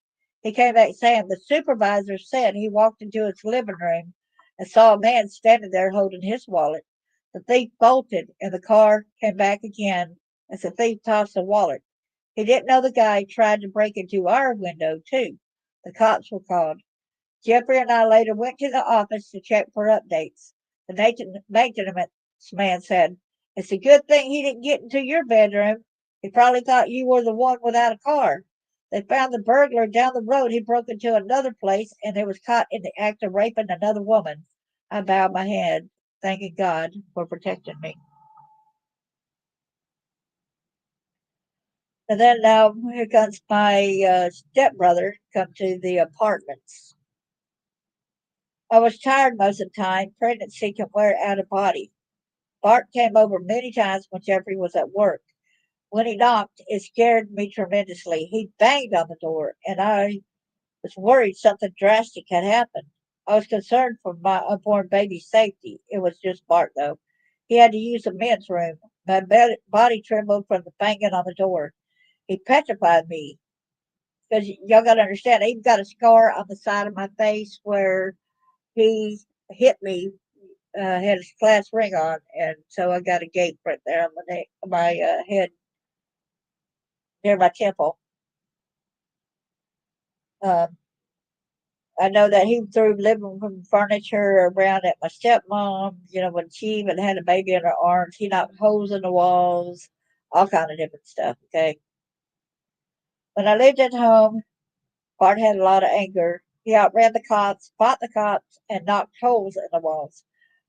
B: He came back saying the supervisor said he walked into his living room and saw a man standing there holding his wallet. The thief bolted and the car came back again as the thief tossed the wallet. He didn't know the guy tried to break into our window, too. The cops were called. Jeffrey and I later went to the office to check for updates. The maintenance man said, "It's a good thing he didn't get into your bedroom. He probably thought you were the one without a car." They found the burglar down the road. He broke into another place and he was caught in the act of raping another woman. I bowed my head, thanking God for protecting me. And then now here comes my stepbrother come to the apartments. I was tired most of the time. Pregnancy can wear out a body. Bart came over many times when Jeffrey was at work. When he knocked, it scared me tremendously. He banged on the door, and I was worried something drastic had happened. I was concerned for my unborn baby's safety. It was just Bart, though. He had to use the men's room. My body trembled from the banging on the door. He petrified me. because y'all got to understand, I even got a scar on the side of my face where he hit me, had his class ring on, and so I got a gape right there on my neck, my head near my temple. Um, I know that he threw living room furniture around at my stepmom. When she even had a baby in her arms, he knocked holes in the walls, all kind of different stuff. Okay. When I lived at home, Bart had a lot of anger. He outran the cops, fought the cops, and knocked holes in the walls.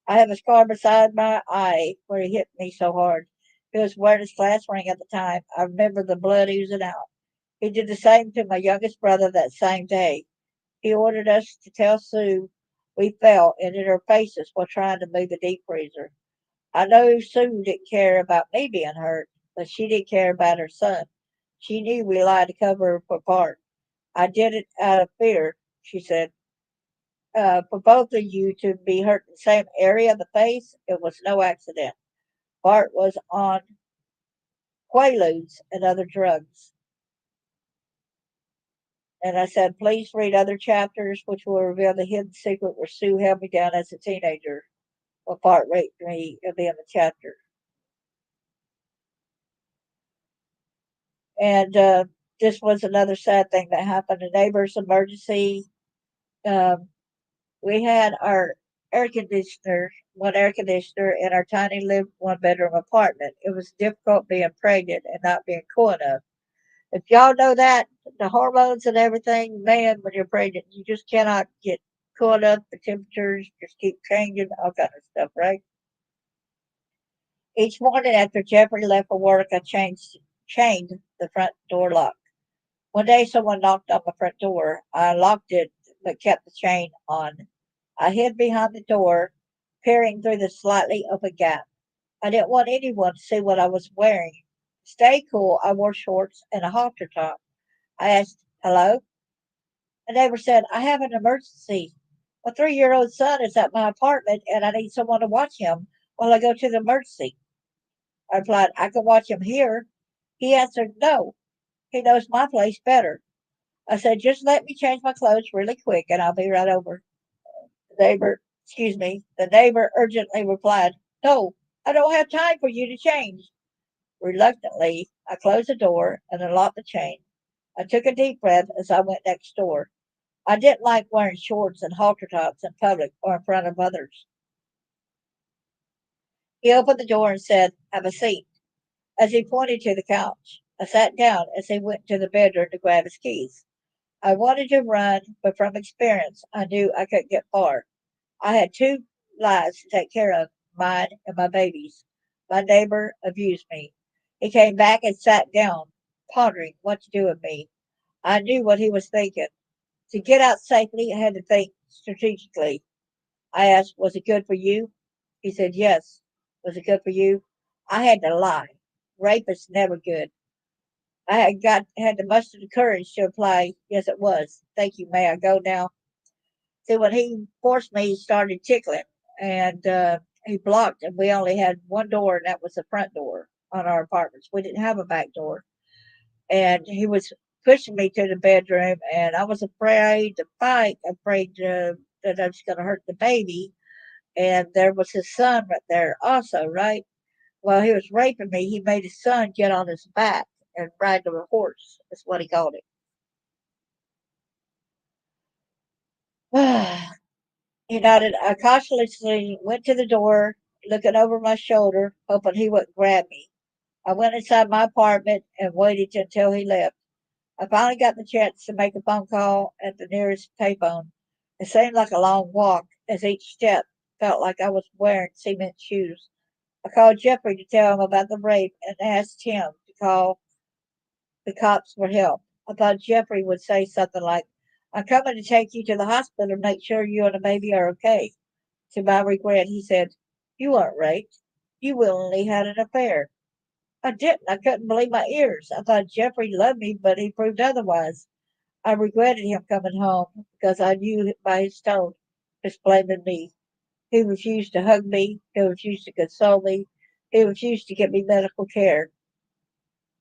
B: I have a scar beside my eye where he hit me so hard. He was wearing his class ring at the time. I remember the blood oozing out. He did the same to my youngest brother that same day. He ordered us to tell Sue we fell and in her faces while trying to move the deep freezer. I know Sue didn't care about me being hurt, but she didn't care about her son. She knew we lied to cover her for Bart. I did it out of fear, she said. For both of you to be hurt in the same area of the face, it was no accident. Bart was on quaaludes and other drugs. And I said, please read other chapters which will reveal the hidden secret where Sue held me down as a teenager. What part raped me will be in the chapter. And this was another sad thing that happened. A neighbor's emergency. Um, we had our one air conditioner in our tiny one bedroom apartment. It was difficult being pregnant and not being cool enough. If y'all know that, the hormones and everything, man, when you're pregnant, you just cannot get cool enough. The temperatures just keep changing, all kind of stuff, right? Each morning after Jeffrey left for work, I chained the front door lock. One day someone knocked on my front door. I locked it but kept the chain on. I hid behind the door, peering through the slightly open gap. I didn't want anyone to see what I was wearing. To stay cool, I wore shorts and a halter top. I asked, hello? A neighbor said, I have an emergency. My 3-year-old son is at my apartment and I need someone to watch him while I go to the emergency. I replied, I can watch him here. He answered, no, he knows my place better. I said, just let me change my clothes really quick and I'll be right over. The neighbor urgently replied, no, I don't have time for you to change. Reluctantly, I closed the door and unlocked the chain. I took a deep breath as I went next door. I didn't like wearing shorts and halter tops in public or in front of others. He opened the door and said, have a seat, as he pointed to the couch. I sat down as he went to the bedroom to grab his keys. I wanted to run, but from experience, I knew I couldn't get far. I had two lives to take care of, mine and my baby's. My neighbor abused me. He came back and sat down, pondering what to do with me. I knew what he was thinking. To get out safely, I had to think strategically. I asked, was it good for you? He said, yes. Was it good for you? I had to lie. Rape is never good. I had to muster the courage to reply, yes, it was. Thank you. May I go now? See, when he forced me, he started tickling, and he blocked, and we only had one door, and that was the front door on our apartments. We didn't have a back door, and he was pushing me to the bedroom, and I was afraid to fight, afraid that I was going to hurt the baby. And there was his son right there, also, right? While he was raping me, he made his son get on his back and ride the horse. That's what he called it. He nodded. I cautiously went to the door, looking over my shoulder, hoping he wouldn't grab me. I went inside my apartment and waited until he left. I finally got the chance to make a phone call at the nearest payphone. It seemed like a long walk, as each step felt like I was wearing cement shoes. I called Jeffrey to tell him about the rape and asked him to call the cops for help. I thought Jeffrey would say something like, I'm coming to take you to the hospital and make sure you and the baby are okay. To my regret, he said, you weren't raped. You willingly had an affair. I didn't. I couldn't believe my ears. I thought Jeffrey loved me, but he proved otherwise. I regretted him coming home because I knew by his tone he was blaming me. He refused to hug me. He refused to console me. He refused to give me medical care.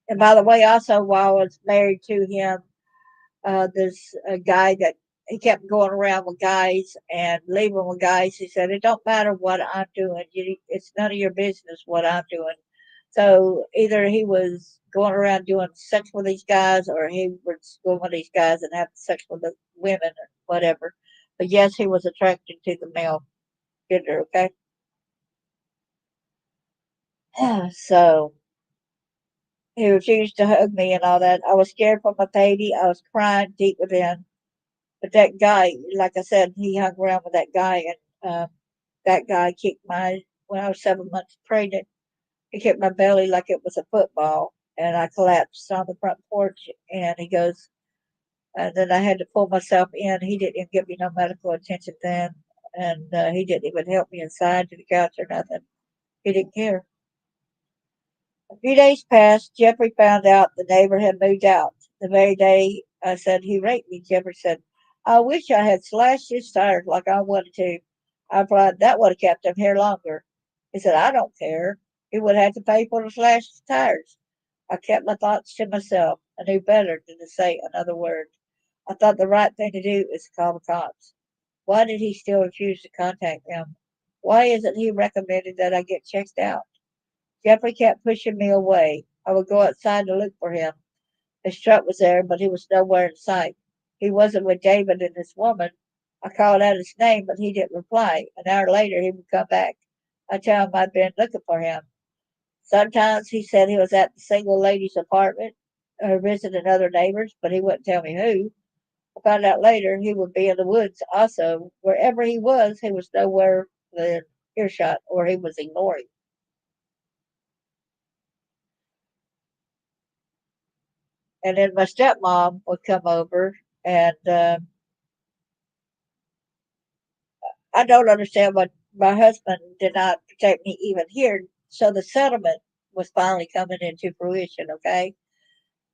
B: And by the way, also while I was married to him, There's a guy that he kept going around with guys and leaving with guys. He said, "It don't matter what I'm doing. It's none of your business what I'm doing." So either he was going around doing sex with these guys, or he was going with these guys and having sex with the women or whatever. But yes, he was attracted to the male gender. Okay, so he refused to hug me and all that. I was scared for my baby. I was crying deep within. But that guy, like I said, he hung around with that guy, and that guy kicked my when I was 7 months pregnant. He kicked my belly like it was a football, and I collapsed on the front porch. And he goes, and then I had to pull myself in. He didn't even give me no medical attention then, and he didn't even help me inside to the couch or nothing. He didn't care. A few days passed. Jeffrey found out the neighbor had moved out. The very day I said he raped me, Jeffrey said, "I wish I had slashed his tires like I wanted to." I replied, "That would have kept him here longer." He said, "I don't care. He would have to pay for the slashed tires." I kept my thoughts to myself. I knew better than to say another word. I thought the right thing to do is to call the cops. Why did he still refuse to contact them? Why isn't he recommended that I get checked out? Jeffrey kept pushing me away. I would go outside to look for him. His truck was there, but he was nowhere in sight. He wasn't with David and his woman. I called out his name, but he didn't reply. An hour later, he would come back. I tell him I'd been looking for him. Sometimes he said he was at the single lady's apartment or visiting other neighbors, but he wouldn't tell me who. I found out later he would be in the woods also. Wherever he was nowhere within earshot, or he was ignoring. And then my stepmom would come over, and I don't understand why my husband did not protect me even here. So the settlement was finally coming into fruition. Okay,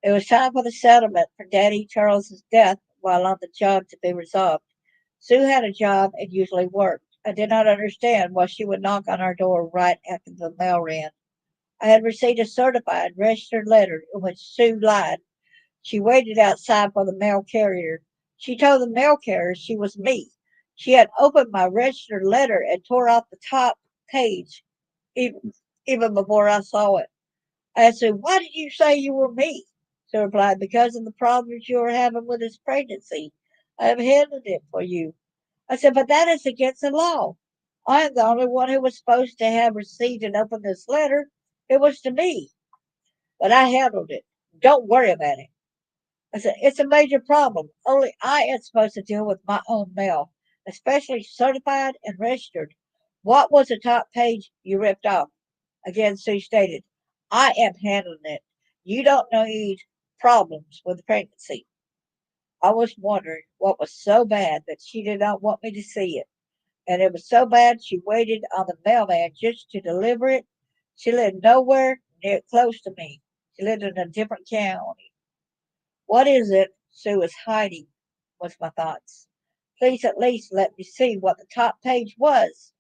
B: it was time for the settlement for Daddy Charles's death while on the job to be resolved. Sue had a job and usually worked. I did not understand why she would knock on our door right after the mail ran. I had received a certified registered letter in which Sue lied. She waited outside for the mail carrier. She told the mail carrier she was me. She had opened my registered letter and tore off the top page even, even before I saw it. I asked her, "Why did you say you were me?" She replied, "Because of the problems you are having with this pregnancy. I have handled it for you." I said, "But that is against the law. I am the only one who was supposed to have received and opened this letter. It was to me, but I handled it. Don't worry about it." I said, "It's a major problem. Only I am supposed to deal with my own mail, especially certified and registered. What was the top page you ripped off?" Again, Sue stated, "I am handling it. You don't need problems with the pregnancy." I was wondering what was so bad that she did not want me to see it. And it was so bad she waited on the mailman just to deliver it. She lived nowhere near close to me. She lived in a different county. What is it Sue is hiding? Was my thoughts. Please at least let me see what the top page was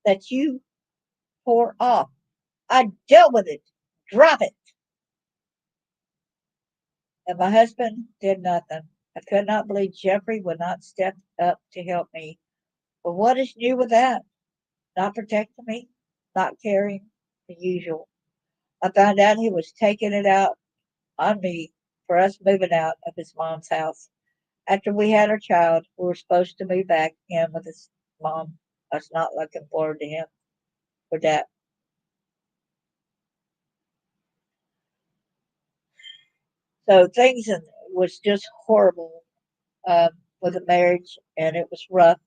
B: that you tore off. I dealt with it. Drop it. And my husband did nothing. I could not believe Jeffrey would not step up to help me. But what is new with that? Not protecting me, not caring, the usual. I found out he was taking it out on me for us moving out of his mom's house. After we had our child, we were supposed to move back in with his mom. I was not looking forward to him for that. So things was just horrible with the marriage, and it was rough.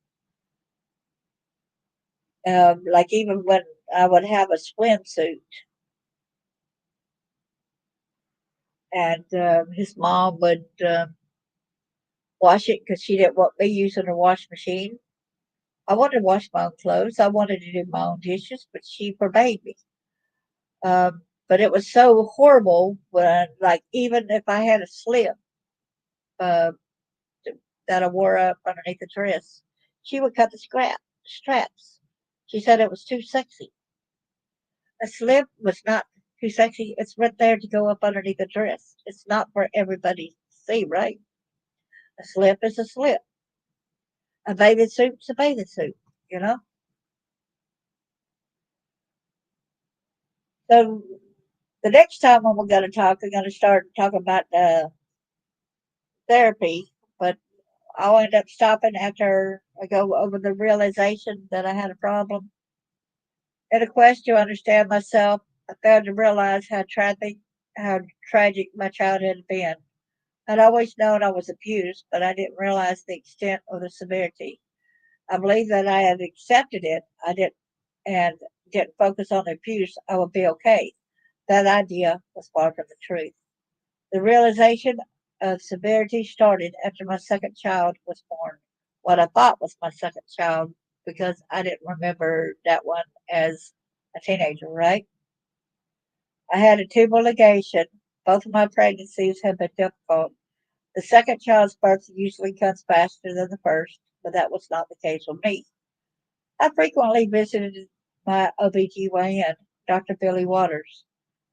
B: Like even when I would have a swimsuit, and his mom would wash it because she didn't want me using her wash machine. I wanted to wash my own clothes. I wanted to do my own dishes, but she forbade me. But it was so horrible when, like, even if I had a slip uh, that I wore up underneath the dress, she would cut the straps. She said it was too sexy. A slip was not too sexy. It's right there to go up underneath the dress. It's not for everybody to see, right? A slip is a slip. A bathing suit's a bathing suit, you know? So the next time when we're going to talk, we're going to start talking about therapy, but I'll end up stopping after I go over the realization that I had a problem. In a quest to understand myself, I failed to realize how tragic my childhood had been. I'd always known I was abused, but I didn't realize the extent or the severity. I believed that I had accepted it. I didn't and didn't focus on the abuse. I would be okay. That idea was far from the truth. The realization of severity started after my second child was born. What I thought was my second child, because I didn't remember that one as a teenager, right? I had a tubal ligation. Both of my pregnancies have been difficult. The second child's birth usually comes faster than the first, but that was not the case with me. I frequently visited my OBGYN, Dr. Billy Waters.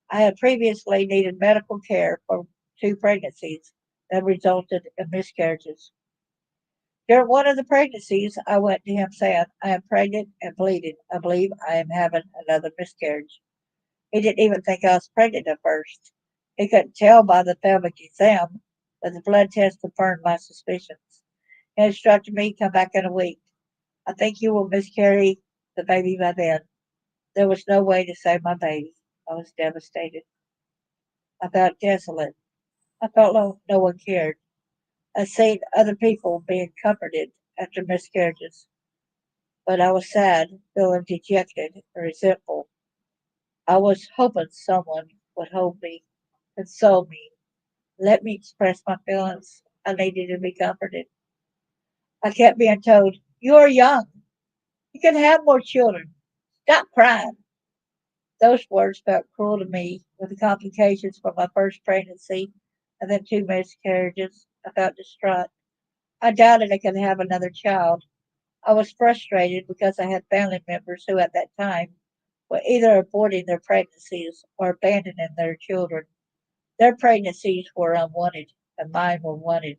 B: I had previously needed medical care for two pregnancies that resulted in miscarriages. During one of the pregnancies, I went to him saying, I am pregnant and bleeding. I believe I am having another miscarriage. He didn't even think I was pregnant at first. He couldn't tell by the pelvic exam, but the blood test confirmed my suspicions. He instructed me to come back in a week. I think you will miscarry the baby by then. There was no way to save my baby. I was devastated. I felt desolate. I felt like no one cared. I seen other people being comforted after miscarriages, but I was sad, feeling dejected and resentful. I was hoping someone would hold me, console me, let me express my feelings. I needed to be comforted. I kept being told, you are young. You can have more children. Stop crying. Those words felt cruel to me. With the complications from my first pregnancy and then two miscarriages, I felt distraught. I doubted I could have another child. I was frustrated because I had family members who, at that time, were either aborting their pregnancies or abandoning their children. Their pregnancies were unwanted, and mine were wanted.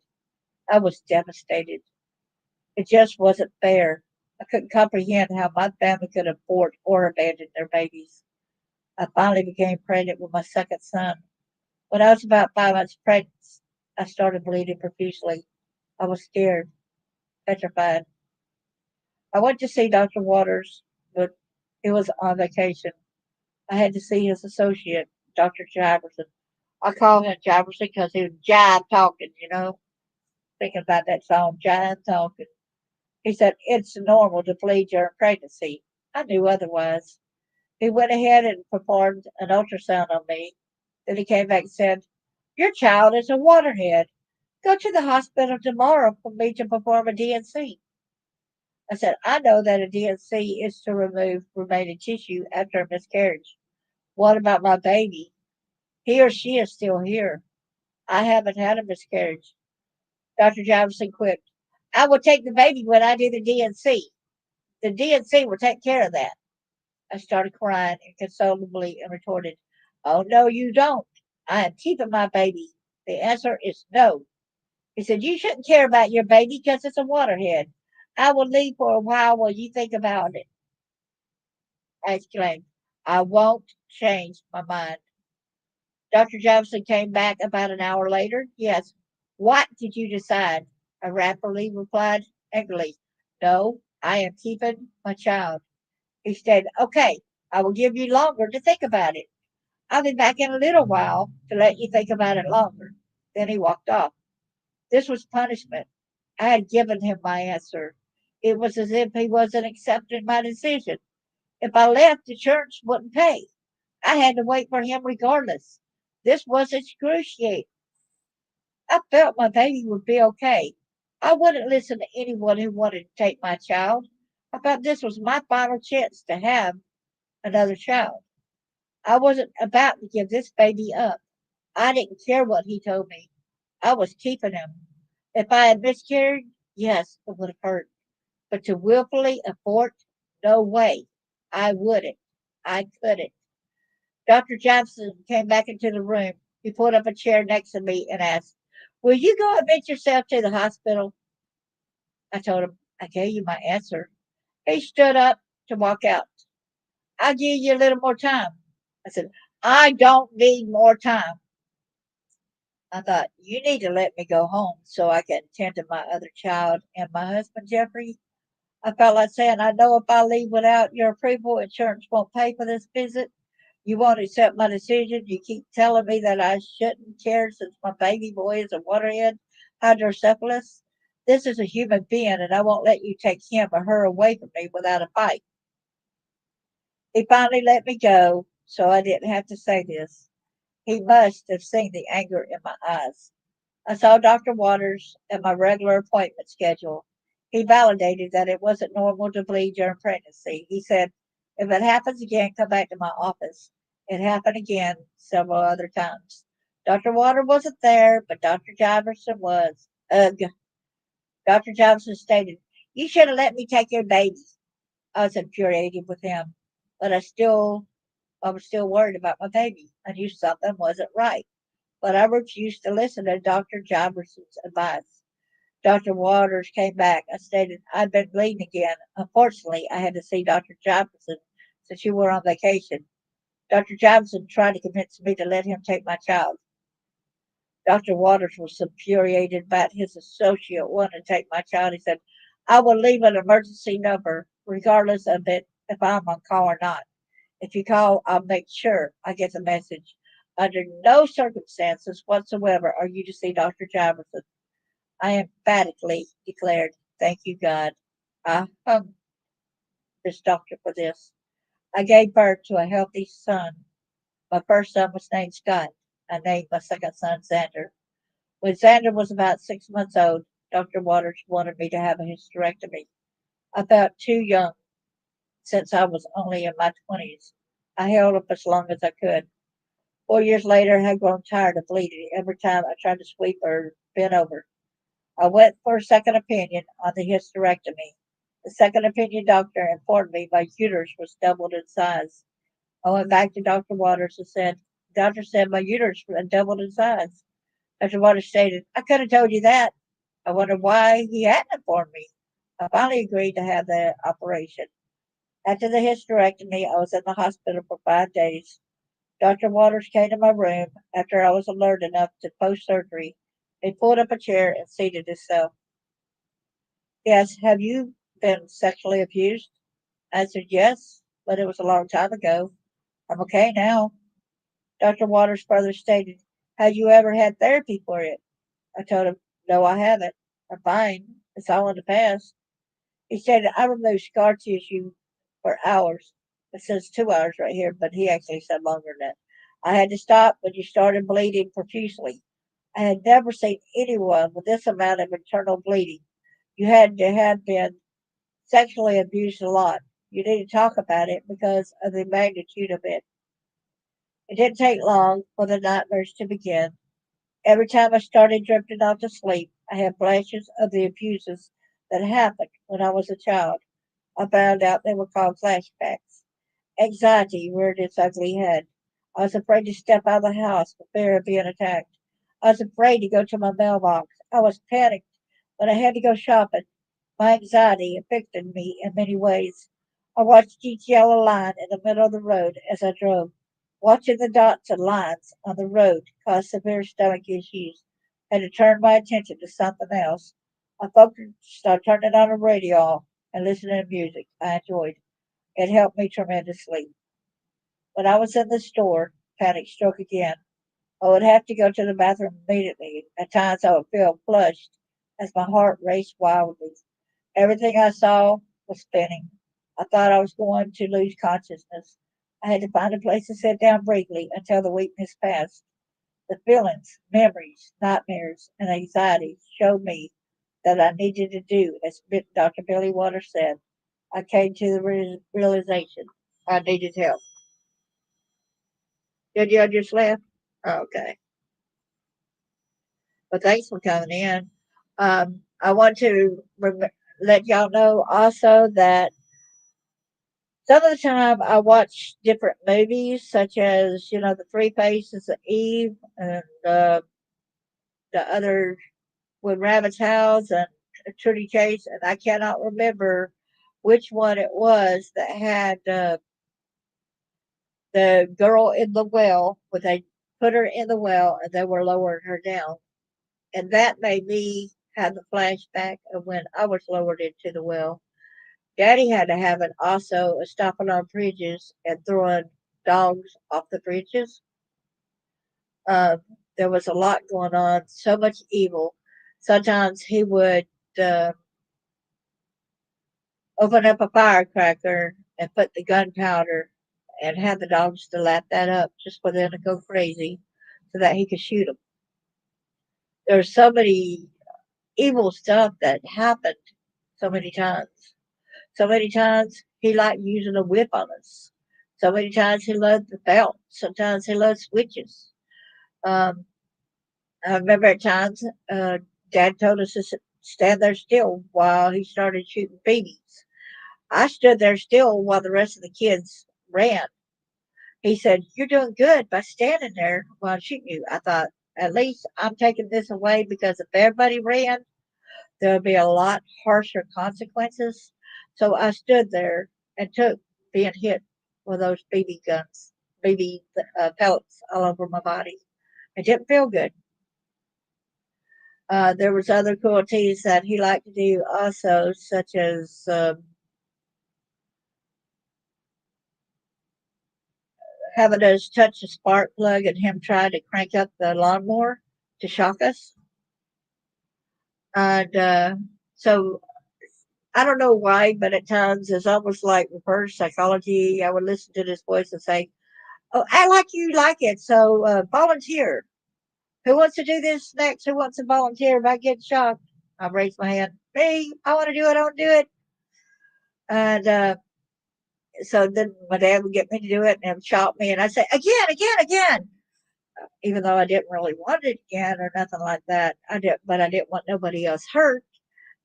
B: I was devastated. It just wasn't fair. I couldn't comprehend how my family could abort or abandon their babies. I finally became pregnant with my second son. When I was about 5 months pregnant, I started bleeding profusely. I was scared, petrified. I went to see Dr. Waters, but he was on vacation. I had to see his associate, Dr. Jiverson. I call him Jiverson because he was jive talking, thinking about that song, Jive Talking. He said, it's normal to bleed during pregnancy. I knew otherwise. He went ahead and performed an ultrasound on me. Then he came back and said, your child is a waterhead. Go to the hospital tomorrow for me to perform a DNC. I said, I know that a DNC is to remove remaining tissue after a miscarriage. What about my baby? He or she is still here. I haven't had a miscarriage. Dr. Jefferson quipped, I will take the baby when I do the DNC. The DNC will take care of that. I started crying inconsolably and retorted, oh, no, you don't. I am keeping my baby. The answer is no. He said, you shouldn't care about your baby because it's a waterhead. I will leave for a while while you think about it. I exclaimed, I won't change my mind. Dr. Jefferson came back about an hour later. Yes. What did you decide? I rapidly replied angrily. No, I am keeping my child. He said, okay, I will give you longer to think about it. I'll be back in a little while to let you think about it longer. Then he walked off. This was punishment. I had given him my answer. It was as if he wasn't accepting my decision. If I left, the church wouldn't pay. I had to wait for him regardless. This was excruciating. I felt my baby would be okay. I wouldn't listen to anyone who wanted to take my child. I felt this was my final chance to have another child. I wasn't about to give this baby up. I didn't care what he told me. I was keeping him. If I had miscarried, yes, it would have hurt. But to willfully abort, no way. I wouldn't. I couldn't. Dr. Johnson came back into the room. He pulled up a chair next to me and asked, Will you go admit yourself to the hospital? I told him, I gave you my answer. He stood up to walk out. I'll give you a little more time. I said, I don't need more time. I thought, you need to let me go home so I can tend to my other child and my husband, Jeffrey. I felt like saying, I know if I leave without your approval, insurance won't pay for this visit. You won't accept my decision. You keep telling me that I shouldn't care since my baby boy is a waterhead hydrocephalus. This is a human being, and I won't let you take him or her away from me without a fight. He finally let me go, so I didn't have to say this. He must have seen the anger in my eyes. I saw Dr. Waters at my regular appointment schedule. He validated that it wasn't normal to bleed during pregnancy. He said, if it happens again, come back to my office. It happened again several other times. Dr. Waters wasn't there, but Dr. Jiverson was. Ugh. Dr. Jiverson stated, you should have let me take your baby. I was infuriated with him, but I was still worried about my baby. I knew something wasn't right, but I refused to listen to Dr. Jiverson's advice. Dr. Waters came back. I stated I'd been bleeding again. Unfortunately, I had to see Dr. Jiverson since you were on vacation. Dr. Jiverson tried to convince me to let him take my child. Dr. Waters was infuriated about his associate wanting to take my child. He said, I will leave an emergency number, regardless of it, if I'm on call or not. If you call, I'll make sure I get the message. Under no circumstances whatsoever are you to see Dr. Jiverson. I emphatically declared, thank you, God. I hung this doctor for this. I gave birth to a healthy son. My first son was named Scott. I named my second son Xander. When Xander was about 6 months old, Dr. Waters wanted me to have a hysterectomy. I felt too young since I was only in my 20s. I held up as long as I could. 4 years later, I had grown tired of bleeding every time I tried to sweep or bend over. I went for a second opinion on the hysterectomy. The second opinion doctor informed me my uterus was doubled in size. I went back to Dr. Waters and said, the doctor said my uterus had doubled in size. Dr. Waters stated, I could have told you that. I wondered why he hadn't informed me. I finally agreed to have the operation. After the hysterectomy, I was in the hospital for 5 days. Dr. Waters came to my room after I was alert enough to post surgery. He pulled up a chair and seated himself. Yes, have you been sexually abused? I answered yes, but it was a long time ago. I'm okay now. Dr. Waters further stated, have you ever had therapy for it? I told him, no, I haven't. I'm fine. It's all in the past. He stated, I removed scar tissue for hours. It says 2 hours right here, but he actually said longer than that. I had to stop when you started bleeding profusely. I had never seen anyone with this amount of internal bleeding. You had to have been sexually abused a lot. You need to talk about it because of the magnitude of it. It didn't take long for the nightmares to begin. Every time I started drifting off to sleep, I had flashes of the abuses that happened when I was a child. I found out they were called flashbacks. Anxiety reared its ugly head. I was afraid to step out of the house for fear of being attacked. I was afraid to go to my mailbox. I was panicked when I had to go shopping. My anxiety affected me in many ways. I watched each yellow line in the middle of the road as I drove. Watching the dots and lines on the road caused severe stomach issues. I had to turn my attention to something else. I focused on turning on the radio and listening to music I enjoyed. It helped me tremendously. When I was in the store, panic struck again. I would have to go to the bathroom immediately. At times I would feel flushed as my heart raced wildly. Everything I saw was spinning. I thought I was going to lose consciousness. I had to find a place to sit down briefly until the weakness passed. The feelings, memories, nightmares, and anxiety showed me that I needed to do as Dr. Billy Waters said. I came to the realization I needed help. Did you just left? Oh, okay. Well, thanks for coming in. I want to let y'all know also that some of the time I watch different movies, such as, The Three Faces of Eve and the other with Rabbit's House and Trudy Chase, and I cannot remember which one it was that had the girl in the well, when they put her in the well and they were lowering her down. And that made me have the flashback of when I was lowered into the well. Daddy had to have it also stopping on bridges and throwing dogs off the bridges. Uh, there was a lot going on, so much evil. Sometimes he would uh, open up a firecracker and put the gunpowder and have the dogs to lap that up just for them to go crazy so that he could shoot them. There's so many evil stuff that happened so many times. So many times he liked using a whip on us. So many times he loved the belt. Sometimes he loved switches. Um, I remember at times Dad told us to stand there still while he started shooting babies. I stood there still while the rest of the kids ran. He said, "You're doing good by standing there while I'm shooting you." I thought, at least I'm taking this away because if everybody ran, there would be a lot harsher consequences. So I stood there and took being hit with those BB guns, BB pellets all over my body. It didn't feel good. There was other cruelties that he liked to do also, such as having us touch the spark plug and him try to crank up the lawnmower to shock us. And so I don't know why, but at times it's almost like reverse psychology. I would listen to this voice and say, "Oh, I like you like it, so volunteer. Who wants to do this next? Who wants to volunteer if I get shocked?" I raise my hand. Me, I want to do it. I want to do it. And so then my dad would get me to do it and shock me, and I'd say, "Again, again, again," even though I didn't really want it again or nothing like that. I did, but I didn't want nobody else hurt.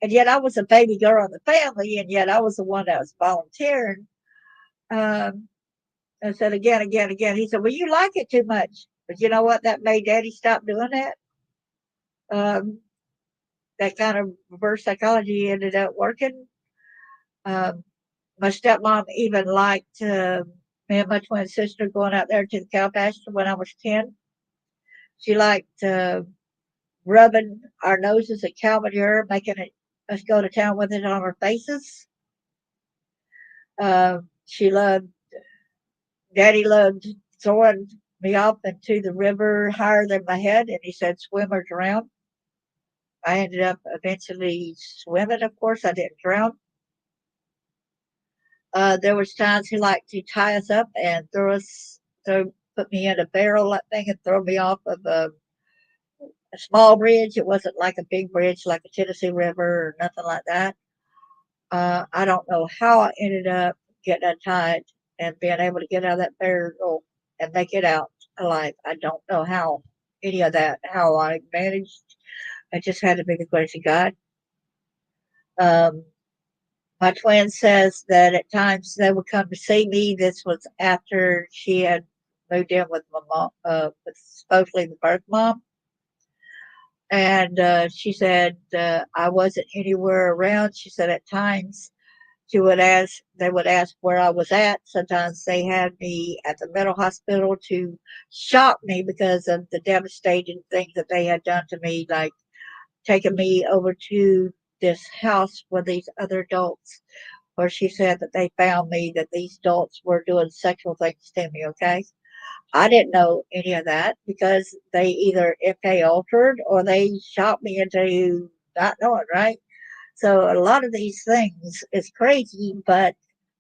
B: And yet I was a baby girl in the family, and yet I was the one that was volunteering. Um, I said again, again, again. He said, "Well, you like it too much." But you know what? That made Daddy stop doing that. Um, that kind of reverse psychology ended up working. Um, my stepmom even liked me and my twin sister going out there to the cow pasture when I was 10. She liked rubbing our noses at cow manure, making us go to town with it on our faces. She loved, Daddy loved throwing me off into the river higher than my head, and he said, "Swim or drown." I ended up eventually swimming. Of course, I didn't drown. There was times he liked to tie us up and put me in a barrel like thing and throw me off of a small bridge. It wasn't like a big bridge like a Tennessee River or nothing like that. I don't know how I ended up getting untied and being able to get out of that barrel and make it out alive. I don't know how any of that, how I managed. I just had to be the grace of God. Um, my twin says that at times they would come to see me. This was after she had moved in with my mom, with supposedly the birth mom. And she said I wasn't anywhere around. She said at times they would ask where I was at. Sometimes they had me at the mental hospital to shock me because of the devastating things that they had done to me, like taking me over to this house with these other adults where she said that they found me that these adults were doing sexual things to me, okay? I didn't know any of that because they either MK altered or they shot me into not knowing, right? So a lot of these things is crazy, but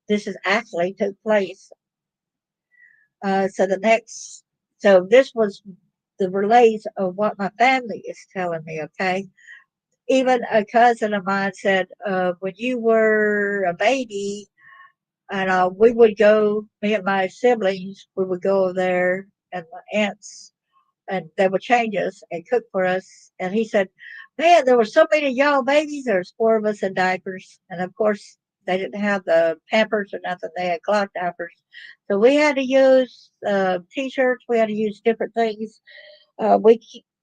B: this is actually took place. So the next, so this was the relays of what my family is telling me. Okay, even a cousin of mine said when you were a baby, and we would go, me and my siblings, we would go there, and my aunts and they would change us and cook for us. And he said, "Man, there were so many of y'all babies. There's four of us in diapers." And of course, they didn't have the Pampers or nothing. They had cloth diapers. So we had to use t shirts. We had to use different things. We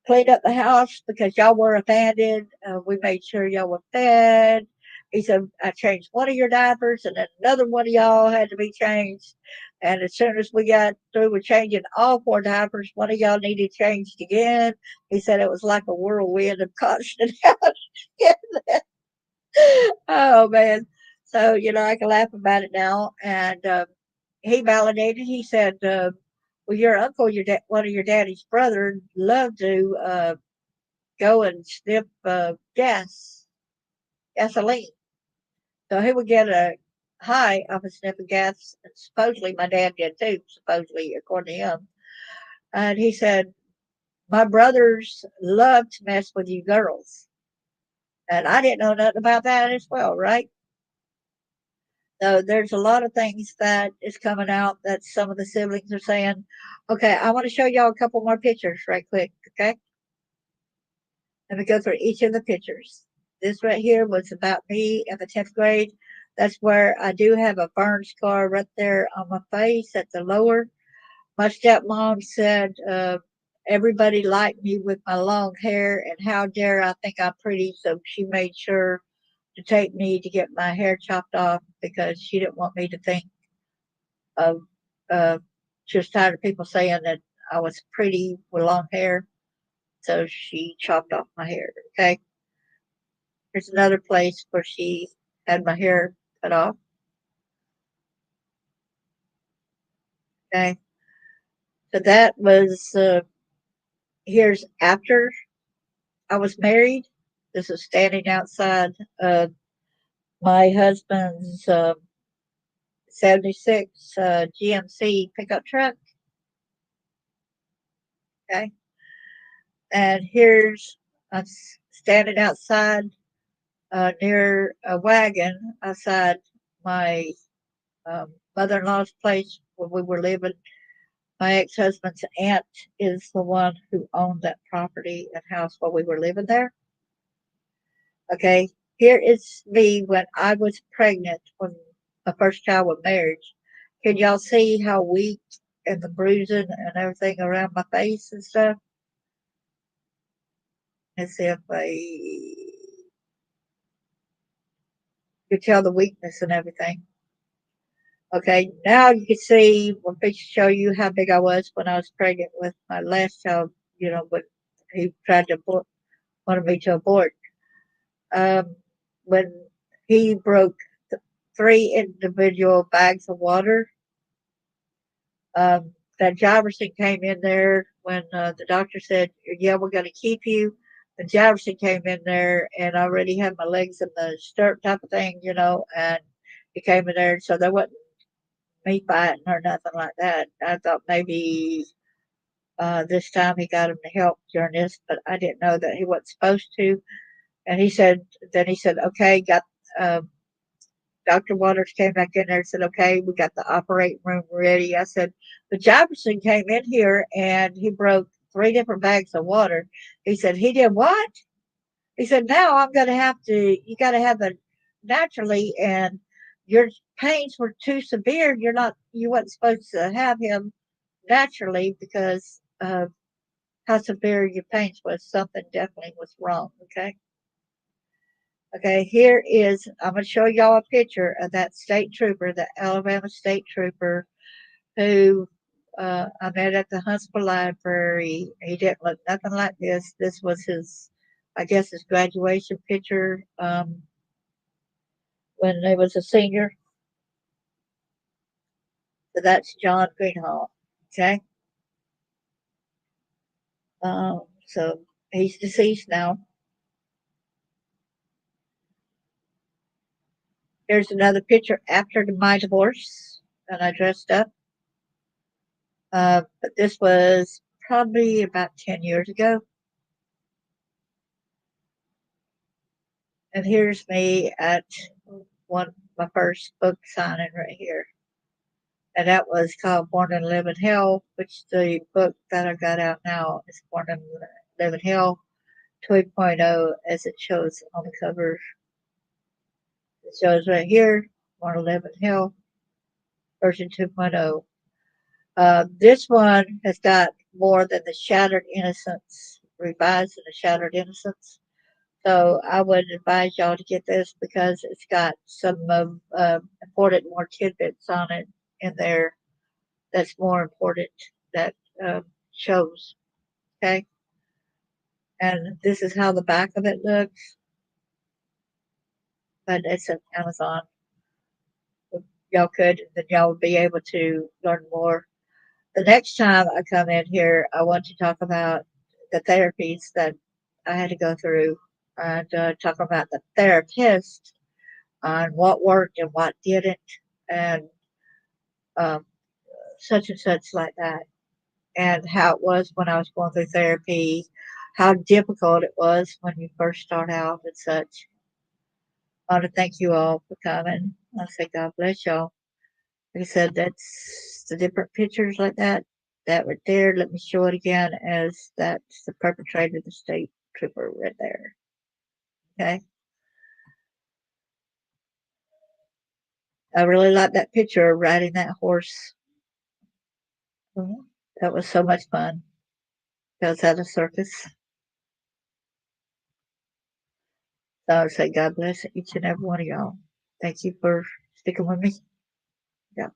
B: cleaned up the house because y'all were abandoned. We made sure y'all were fed. He said, I changed one of your diapers, and then another one of y'all had to be changed. And as soon as we got through with changing all four diapers, one of y'all needed changed again. He said it was like a whirlwind of constant oh, man. So, I can laugh about it now. And he validated, he said, well, your uncle, one of your daddy's brother, loved to go and sniff gasoline. So he would get a high off of sniffing gas. And supposedly my dad did too, supposedly, according to him. And he said, my brothers love to mess with you girls. And I didn't know nothing about that as well, right? So there's a lot of things that is coming out that some of the siblings are saying. Okay, I want to show y'all a couple more pictures right quick. Okay, let me go through each of the pictures. This right here was about me in the 10th grade. That's where I do have a burn scar right there on my face at the lower. My stepmom said everybody liked me with my long hair, and how dare I think I'm pretty. So she made sure to take me to get my hair chopped off because she didn't want me to think of, uh, she was tired of people saying that I was pretty with long hair. So she chopped off my hair. Okay. Here's another place where she had my hair cut off. Okay. So that was, here's after I was married. This is standing outside my husband's 76 GMC pickup truck. Okay. And here's I'm standing outside near a wagon outside my mother-in-law's place where we were living. My ex-husband's aunt is the one who owned that property and house while we were living there. Okay, here is me when I was pregnant when my first child was marriage. Can y'all see how weak and the bruising and everything around my face and stuff? Let's see if I could tell the weakness and everything. Okay, now you can see when pictures show you how big I was when I was pregnant with my last child, when he tried to wanted me to abort. Um, when he broke three individual bags of water, that Jefferson came in there when the doctor said, yeah, we're going to keep you. The Jefferson came in there and I already had my legs in the stirrup type of thing, and he came in there. So there wasn't me fighting or nothing like that. I thought maybe this time he got him to help during this, but I didn't know that he wasn't supposed to. And then he said, okay, got um, Dr. Waters came back in there and said, okay, we got the operating room ready. I said, but Jefferson came in here and he broke three different bags of water. He said, he did what? He said, now I'm going to you got to have it naturally. And your pains were too severe. You wasn't supposed to have him naturally because of how severe your pains was. Something definitely was wrong. Okay. Okay, I'm going to show y'all a picture of that state trooper, the Alabama state trooper, who I met at the Huntsville Library. He didn't look nothing like this. This was I guess, his graduation picture when he was a senior. So that's John Greenhall. Okay. So he's deceased now. Here's another picture after my divorce, and I dressed up. But this was probably about 10 years ago. And here's me at my first book signing right here. And that was called Born and Live in Hell, which the book that I got out now is Born and Live in Hell 2.0, as it shows on the cover. It shows right here, Born and Live in Hell version 2.0. This one has got more than the shattered innocence revised in the Shattered Innocence. So I would advise y'all to get this because it's got some important more tidbits on it in there that's more important that shows. Okay, and this is how the back of it looks, but it's on Amazon. Y'all could, then y'all would be able to learn more. The next time I come in here, I want to talk about the therapies that I had to go through and talk about the therapist on what worked and what didn't, and um, such and such like that, and how it was when I was going through therapy, how difficult it was when you first start out and such. I want to thank you all for coming. I say God bless y'all. Like I said, that's the different pictures like that. That right there, let me show it again as that's the perpetrator, the state trooper right there. Okay. I really like that picture of riding that horse. Mhm. That was so much fun. That was at a circus. So I would say God bless each and every one of y'all. Thank you for sticking with me. Yeah.